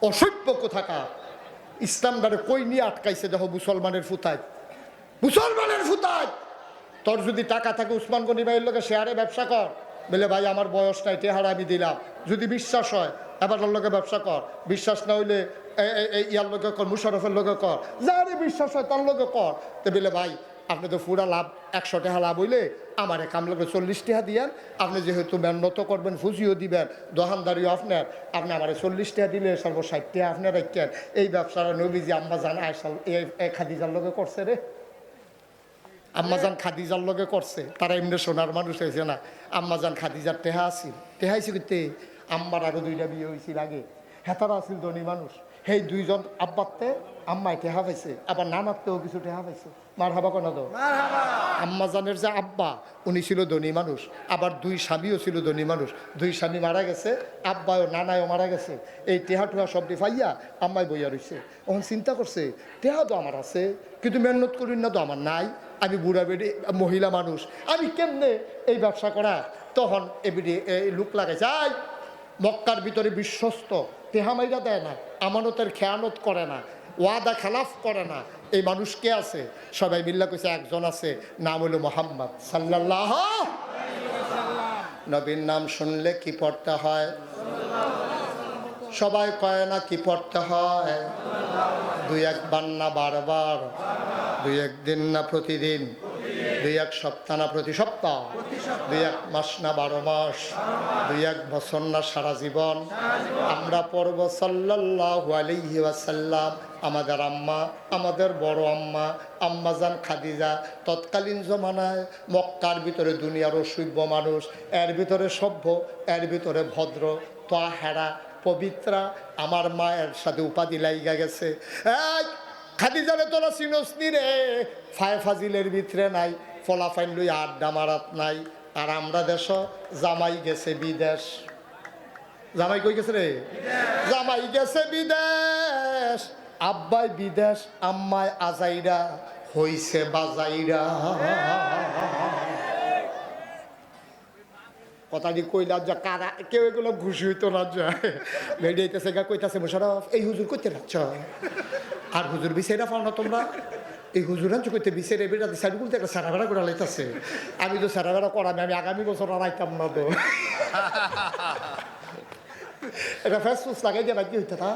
অসভ্য কোথাকা। ইসলাম দ্বারে কই নিয়ে আটকাইছে দেখো মুসলমানের ফুতায়, মুসলমানের ফুতায়। তোর যদি টাকা থাকে উসমান গনি ভাইয়ের লোকে শেয়ারে ব্যবসা কর, বলে ভাই আমার বয়স নাই টেহারা আমি দিলাম, যদি বিশ্বাস হয় এবার লোকে ব্যবসা কর, বিশ্বাস না হইলে ইয়ার লোকে কর, মুশারফের লোকে কর, যারে বিশ্বাস হয় তার লোকে কর। তো বলে ভাই আপনি তো পুরা লাভ 100 টাকা লাভ হইলে আমার কামলাকে 40 টাকা দিয়েন, আপনি যেহেতু মেহনত করবেন ফুজিও দিবেন দোকানদারিও আপনার, আপনি আমার 40 টাকা দিলে 60 টাকা আপনার রাখেন। এই ব্যবসাটা নবীজি আম্মা জান আয়সা এই খাদিজার লগে করছে রে, আম্মাজান খাদিজার লগে করছে। তারা এমনি সোনার মানুষ হয়েছে না, আম্মাজান খাদিজার টেহা আসিল, টেহা আইসি করতে আম্মার আরো 2টা বিয়ে হয়েছিল আগে, হেতারা আসিল ধনী মানুষ। সেই 2জন আব্বাতে আম্মায় টেহা পাইছে, আবার নানাতেও কিছু টেহা পাইছে। মার হাবা কোনো দো। আম্মাজানের যে আব্বা উনি ছিল ধনী মানুষ, আবার 2 স্বামীও ছিল ধনী মানুষ। 2 স্বামী মারা গেছে, আব্বাও নানায়ও মারা গেছে। এই টেহা টুহা সবটি ফাইয়া আম্মায় বইয়া রয়েছে। ওখানে চিন্তা করছে টেহা তো আমার আছে, কিন্তু মেহনত করি না তো আমার নাই, আমি বুড়া বেড়ে মহিলা মানুষ, আমি কেমনে এই ব্যবসা করা। তখন এবিডি এই লোক লাগাইছে, আই মক্কার ভিতরে বিশ্বস্ত, টেহা মাইরা দেয় না, আমানতের খেয়ানত করে না, ওয়াদা খেলাফ করে না, এই মানুষ কে আছে? সবাই মিল্লা কইছে একজন আছে, নাম হলো মোহাম্মদ সাল্লাল্লাহু। নবীর নাম শুনলে কি পড়তে হয়? সবাই কয় না কি পড়তে হয়? 2-1 বার না বারবার, 2-1 দিন না প্রতিদিন, 2-1 সপ্তাহ না প্রতি সপ্তাহ, 2-1 মাস না 12 মাস, 2-1 বছর না সারা জীবন। আমরা পড়ব সাল্লাল্লাহু আলাইহি ওয়াসাল্লাম। আমাদের আম্মা, আমাদের বড় আম্মা আম্মাজান খাদিজা তৎকালীন জমানায় মক্কার ভিতরে দুনিয়ার অসভ্য মানুষ, এর ভিতরে সভ্য, এর ভিতরে ভদ্র, তাহেরা, পবিত্রা, আমার মায়ের সাথে উপাধি লাইগা গেছে। খাদিজারে তোরা চিনসনি রে, ফায় ফাজিলের ভিতরে নাই, ফলাফাইন লই আড্ডা মারাত নাই। আর আমরা দেশ জামাই গেছে বিদেশ। জামাই কই গেছে রে? জামাই গেছে বিদেশ, আব্বাই বিদেশ, আম্মায় আজাইরা হইছে বাজাইরা। কথাটি কইলাম যে কারা কেউ এগুলো খুশি হইতো না, যায় বেরিয়েছে গা কইতাছে মোশারফ এই হুজুর করতে রাখছ, আর হুজুর বিচাইরা পাও না তোমরা? এই হুজুর আনছো করতে বিচারে বেড়াতে সাইড বলতে একটা সারা বেড়া করে লাইতেছে। আমি তো সারা বেড়া করামি, আমি আগামী বছর আর আইতাম না তো। এটা ফেস ফুস লাগাই দিয়ে বাকি হইতে তা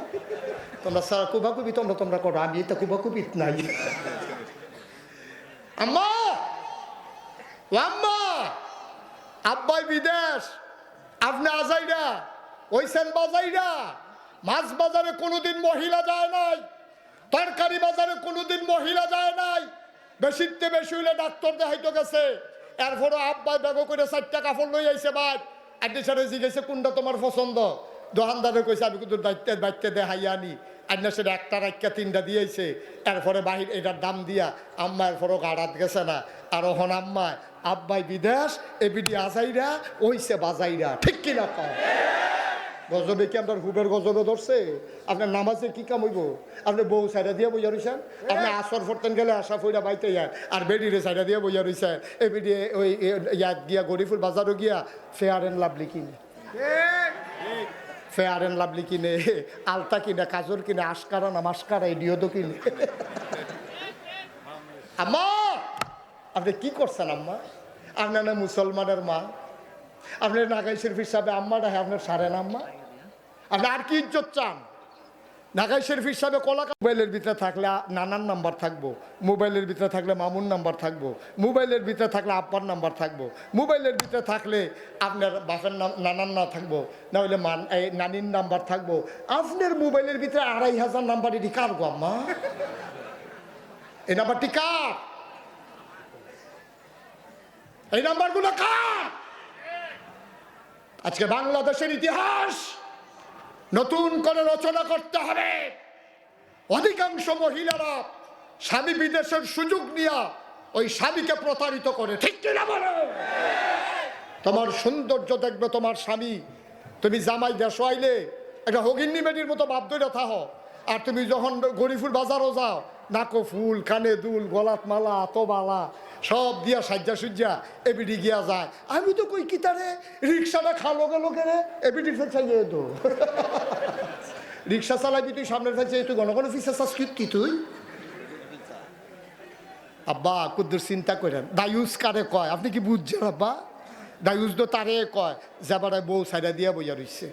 তোমরা সারা কুবাকুবি তোমরা করো, আমি এটা কুবাকুবি নাই। আম্মা আম্মা আব্বাই বিদেশ, আপনি আজাইরা ওইসেন বাজাইরা। মাছ বাজারে কোনোদিন মহিলা যায় নাই, তরকারি বাজারে কোনোদিন মহিলা যায় নাই। বেশিতে বেশি হইলে ডাক্তার দেখাইতে গেছে, এরপরও আব্বাই ব্যাগ করে 4টা কাপড় লই আইছে। বাদ আড্ডি সারে জিজ্ঞেসে কোনটা তোমার পছন্দ? দোকানদারে কইছে আমি কিন্তু দায়িত্বের বাচ্চা দেখাইয়া আনি। আন্না সেটা একটা রাখা 3টা দিয়েছে, এরপরে বাহির এটার দাম দিয়া আম্মা এরপরও গাড়াত গেছে না। আর ওখান আম্মা আব্বাই বিদেশ, এবিডি আজাইরা ওইসে বাজাইরা, ঠিক কিনা কম? গজবে কি আপনার হুবের গজবে ধরছে? আপনার নামাজে কি কাম হইব? আপনি বউ সাইডা দিয়ে বইয়া রয়েছেন, আপনি আসর ফরতেন গেলে আশা ফইরা বাইতে যান, আর বেডিরে সাইডা দিয়ে বইয়া রয়েছেন। এবিডি ওই ইয়াদ গিয়া গরিফুল বাজারও গিয়া ফেয়ার এন্ড লাভলি কিনে, ফেয়ার এন্ড লাভলি কিনে, আলতা কিনে, কাজল কিনে, আশকারা না মাস্কারা এডিও কিনে। আম্মা আপনি কি করছেন আম্মা? আপনার না মুসলমানের মা, আপনার নাগাই শরীফ হিসাবে আম্মাটা আপনার সারেন আম্মা? আপনি আর কি ইজ্জত চান? নাগাই শরীফ হিসাবে কলাকা মোবাইলের ভিতরে থাকলে নানার নাম্বার থাকবো, মোবাইলের ভিতরে থাকলে মামুর নাম্বার থাকবো, মোবাইলের ভিতরে থাকলে আব্বার নাম্বার থাকবো, মোবাইলের ভিতরে থাকলে আপনার বাপের নাম নানার না থাকবো, না হলে নানির নাম্বার থাকবো। আপনার মোবাইলের ভিতরে 2500 নাম্বার, এটি কার গো আম্মা? এই নাম্বারটি কার? এই নাম্বারগুলো কার? আজকে বাংলাদেশের ইতিহাস নতুন করে রচনা করতে হবে। অধিকাংশ মহিলারা স্বামী বিদেশের সুযোগ নিয়ে ওই স্বামীকে প্রতারিত করে, ঠিক কিনা বলো? তোমার সৌন্দর্য দেখবে তোমার স্বামী, তুমি জামাই দেশ আইলে একটা হগিন্নি মেডির মতো বাপ ধরে থাকো, আর তুমি যখন গরিফুল বাজারও যাও নাকো ফুল, কানে দুল, গলাত মালা, আতবালা সব দিয়া সাজ্জা সুজ্জা এবিডি গিয়া যায়। আমি তো কই কি তারে রিক্সাটা খালো গেল কেন? এবিডি ফেলছে তো রিক্সা চালাবি তুই, সামনের ফেলছে তুই ঘন ঘন ফিসা চাস কি তুই? আব্বা কুদ্দুর চিন্তা করেন, দায়ুস কারে কয় আপনি কি বুঝছেন আব্বা? দায়ুস তো তারে কয় যেবারে বউ সাইডা দিয়া বইয়া রইছে,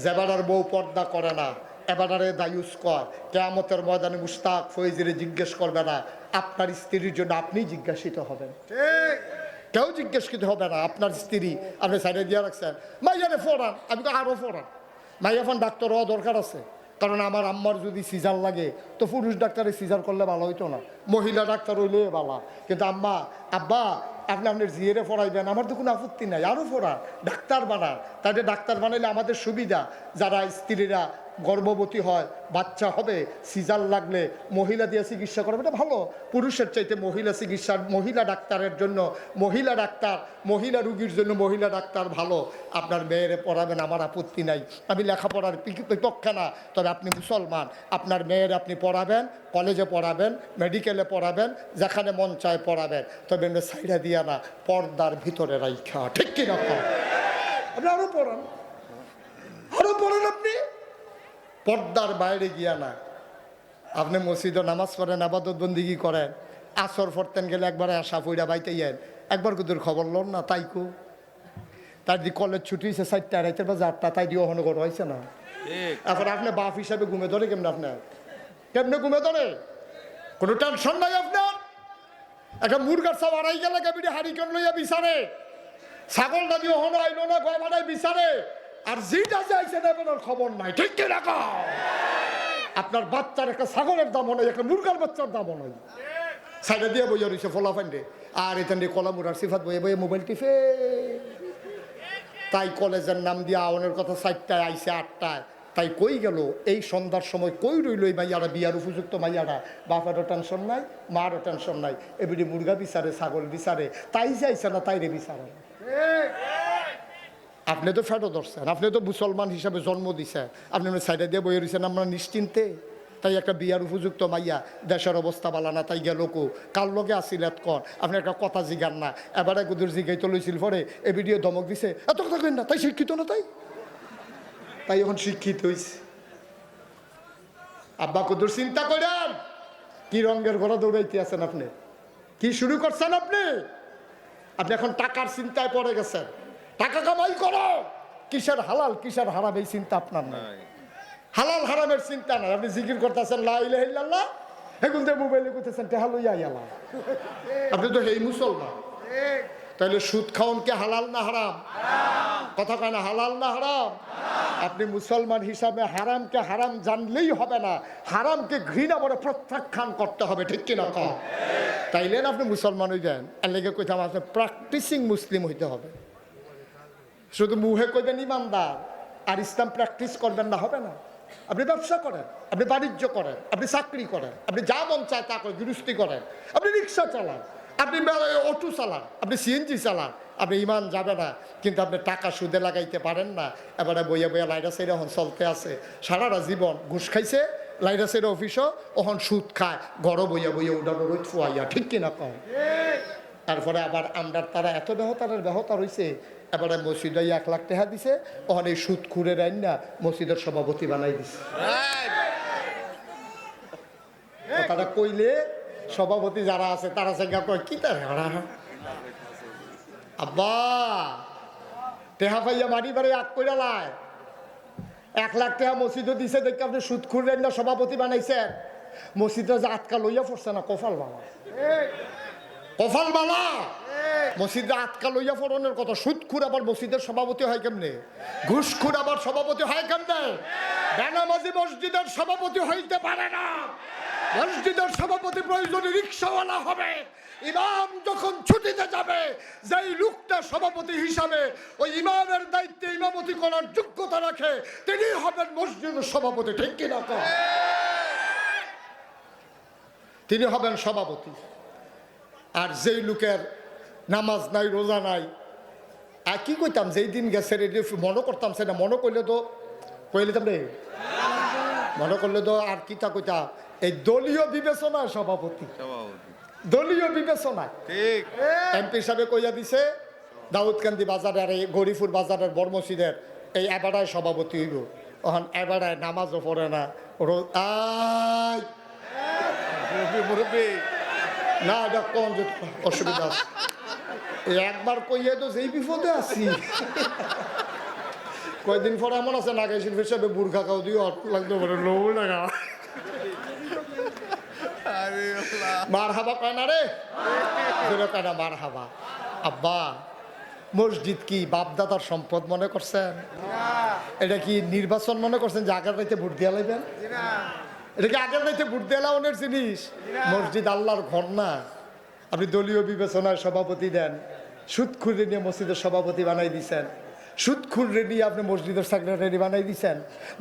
যেবারার বউ পর্দা করে না, এবারে দায়ুস কর কেয়ামতের ময়দানে মুস্তাক ফৈজিরে জিজ্ঞেস করবে না, আপনার স্ত্রীর জন্য আপনি জিজ্ঞাসিত হবেন। ঠিক কেউ জিজ্ঞাসিত হবে না। আপনার স্ত্রী আপনি সাইডে দিয়ে রাখছেন, মাইয়ারে ফোরান, আমি তো আরও ফোরান। মাইয়া ফোন ডাক্তার হওয়া দরকার আছে, কারণ আমার আম্মার যদি সিজার লাগে তো পুরুষ ডাক্তারে সিজার করলে ভালো হইতো না, মহিলা ডাক্তার হইলে ভালো। কিন্তু আম্মা আব্বা আপনি আপনার জিয়েরে পড়াইবেন, আমার তো কোনো আপত্তি নাই, আরও পড়ান, ডাক্তার বানান। তাদের ডাক্তার বানাইলে আমাদের সুবিধা, যারা স্ত্রীরা গর্ভবতী হয়, বাচ্চা হবে, সিজার লাগলে মহিলা দিয়ে চিকিৎসা করবে, এটা ভালো। পুরুষের চাইতে মহিলা চিকিৎসার, মহিলা ডাক্তারের জন্য মহিলা ডাক্তার, মহিলা রুগীর জন্য মহিলা ডাক্তার ভালো। আপনার মেয়েরে পড়াবেন, আমার আপত্তি নাই, আমি লেখাপড়ার বিপক্ষে না। তবে আপনি মুসলমান, আপনার মেয়ের আপনি পড়াবেন, কলেজে পড়াবেন, মেডিকেলে পড়াবেন, যেখানে মন চায় পড়াবেন, তবে সাইডা দিয়া না, পর্দার ভিতরে রাইখা। ঠিক কিনা? আপনি আরও পড়ান, আরও পড়েন, আপনি পর্দার বাইরে গিয়া না। আপনি মসজিদে নামাজ পড়েন, আবাদত বন্দিগি করেন, আসর পড়তেন গেলে একবারে আশা পইরা বাইতে ইয়েন, একবার কুদুর খবর লন না, তাইকু তাই দি কলেজ ছুটি হয়েছে 4টা রাইতের বা 8টা, তাই দিয়ে অহন করা হয়েছে না। এখন আপনি বাপ হিসাবে ঘুমে ধরে কেমন? আপনার কেমনে ঘুমে ধরে? কোনো টেনশন নাই আপনার। একটা মুরগার সব আড়াই গেলে কেবিডি হারিকেন লইয়া বিচারে, ছাগলটা দিয়ে অহন আইলো না, গয়মাটাই বিচারে, আর যেটা যাইছে না খবর নাই। ঠিক কি রাখা? আপনার বাচ্চার একটা ছাগলের দামও নাই, একটা মুরগার বাচ্চার দামও নাই। সাইডে দিয়ে বইয়া রয়েছে ফলা ফান্ডে, আর এখান দিয়ে কলা মুরার সিফাত বইয়ে বইয়ে মোবাইল টিপে। তাই কলেজের নাম দিয়ে আওয়ানের কথা 4টায় আইসে 8টায়, তাই কই গেল এই সন্ধ্যার সময়? কই রইল এই মাইয়ারা, বিয়ার উপযুক্ত মাইয়ারা? বাপারও টেনশন নাই, মারও টেনশন নাই, এবিডি মুরগা বিচারে, ছাগল বিচারে, তাই যাইছে না তাই রে বিচারে। আপনি তো ফেটো ধরছেন, আপনি তো মুসলমান হিসাবে জন্ম দিছেন, আপনি সাইডে দিয়ে বইয়ে রয়েছেন আমরা নিশ্চিন্তে। তাই একটা বিয়ার উপযুক্ত মাইয়া, দেশের অবস্থা বালা না, তাই গেল কো কার লগে আসিল এত কন, আপনি একটা কথা জিগান না। এবারে গুদুর জিগাইতে লইছিল পরে এ ভিডিও ধমক দিছে, এত কথা কেন না, তাই শিক্ষিত না, তাই তাই এখন শিক্ষিত হয়েছে। আব্বা কুদুর চিন্তা করেন, কি রঙের ঘোড়া দৌড়াইতে আছেন আপনি? কি শুরু করছেন আপনি? আপনি এখন টাকার চিন্তায় পড়ে গেছেন, টাকা কামাই করো, কিসের হালাল কিসের হারাম এই চিন্তা আপনার না। হালাল হারামের চিন্তা নাই, আপনি জিকির করতেছেন লা ইলাহা ইল্লাল্লাহ, এখন তো মোবাইলে করতেছেন টেহা লইয়া আইলা। আপনি তো এই মুসলমান, তাহলে সুদ খাওন কে হালাল না হারাম? কথা কয় না, হালাল না হারাম? আপনি মুসলমান হিসাবে হারামকে হারাম জানলেই হবে না, হারামকে ঘৃণা করে প্রত্যাখ্যান করতে হবে। ঠিক কিনা? তাইলে আপনি মুসলমান হয়ে যান। এর লেগে কইতাম আপনি প্র্যাকটিসিং মুসলিম হইতে হবে। শুধু মুহে কইবেন ইমানদার আর ইসলাম প্র্যাকটিস করবেন না, হবে না। আপনি ব্যবসা করেন, আপনি বাণিজ্য করেন, আপনি চাকরি করেন, আপনি যা মন চায় তা করেন, গৃহস্থী করেন, আপনি রিক্সা চালান, আপনি অটো চালান, আপনি সিএনজি চালান, আপনি ইমান যাবে না। কিন্তু আপনি টাকা সুদে লাগাইতে পারেন না। এবারে বইয়া বইয়া লাইরা সাইরা এখন চলতে আছে, সারাটা জীবন ঘুষ খাইছে, লাইরা সাইরা অফিসও ওখন সুদ খায়, ঘরও বইয়া বইয়া উঠানো রোজ ফুয়াইয়া। ঠিক কিনা কম? তারপরে আবার আমরার তারা এত বেহতার হয়েছে, এবারে মসজিদে 1 লাখ টাকা দিছে, ওখানে এই সুদ খুঁড়ে রাইন না মসজিদের সভাপতি বানাই দিছে। কথাটা কইলে সভাপতি যারা আছে তারা জায়গা কয় কি তার আব্বা টেহা পাইয়া বাড়ি বাড়ি আগ করে লাই 1 লাখ টাকা মসজিদও দিছে, দেখে আপনি সুদ খুঁড়লেন না সভাপতি বানাইছেন। মসজিদে যে আটকা লইয়া পড়ছে না, কপাল বাবা, কপাল বালা। মসজিদে আটকা লইয়া পড়নের কথা, সুদ খুঁড় আবার মসজিদের সভাপতি হয় কেমনে? ঘুষ খুঁড় আবার সভাপতি হয় কেমনে? বেনামাজি মসজিদের সভাপতি হইতে পারে না। মসজিদের সভাপতি প্রয়োজনে রিক্সাওয়ালা হবে। ইমাম যখন ছুটিতে যাবে, যেই লোকটা সভাপতি হিসাবে ওই ইমামের দায়িত্বে ইমামতি করার যোগ্যতা রাখে, তিনি হবেন মসজিদের সভাপতি। ঠিক কিনা? তিনি হবেন সভাপতি। আর যেই লোকের নামাজ নাই, রোজা নাই, আর কি কইতাম, যেই দিন গেছে মনে করতাম, সেটা মনে করলে তো কইলিতাম রে, মনে করলে তো আর কিতা কইতাম, এই দলীয় বিবেচনায় সভাপতি, দলীয় বিবেচনায়। ঠিক এমপি সাহেব কইয়া দিছে দাউদকান্দি বাজারে আর এই গরিপুর বাজারের বড় মসজিদের এই এবারায় সভাপতি হইব। ওখান এবারায় নামাজও পড়ে না, না এটা কোন অসুবিধা আছে, একবার কইয়ে তো যেই বিপদে আছি। কয়দিন পর এমন আছে নাগাই শিল্পের হিসাবে বুর্খা খাও দিয়ে অট লাগতে পারে লোক লাগা মার হাবা কয় না রে কয় না মার হাবা। আব্বা মসজিদ কি বাপদাদার সম্পদ মনে করছেন? এটা কি নির্বাচন মনে করছেন যে আগের রাইতে ভোট দিয়া লাইবেন? এটা কি আগের রাইতে ভোট দিয়া লাউনের জিনিস? মসজিদ আল্লাহর ঘর না। আপনি দলীয় বিবেচনায় সভাপতি দেন, সুদখুরে নিয়ে মসজিদের সভাপতি বানাই দিছেন, সুদখুরে নিয়ে আপনি মসজিদের সেক্রেটারি বানাই দিছেন,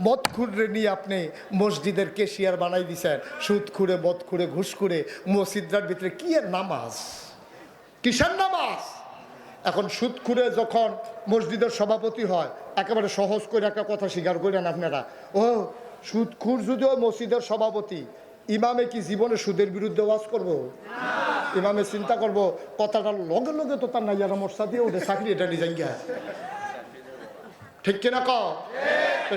মদখুরে নিয়ে আপনি মসজিদের কেশিয়ার বানাই দিছেন। সুদখুরে, মদখুরে, ঘুষখুরে মসজিদটার ভিতরে কি এর নামাজ? কিসের নামাজ? এখন সুদখুরে যখন মসজিদের সভাপতি হয়, একেবারে সহজ করে একটা কথা স্বীকার করেন আপনারা, ও সুদখুর যদি ওই মসজিদের সভাপতি, ইমামে কি জীবনে সুদের বিরুদ্ধে ওয়াজ করবো? ইমামে চিন্তা করবো কথাটার লগে লগে তো তার নাইয়ারা মশা দিয়ে ওদের চাকরি এটা ডিজাইন গিয়া, ঠিক কিনা ক?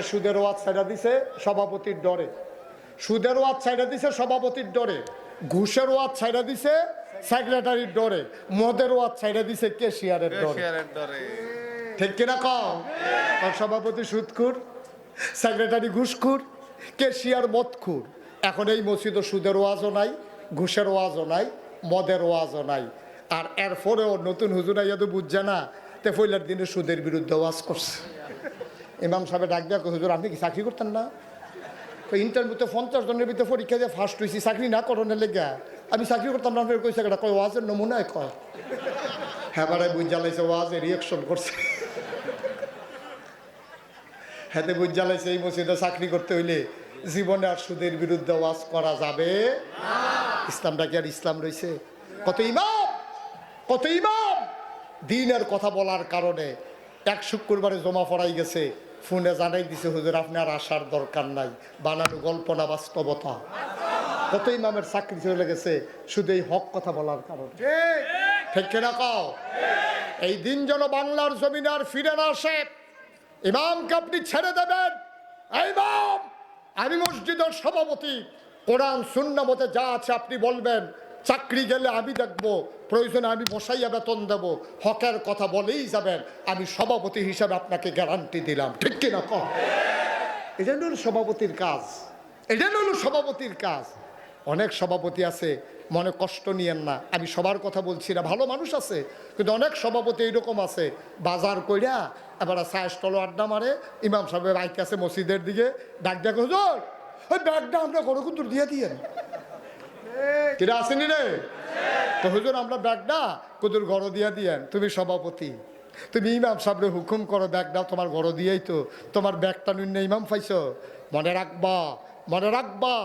সুদের ওয়াজ ছাইড়া দিছে সভাপতির ডরে, সুদের ওয়াজ ছাইড়া দিছে সভাপতির ডরে, ঘুষের ওয়াজ ছাইড়া দিছে সেক্রেটারির ডরে, মদের ওয়াজ ছাইড়া দিছে কেশিয়ারের ডরে, ঠিক কিনা ক? সভাপতি সুদখুর, সেক্রেটারি ঘুষখুর, কেশিয়ার মদখুর। এখন এই মসজিদে সুদের ওয়াজও নাই, ঘুষের ওয়াজও নাই, মদের ওয়াজও নাই। আর এরপরেও নতুন হুজুর আইয়া তো বুঝছে না, তে পয়লার দিনে সুদের বিরুদ্ধে ওয়াজ করছে। ইমাম সাহেব ডাক দেওয়া, হুজুর আপনি কি চাকরি করতেন না? ইন্টারভিউতে 50 জনের ভিতরে পরীক্ষা দিয়ে ফার্স্ট হয়েছি, চাকরি না করণের লেগে আমি চাকরি করতাম না। আপনার কইছে কেটা? কয় ওয়াজের নমুনায় কয়। হ্যাঁ বারে বুঝ জ্বালাইছে, ওয়াজে রিয়াকশন করছে। হাতে বুঝ জ্বালাইছে এই মসজিদে চাকরি করতে হইলে জীবনে আর সুদের বিরুদ্ধে ওয়াজ করা যাবে। ইসলামটা কি আর ইসলাম রয়েছে? কত ইমাম, কত ইমাম দিনের কথা বলার কারণে এক শুক্রবারে জমা পড়াই গেছে, ফোনে জানাই দিছে হুজুর আপনি আর আসার দরকার নাই, বানানো গল্প না বাস্তবতা। কত ইমামের চাকরি চলে গেছে শুধু এই হক কথা বলার কারণে, ঠিক কিনা কও? এই দিন যেন বাংলার জমিনে আর ফিরে না আসে। ইমামকে আপনি ছেড়ে দেবেন, এই ইমাম আমি মসজিদের সভাপতি, কোরআন সুন্নাহ মতে যা আছে আপনি বলবেন, চাকরি গেলে আমি দেখবো, প্রয়োজনে আমি বসাইয়া বেতন দেব, হকের কথা বলেই যাবেন, আমি সভাপতি হিসাবে আপনাকে গ্যারান্টি দিলাম, ঠিক কিনা কও? এটা হলো সভাপতির কাজ, এটা হলো সভাপতির কাজ। অনেক সভাপতি আছে, মনে কষ্ট নিয়েন না, আমি সবার কথা বলছি না, ভালো মানুষ আছে, কিন্তু অনেক সভাপতি এইরকম আছে, বাজার কইরা এবার চায় স্টল আড্ডা মারে, ইমাম সাহেবের বাইক আছে মসজিদের দিকে, ডাক ডাক হুজুর ওই ব্যাগটা আমরা গরু কুতুর দিয়ে দিয়েন, কিরা আসেনি রে? তো হুজুর আমরা ব্যাগটা কুতুর গড় দিয়ে দিয়েন, তুমি সভাপতি, তুমি ইমাম সাহেবের হুকুম করো, ব্যাগটা তোমার গড় দিয়েই তো তোমার ব্যাগটা নিয়ে ইমাম পাইছো। মনে রাখবা, মনে রাখবা,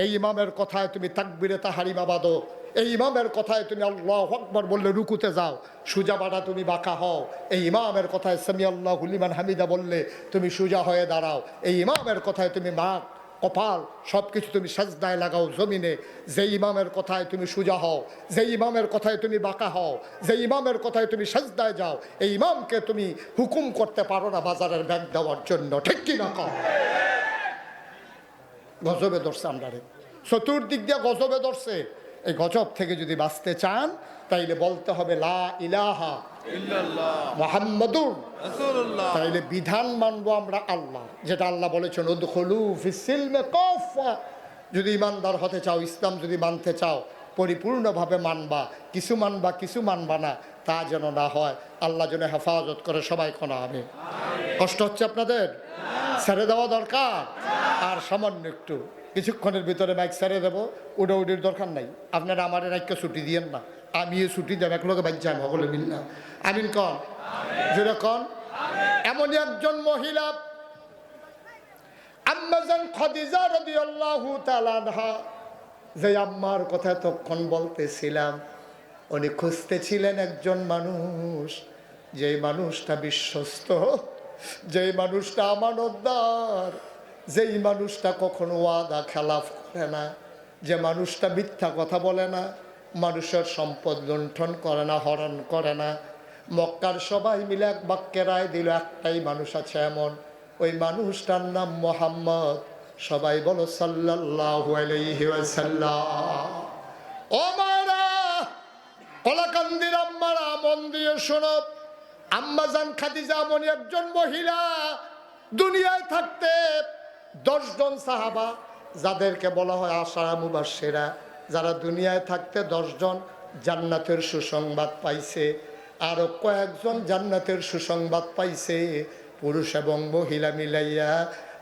এই ইমামের কথায় তুমি তাকবীরে তাহরিমা বাঁধো, এই ইমামের কথায় তুমি আল্লাহু আকবার বললে রুকুতে যাও, সুজা বাড়া তুমি বাঁকা হও, এই ইমামের কথায় সামি আল্লাহু লিমান হামিদা বললে তুমি সুজা হয়ে দাঁড়াও, এই ইমামের কথায় তুমি মাথা কপাল সব কিছু তুমি সাজদায় লাগাও জমিনে। যে ইমামের কথায় তুমি সুজা হও, যে ইমামের কথায় তুমি বাঁকা হও, যে ইমামের কথায় তুমি সাজদায় যাও, এই ইমামকে তুমি হুকুম করতে পারো না বাজারের ব্যাগ দেওয়ার জন্য, ঠিক কি না কও? গজবে ধরছে আমরারে, চতুর্দিক দিয়ে গজবে ধরছে। এই গজব থেকে যদি বাঁচতে চান তাইলে বলতে হবে লা ইলাহা ইল্লাল্লাহ মুহাম্মাদুর রাসূলুল্লাহ। তাইলে বিধান মানবো আমরা আল্লাহ, যেটা আল্লাহ বলেছেন উদখুলু ফিস সিলমে কাফা। যদি ইমানদার হতে চাও, ইসলাম যদি মানতে চাও, পরিপূর্ণভাবে মানবা, কিছু মানবা কিছু মানবা না, তা যেন না হয়। আল্লাহ যেন হেফাজত করে, সবাই কোনা আমি। কষ্ট হচ্ছে আপনাদের? ছেড়ে দেওয়া দরকার। আর সামান্য একটু কিছুক্ষণের ভিতরে বাইক ছেড়ে দেবো, উড়ির দরকার নাই। আপনারা আমার একটা ছুটি দিয়েন না, আমিও ছুটি দেব, এক লোকে বাইক যাই সকলে মিল না। আমিন কন, জোরে কন। এমনই একজন মহিলা আম্মা জান খাদিজা রাদিয়াল্লাহু তাআলা আনহা, যে আম্মার কথা তখন বলতেছিলাম, উনি খুঁজতেছিলেন একজন মানুষ, যেই মানুষটা বিশ্বস্ত, যেই মানুষটা আমানতদার, যেই মানুষটা কখনো ওয়াদা খেলাফ করে না, যে মানুষটা মিথ্যা কথা বলে না, মানুষের সম্পদ লুণ্ঠন করে না, হরণ করে না। মক্কার সবাই মিলে এক বাক্যে রায় দিল, একটাই মানুষ আছে এমন, ওই মানুষটার নাম মুহাম্মদ। সবাই বলো সাল্লাল্লাহু আলাইহি ওয়াসাল্লাম। ও মারা, কলাকান্দির আম্মারা, মন দিয়ে শোনো, আম্মা জান খাদিজা এমন একজন মহিলা, দুনিয়ায় থাকতে 10 জন সাহাবা, যাদেরকে বলা হয় আশারা মুবাশশিরা, যারা দুনিয়ায় থাকতে 10 জন জান্নাতের সুসংবাদ পাইছে, আরো কয়েকজন জান্নাতের সুসংবাদ পাইছে পুরুষ এবং মহিলা মিলাইয়া।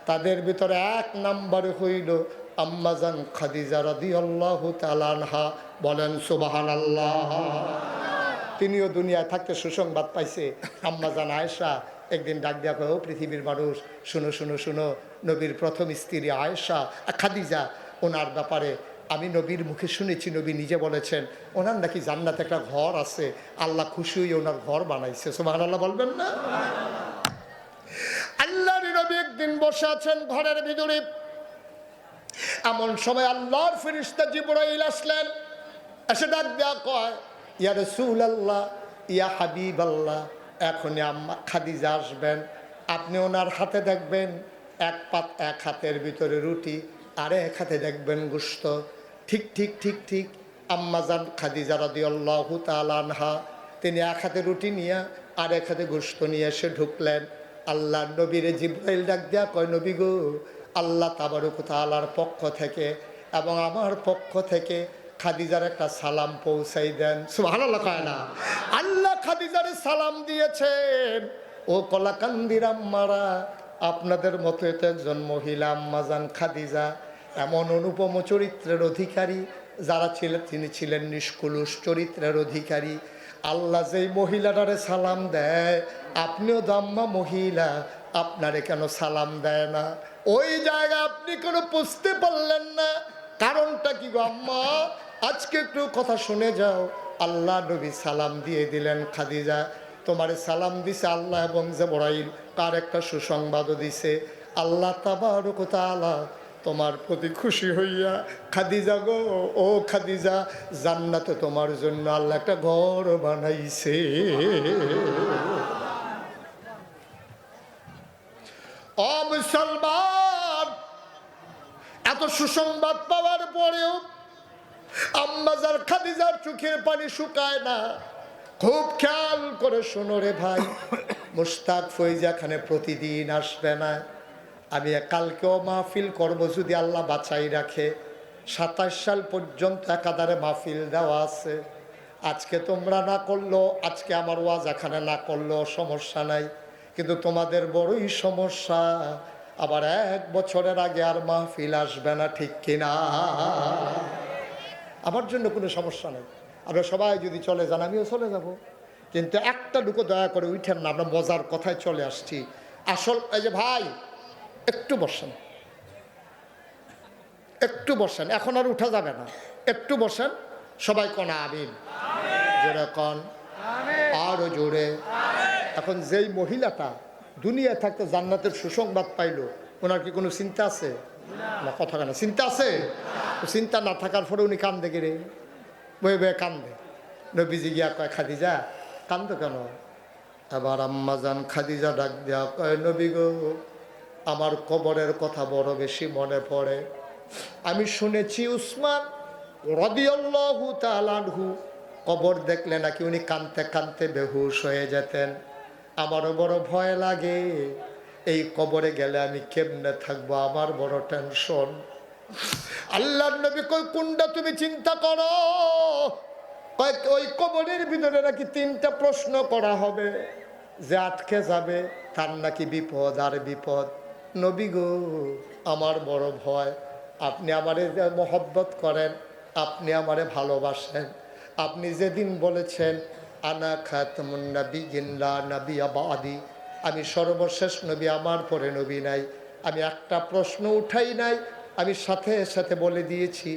তাদের ভিতরে 1 নম্বরে হইল আম্মাজান খাদিজা রাদিয়াল্লাহু তাআলা আনহা। বলেন সুবহানাল্লাহ। তিনিও দুনিয়ায় থাকতে সুসংবাদ পাইছে। আম্মাজান আয়েশা একদিন ডাক দিয়া কয়, ও পৃথিবীর মানুষ, শুনো শুনো শুনো, নবীর প্রথম স্ত্রী আয়েশা খাদিজা, ওনার ব্যাপারে আমি নবীর মুখে শুনেছি, নবী নিজে বলেছেন ওনার নাকি জান্নাতে একটা ঘর আছে, আল্লাহ খুশি হয়ে ওনার ঘর বানাইছে। সুবহানাল্লাহ বলবেন না? আল্লাহর নবী একদিন বসে আছেন ঘরের ভিতরে, এমন সময় আল্লাহর ফেরেশতা জিবরাইল আসলেন। এসে ডাক দেয়া কয়, ইয়া রাসূলুল্লাহ, ইয়া হাবিবাল্লাহ, এখনই আম্মা খাদিজা আসবেন, আপনি ওনার হাতে দেখবেন এক হাতের ভিতরে রুটি, আর এক হাতে দেখবেন গোশত। ঠিক ঠিক ঠিক ঠিক আম্মাজান খাদিজা রাদিয়াল্লাহু তাআলা আনহা তিনি এক হাতে রুটি নিয়ে আর এক হাতে গোশত নিয়ে এসে ঢুকলেন। আল্লাহর নবীরে জিবরাইল ডাক দেয়া কয়, নবী গো, আল্লাহ তাবারক ওয়া তাআলার পক্ষ থেকে এবং আমার পক্ষ থেকে খাদিজার একটা সালাম পৌঁছাই দেন। সুবহানাল্লাহ কয় না? আল্লাহ খাদিজার সালাম দিয়েছেন, ও কলাকান্দির আম্মারা, আপনাদের মতো এটা একজন মহিলা আম্মাজান খাদিজা, এমন অনুপম চরিত্রের অধিকারী, যারা ছিলেন তিনি ছিলেন নিষ্কলুষ চরিত্রের অধিকারী। আল্লাহ যেই মহিলাটারে সালাম দেয়, আপনিও দাম্মা মহিলা, আপনারে কেন সালাম দেয় না? ওই জায়গা আপনি কোনো বুঝতে পারলেন না, কারণটা কি গো আম্মা? আজকে একটু কথা শুনে যাও। আল্লাহ নবী সালাম দিয়ে দিলেন, খাদিজা তোমারে সালাম দিছে আল্লাহ এবং জিবরাইল, তার একটা সুসংবাদও দিছে। আল্লাহ তাবারক ওয়া তাআলা তোমার প্রতি খুশি হইয়া, খাদিজা গো, ও খাদিজা, জান্নাতে তোমার জন্য আল্লাহ একটা ঘর বানাইছে। ও মুসলমান, এত সুসংবাদ পাওয়ার পরেও আম্মাজান খাদিজার চোখের পানি শুকায় না। খুব খেয়াল করে শোনো রে ভাই, মুশতাক ফৈজা খানে প্রতিদিন আসবে না। আমি কালকেও মাহফিল করব যদি আল্লাহ বাঁচাই রাখে। 27 সাল পর্যন্ত একাধারে মাহফিল দেওয়া আছে। আজকে তোমরা না করলেও, আজকে আমার ওয়াজ এখানে না করলেও সমস্যা নাই, কিন্তু তোমাদের বড়ই সমস্যা, আবার 1 বছরের আগে আর মাহফিল আসবে না, ঠিক কিনা? আমার জন্য কোনো সমস্যা নেই, আমরা সবাই যদি চলে যান আমিও চলে যাব, কিন্তু একটা লুকো দয়া করে উঠেন না, আমরা মজার কথায় চলে আসছি। আসল এই যে ভাই, একটু বসেন, একটু বসেন, এখন আর উঠা যাবে না, একটু বসেন সবাই। কোন আমিন? জোরে কন, আরো জোরে। এখন যেই মহিলাটা দুনিয়ায় থাকতে জান্নাতের সুসংবাদ পাইলো, ওনার কি কোনো চিন্তা আছে? না, কথা কেন, চিন্তা আছে? চিন্তা না থাকার পরে উনি কান্দে গেলে বয়ে বয়ে কান্দে। নবীজি গিয়া কয়, খাদিজা কান্দো কেন? এবার আম্মাজান খাদিজা ডাক দেয়া কয়, নবী গো, আমার কবরের কথা বড় বেশি মনে পড়ে। আমি শুনেছি উসমান রাদিয়াল্লাহু তাআলা আনহু কবর দেখলে নাকি উনি কাঁদতে কাঁদতে বেহুশ হয়ে যেতেন। আমারও বড় ভয় লাগে, এই কবরে গেলে আমি কেমনে থাকবো, আমার বড় টেনশন। আল্লাহর নবী কই, কোনটা তুমি চিন্তা করো? ওই কবরের ভিতরে নাকি 3টা প্রশ্ন করা হবে, যে আটকে যাবে তার নাকি বিপদ আর বিপদ। নবী গো, আমার বড় ভয়। আপনি আমারে মহব্বত করেন, আপনি আমারে ভালোবাসেন, আপনি যেদিন বলেছেন আনা খাতামুন নাবিয়্যিন লা নাবিয়্যা বাদি, আমি সর্বশেষ নবী, আমার পরে নবী নাই, আমি একটা প্রশ্ন উঠাই নাই, আমি সাথে সাথে বলে দিয়েছি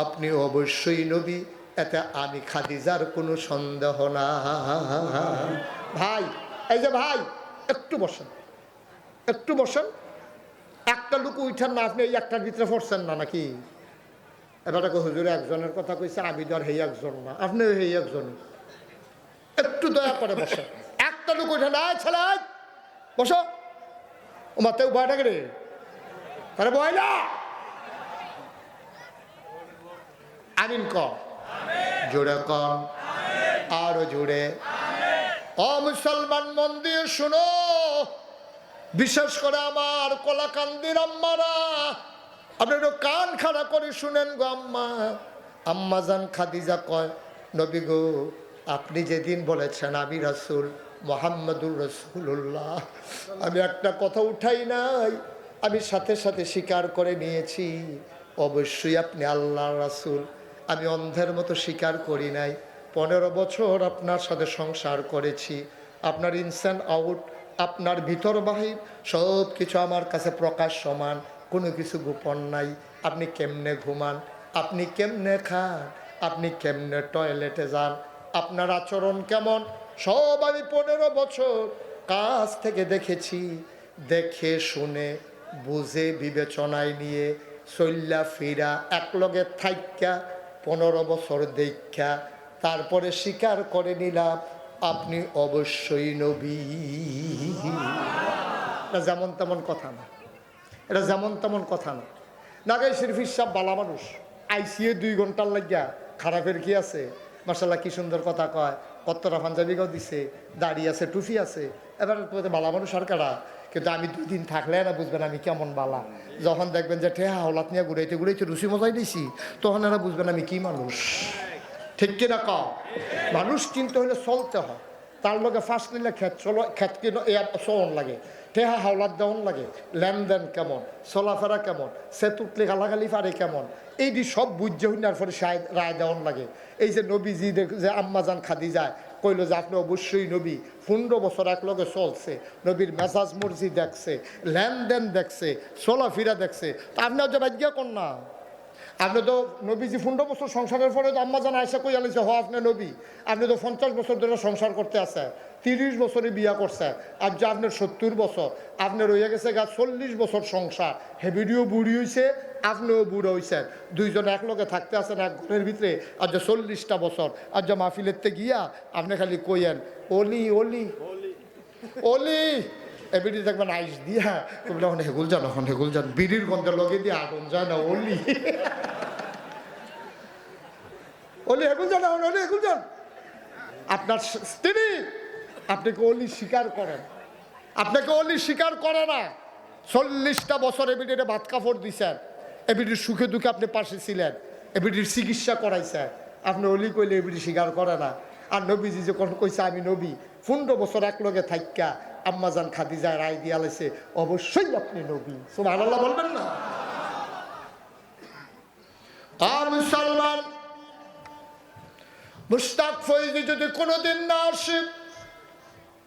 আপনি অবশ্যই নবী, এতে আমি খাদিজার কোনো সন্দেহ না। ভাই, এই যে ভাই, একটু বসেন, একটু বসেন। একটা লোক উঠান না, আপনি এই একটার ভিতরে পড়ছেন না নাকি? এবার হুজুরে একজনের কথা কইছে, আমি তো আর হেই একজন না, আপনিও হেই একজন। একটু দয়া করে বসেন, একটা লোক উঠে না, ছেলে বসো। ও মাতে ভয় থাকে রে, তারা ভয় না। আমিন কম, জোরে কম, আরো জোরে। ও মুসলমান, মন দিয়ে শুনো, বিশেষ করে আমার কলাকান্দির আম্মারা, আপনি একটু কান খাড়া করে শুনেন গো আম্মা। আম্মা জান খাদিজা কয়, নবী গো আপনি যেদিন বলেছেন আমি রাসূল মুহাম্মাদুর রাসূলুল্লাহ, আমি একটা কথা উঠাই নাই, আমি সাথে সাথে স্বীকার করে নিয়েছি অবশ্যই আপনি আল্লাহর রাসূল। আমি অন্ধের মতো স্বীকার করি নাই। 15 বছর আপনার সাথে সংসার করেছি, আপনার ইনসান আউট, আপনার ভিতর বাহির সব কিছু আমার কাছে প্রকাশ সমান, কোনো কিছু গোপন নাই। আপনি কেমনে ঘুমান, আপনি কেমনে খান, আপনি কেমনে টয়লেটে যান, আপনার আচরণ কেমন, সব আমি 15 বছর কাছ থেকে দেখেছি। দেখে শুনে বুঝে বিবেচনায় নিয়ে চল্লা ফিরা একলগে থাইকা 15 বছর দেখা তারপরে স্বীকার করে নিলাম আপনি অবশ্যই নবী। এটা যেমন তেমন কথা না, এটা যেমন তেমন কথা না। নাগাই শরীফির সাহেব বালা মানুষ, আইসিএ 2 ঘন্টার লাগিয়া খারাপের কি আছে? মাশাআল্লাহ কি সুন্দর কথা কয়, কত্তরা পাঞ্জাবিগাও দিছে, দাড়ি আছে, টুপি আছে, এবার বালা মানুষ আর কারা। কিন্তু আমি 2 দিন থাকলে না বুঝবেন আমি কেমন বালা। যখন দেখবেন যে ঠেহা হলাত নিয়ে ঘুরাইতে ঘুরাইতে রুচি মজাই দিছি, তখন এরা বুঝবেন আমি কি মানুষ। ঠিক কিনা ক? মানুষ কিন্তু হলে চলতে হয়, তার লগে ফার্স্ট নিলে খেত চলো, খেত কিনো চলন লাগে, ঠেহা হাওলাত দেওয়ান লাগে, লেনদেন কেমন, চলাফেরা কেমন, সে তুতলে গালাগালি পারে কেমন, এইটি সব বুঝে হইনার পরে রায় দেওয়ান লাগে। এই যে নবীজি যে আম্মাজান খাদিজায় কইল যে আপনি অবশ্যই নবী, 15 বছর একলগে চলছে, নবীর মেজাজ মর্জি দেখছে, লেনদেন দেখছে, চলাফেরা দেখছে, তা আপনি যে বাজ্ঞা কর না। আপনি তো নবীজি 15 বছর সংসারের পরে তো আম্মাজান আয়েশা কই আলিছে হ আপনি নবী, আপনি তো 50 বছর ধরে সংসার করতে আছে, 30 বছরে বিয়া করছে, আর যে আপনার 70 বছর, আপনার রয়ে গেছে গা 40 বছর সংসার, হেবিডিও বুড়ি হয়েছে, আপনিও বুড়ো হয়েছেন, দুইজনে একলগে থাকতে আছেন এক ঘরের ভিতরে, আর যে 40টা বছর, আর যে মাহফিলেতে গিয়া আপনি খালি কইয়েন অলি অলি অলি, এবিডি দেখবেন আইস দিয়া তুমি এখন হেগুল যান, এখন হেগুল যান, বিড়ির গন্ধে লগে দিয়ে আগুন যায় না অলি অলি হেগুল যান, এখন অলি হেগুল যান। আপনার স্ত্রী আপনাকে অলি স্বীকার করেন, আপনাকে অলি স্বীকার করে না। 40টা বছর এবিডিরে ভাত কাপড় দিছেন, এবিডির সুখে দুঃখে আপনি পাশে ছিলেন, এবিডির চিকিৎসা করাইছেন, আপনি অলি কইলে এবিডি স্বীকার করে না। আর নবীজি যখন কইছে আমি নবী, 15 বছর একলগে থাইকা আম্মাজান খাদিজা রায় দিয়া লাইছে অবশ্যই আপনি নবী। সুবহানাল্লাহ বলবেন না? আর মুসলমান মুশতাক ফয়জি যদি কোনোদিন না আসে,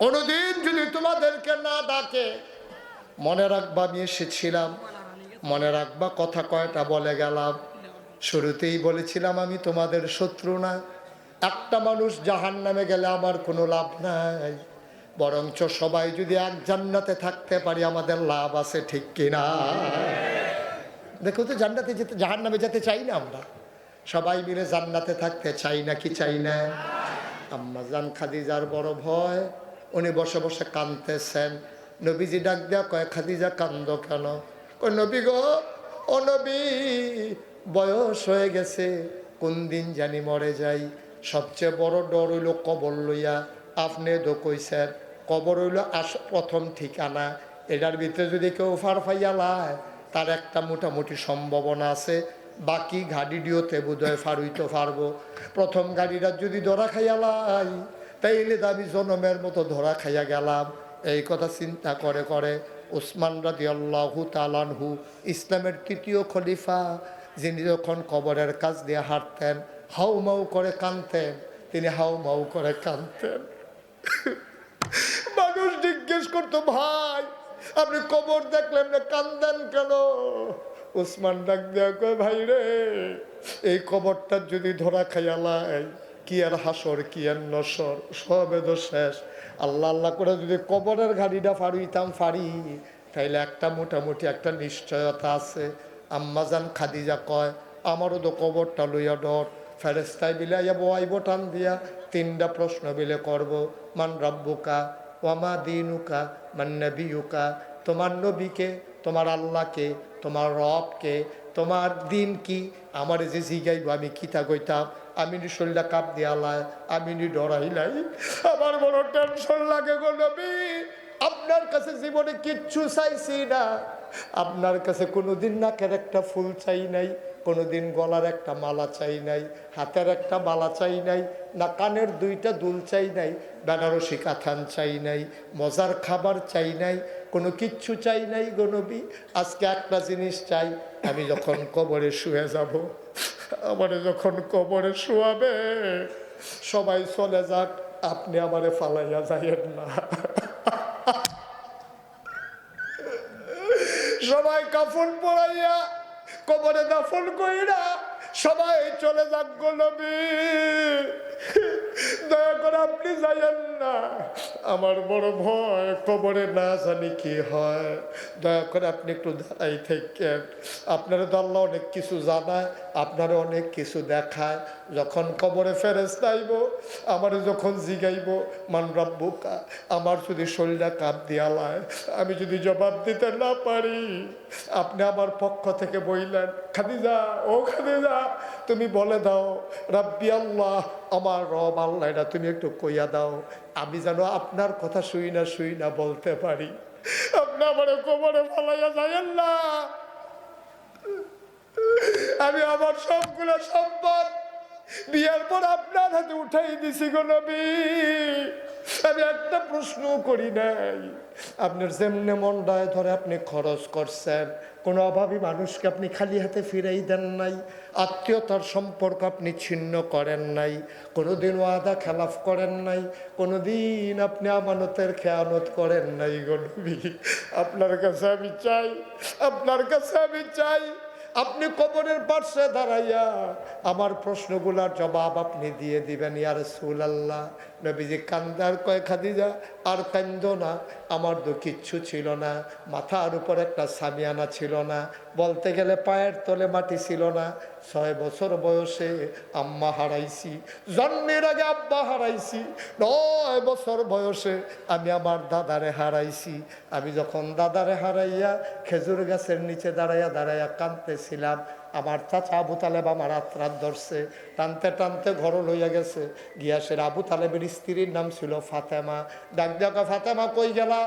কোনোদিন যদি তোমাদেরকে না ডাকে, মনে রাখবা আমি এসেছিলাম, মনে রাখবা কথা কয়টা বলে গেলাম। শুরুতেই বলেছিলাম আমি তোমাদের শত্রু না। একটা মানুষ জাহান্নামে গেলে আমার কোনো লাভ নাই, বরঞ্চ সবাই যদি এক জান্নাতে থাকতে পারি আমাদের লাভ আছে, ঠিক কিনা? দেখো তো জান্নাতে যেতে, জাহান্নামে যেতে চাই না আমরা, সবাই মিলে জান্নাতে থাকতে চাই না কি চাই না? আম্মাজান খাদিজার বড় ভয়, উনি বসে বসে কাঁদতেছেন। নবীজি ডাক দেয়া কয় খাদিজা কান্দ কেন? কয় নবী গো, ও নবী বয়স হয়ে গেছে, কোন দিন জানি মরে যাই, সবচেয়ে বড় ডর হইল কবর লইয়া। আপনি তো কইছেন কবর হইল প্রথম ঠিকানা, এটার ভিতরে যদি কেউ ফার ফাইয়া লায় তার একটা মোটামুটি সম্ভাবনা আছে, বাকি গাড়িটিওতে বোধহয় ফার হইতে পারবো। প্রথম গাড়িটা যদি ধরা খাইয়া লাই তাইলে তো আমি জনমের মতো ধরা খাইয়া গেলাম। এই কথা চিন্তা করে করে উসমান রাদিয়াল্লাহু তাআলা আনহু, ইসলামের 3য় খলিফা, যিনি যখন কবরের কাছ দিয়ে হাঁটতেন হাউ মাউ করে কাঁদতেন, তিনি হাউ মাউ করে কাঁদতেন। মানুষ জিজ্ঞেস করতো ভাই আপনি কবর দেখলেন না কান্দেন কেন? উসমান ডাক দেয়া কয় ভাই রে, এই কবরটা যদি ধরা খাইয়ালাই কি আর হাসর কি আর নসর, সবে তো শেষ। আল্লাহ আল্লাহ করে যদি কবরের গাড়িটা ফাড়িতাম ফাড়ি, তাইলে একটা মোটামুটি একটা নিশ্চয়তা আছে। আম্মাজান খাদিজা কয় আমারও তো কবরটা লইয়া ডর, ফেরেস্তায় বিলে বয়াইব টান দিয়া 3টা প্রশ্ন বিলে করব, মান রাব্বুকা ওয়ামা দিনুকা মান নবিয়ুকা, তোমার নবীকে, তোমার আল্লাহকে, তোমার রবকে, তোমার দিন কি? আমার যে জিগাইব আমি কিতা কইতাম? আমি নি শরীরটা কাপ দিয়ালাই, আমি নি ডরাইলাই, আমার বড় টেনশন লাগে গো নবী। আপনার কাছে জীবনে কিচ্ছু চাইছি না, আপনার কাছে কোনোদিন নাকের একটা ফুল চাই নাই, কোনোদিন গলার একটা মালা চাই নাই, হাতের একটা মালা চাই নাই, না কানের দুইটা দুল চাই নাই, বেনারসি কাথান চাই নাই, মজার খাবার চাই নাই, কোনো কিচ্ছু চাই নাই গো নবী। আজকে একটা জিনিস চাই, আমি যখন কবরে শুয়ে যাব, আমারে যখন কবরে শুয়াবে সবাই চলে যাক, আপনি আমারে ফালাইয়া যাইয়েন না। সবাই কাফন পরাইয়া কবরে দাফন কইরা সবাই চলে যাক গো নবী, দয়া করে আপনি যাইয়েন না, আমার বড় ভয় কবরে না জানি কি হয়, দয়া করে আপনি একটু দাঁড়াই থাকেন। আপনারা তো আল্লাহ অনেক কিছু জানায়, আপনারা অনেক কিছু দেখায়। যখন কবরে ফেরেশতা আইব, আমার যখন জিগাইব মান রাব্বুকা, আমার যদি শরীরটা কাঁপ দিয়ালায়, আমি যদি জবাব দিতে না পারি, আপনি আমার পক্ষ থেকে বইলেন, খাদিজা ও খাদিজা তুমি বলে দাও রাব্বি আল্লাহ, আমার রব আল্লাহ, এটা তুমি একটু কইয়া দাও, আমি যেন আপনার কথা শুই না বলতে পারি। আপনি আমার কবরে ফালাইয়া যাইয়েন না, আমি আমার সবগুলো সম্পদ বিয়ের পর আপনার হাতে উঠাই দিছি গো নবী, আমি একটা প্রশ্ন করি নাই। আপনার যেমনে মনটায় ধরে আপনি খরচ করছেন, কোনো অভাবী মানুষকে আপনি খালি হাতে ফিরাই দেন নাই, আত্মীয়তার সম্পর্ক আপনি ছিন্ন করেন নাই, কোনোদিন ওয়াদা খেলাফ করেন নাই, কোনোদিন আপনি আমানতের খেয়ানত করেন নাই গো নবী। আপনার কাছে আমি চাই, আপনার কাছে আমি চাই, আপনি কবরের পাশে দাঁড়াইয়া আমার প্রশ্নগুলোর জবাব আপনি দিয়ে দিবেন ইয়া রাসূলুল্লাহ। নবীজি কান্দার কয় খাদিজা আর কান্দো না, আমার তো কিচ্ছু ছিল না, মাথার উপর একটা সামিয়ানা ছিল না, বলতে গেলে পায়ের তলে মাটি ছিল না, 6 বছর বয়সে আম্মা হারাইছি, জন্মের আগে আব্বা হারাইছি, 9 বছর বয়সে আমি আমার দাদারে হারাইছি। আমি যখন দাদারে হারাইয়া খেজুর গাছের নিচে দাঁড়াইয়া কাঁদতেছিলাম, আমার চাচা আবু তালেব আমার আত্রাত ধরছে, টানতে টানতে ঘর লইয়া গেছে, গিয়াসের আবু তালেবের স্ত্রীর নাম ছিল ফাতেমা। ডাক দেখা ফাতেমা কই গেলা,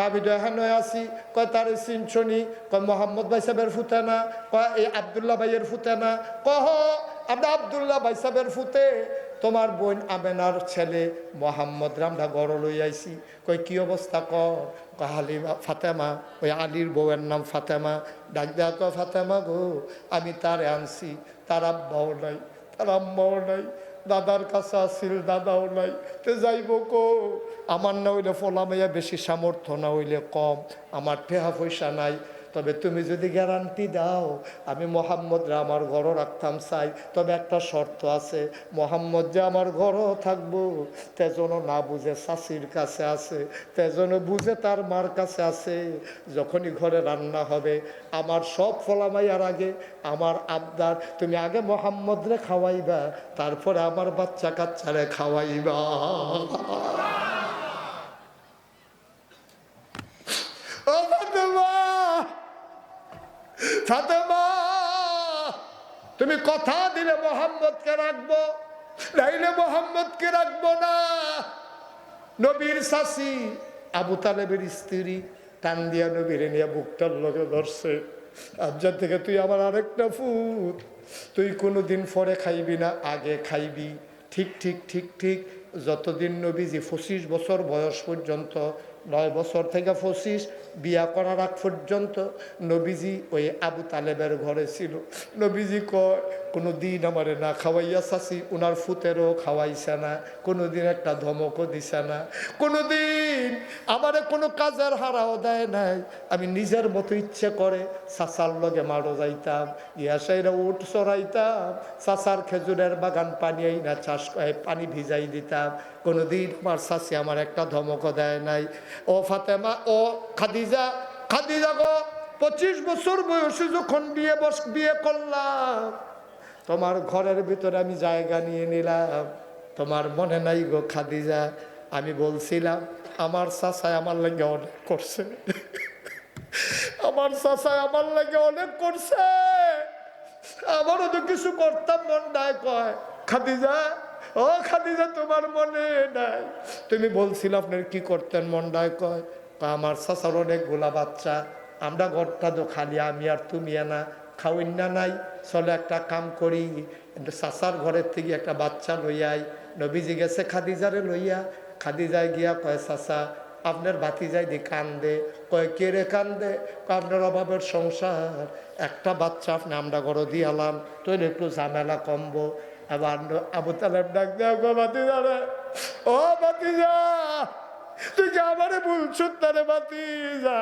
আমি তো এখানে আছি, কয় তার চিনছনি, কয় মোহাম্মদ ভাই সাহেবের ফুতে না, কয় এই আবদুল্লাহ ভাইয়ের ফুতে না, কহ আমরা আবদুল্লাহ ভাই সাহেবের ফুতে, তোমার বোন আমেনার ছেলে মোহাম্মদ রামরা গড় লই আইছি। কই কি অবস্থা কয় হালিমা ফাতেমা, ওই আলীর বউয়ের নাম ফাতেমা। ডাক দেয়া কয় ফাতেমা গো, আমি তারে আনছি, তার আব্বাও নাই, তার আম্মাও নাই, দাদার কাছে আসিল, দাদাও নাই, তে যাইব কো, আমার না হইলে ফলা মাইয়া বেশি সামর্থ্য, না হইলে কম, আমার টেহা পয়সা নাই, তবে তুমি যদি গ্যারান্টি দাও আমি মোহাম্মদরা আমার ঘরও রাখতাম চাই, তবে একটা শর্ত আছে, মোহাম্মদ যে আমার ঘরও থাকবো, তেজন না বুঝে শাশির কাছে আছে, তেজন বুঝে তার মার কাছে আছে, যখনই ঘরে রান্না হবে আমার সব ফলামাইয়ার আগে আমার আবদার, তুমি আগে মোহাম্মদরে খাওয়াইবা, তারপরে আমার বাচ্চা কাচ্চারে খাওয়াইবা। ও ফাতেমা, ফাতেমা তুমি কথা দিলে মোহাম্মদকে রাখবো, নাইলে মোহাম্মদকে রাখবো না। নবীর শাশি আবু তালেবের স্ত্রী টান দিয়া নবীর নিয়ে বুকটার লগে ধরছে, আজ্জার থেকে তুই আমার আরেকটা ফুট, তুই কোনোদিন পরে খাইবি না, আগে খাইবি। ঠিক ঠিক ঠিক ঠিক যতদিন নবীজি 25 বছর বয়স পর্যন্ত, 9 বছর থেকে 25 বিয়া করার আগ পর্যন্ত নবীজি ওই আবু তালেবের ঘরে ছিল। নবীজি কয় কোনো দিন আমারে না খাওয়াইয়া চাষি উনার ফুতেরও খাওয়াইছে না, কোনো দিন একটা ধমকও দিছে না, কোনো দিন আমারে কোনো কাজের হারাও দেয় নাই। আমি নিজের মতো ইচ্ছে করে চাচার লগে মারো যাইতাম, ইয়াসাইরা উঠ চড়াইতাম, চাচার খেজুরের বাগান পানি না চাষ পানি ভিজাই দিতাম, কোনোদিন আমার চাচি আমার একটা ধমকও দেয় নাই। ও ফাতেমা, ও খাদিজা, খাদিজা গো 25 বছর বয়সে যখন বিয়ে করলাম, তোমার ঘরের ভিতরে আমি জায়গা নিয়ে নিলাম, তোমার মনে নাই গো খাদিজা, আমি বলছিলাম আমার চাচাই আমার লাগে অনেক করছে, আমার চাচাই আমার লাগে অনেক করছে, আমারও তো কিছু করতাম মন নাই। কয় খাদিজা, ও খাদিজা তোমার মনে নাই, তুমি বলছিলে আপনার কি করতেন মন নাই? কয় আমার চাচার অনেকগুলা বাচ্চা, আমরা ঘরটা তো খালি, আমি আর তুমি না খাওয়াই না নাই, চলো একটা কাম করি, চাচার ঘরের থেকে একটা বাচ্চা লইয়াই। নবীজি গেছে খাদিজারে লইয়া, খাদিজায় গিয়া কয় চাচা আপনার ভাতিজাই দি কান্দে, কয় কে রে কান্দে, কয় আপনার অভাবের সংসার, একটা বাচ্চা আপনি আমরা ঘর দিয়ালাম, তৈরি একটু ঝামেলা কমবো। আবার আবু তালেব ডাক দেয়া, গো ভাতিজারে, ও ভাতিজা তুই কি আমারে বলছো তারে ভাতিজা?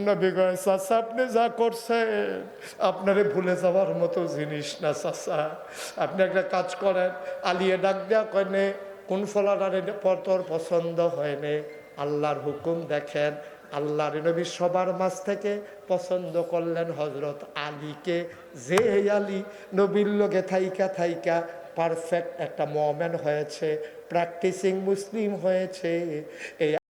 নবী কয় চাচা আপনি যা করছেন আপনারে ভুলে যাওয়ার মতো জিনিস না চাচা, আপনি একটা কাজ করেন। আলিয়ে ডাক দেয়া কয় নে কোন ফলাটারে তোর পছন্দ হয় নে, আল্লাহর হুকুম দেখেন। আল্লাহর নবী সবার মাঝ থেকে পছন্দ করলেন হজরত আলীকে, যে আলী নবীর লোকে থাইকা থাইকা পারফেক্ট একটা মোমেন হয়েছে, প্র্যাকটিসিং মুসলিম হয়েছে। এই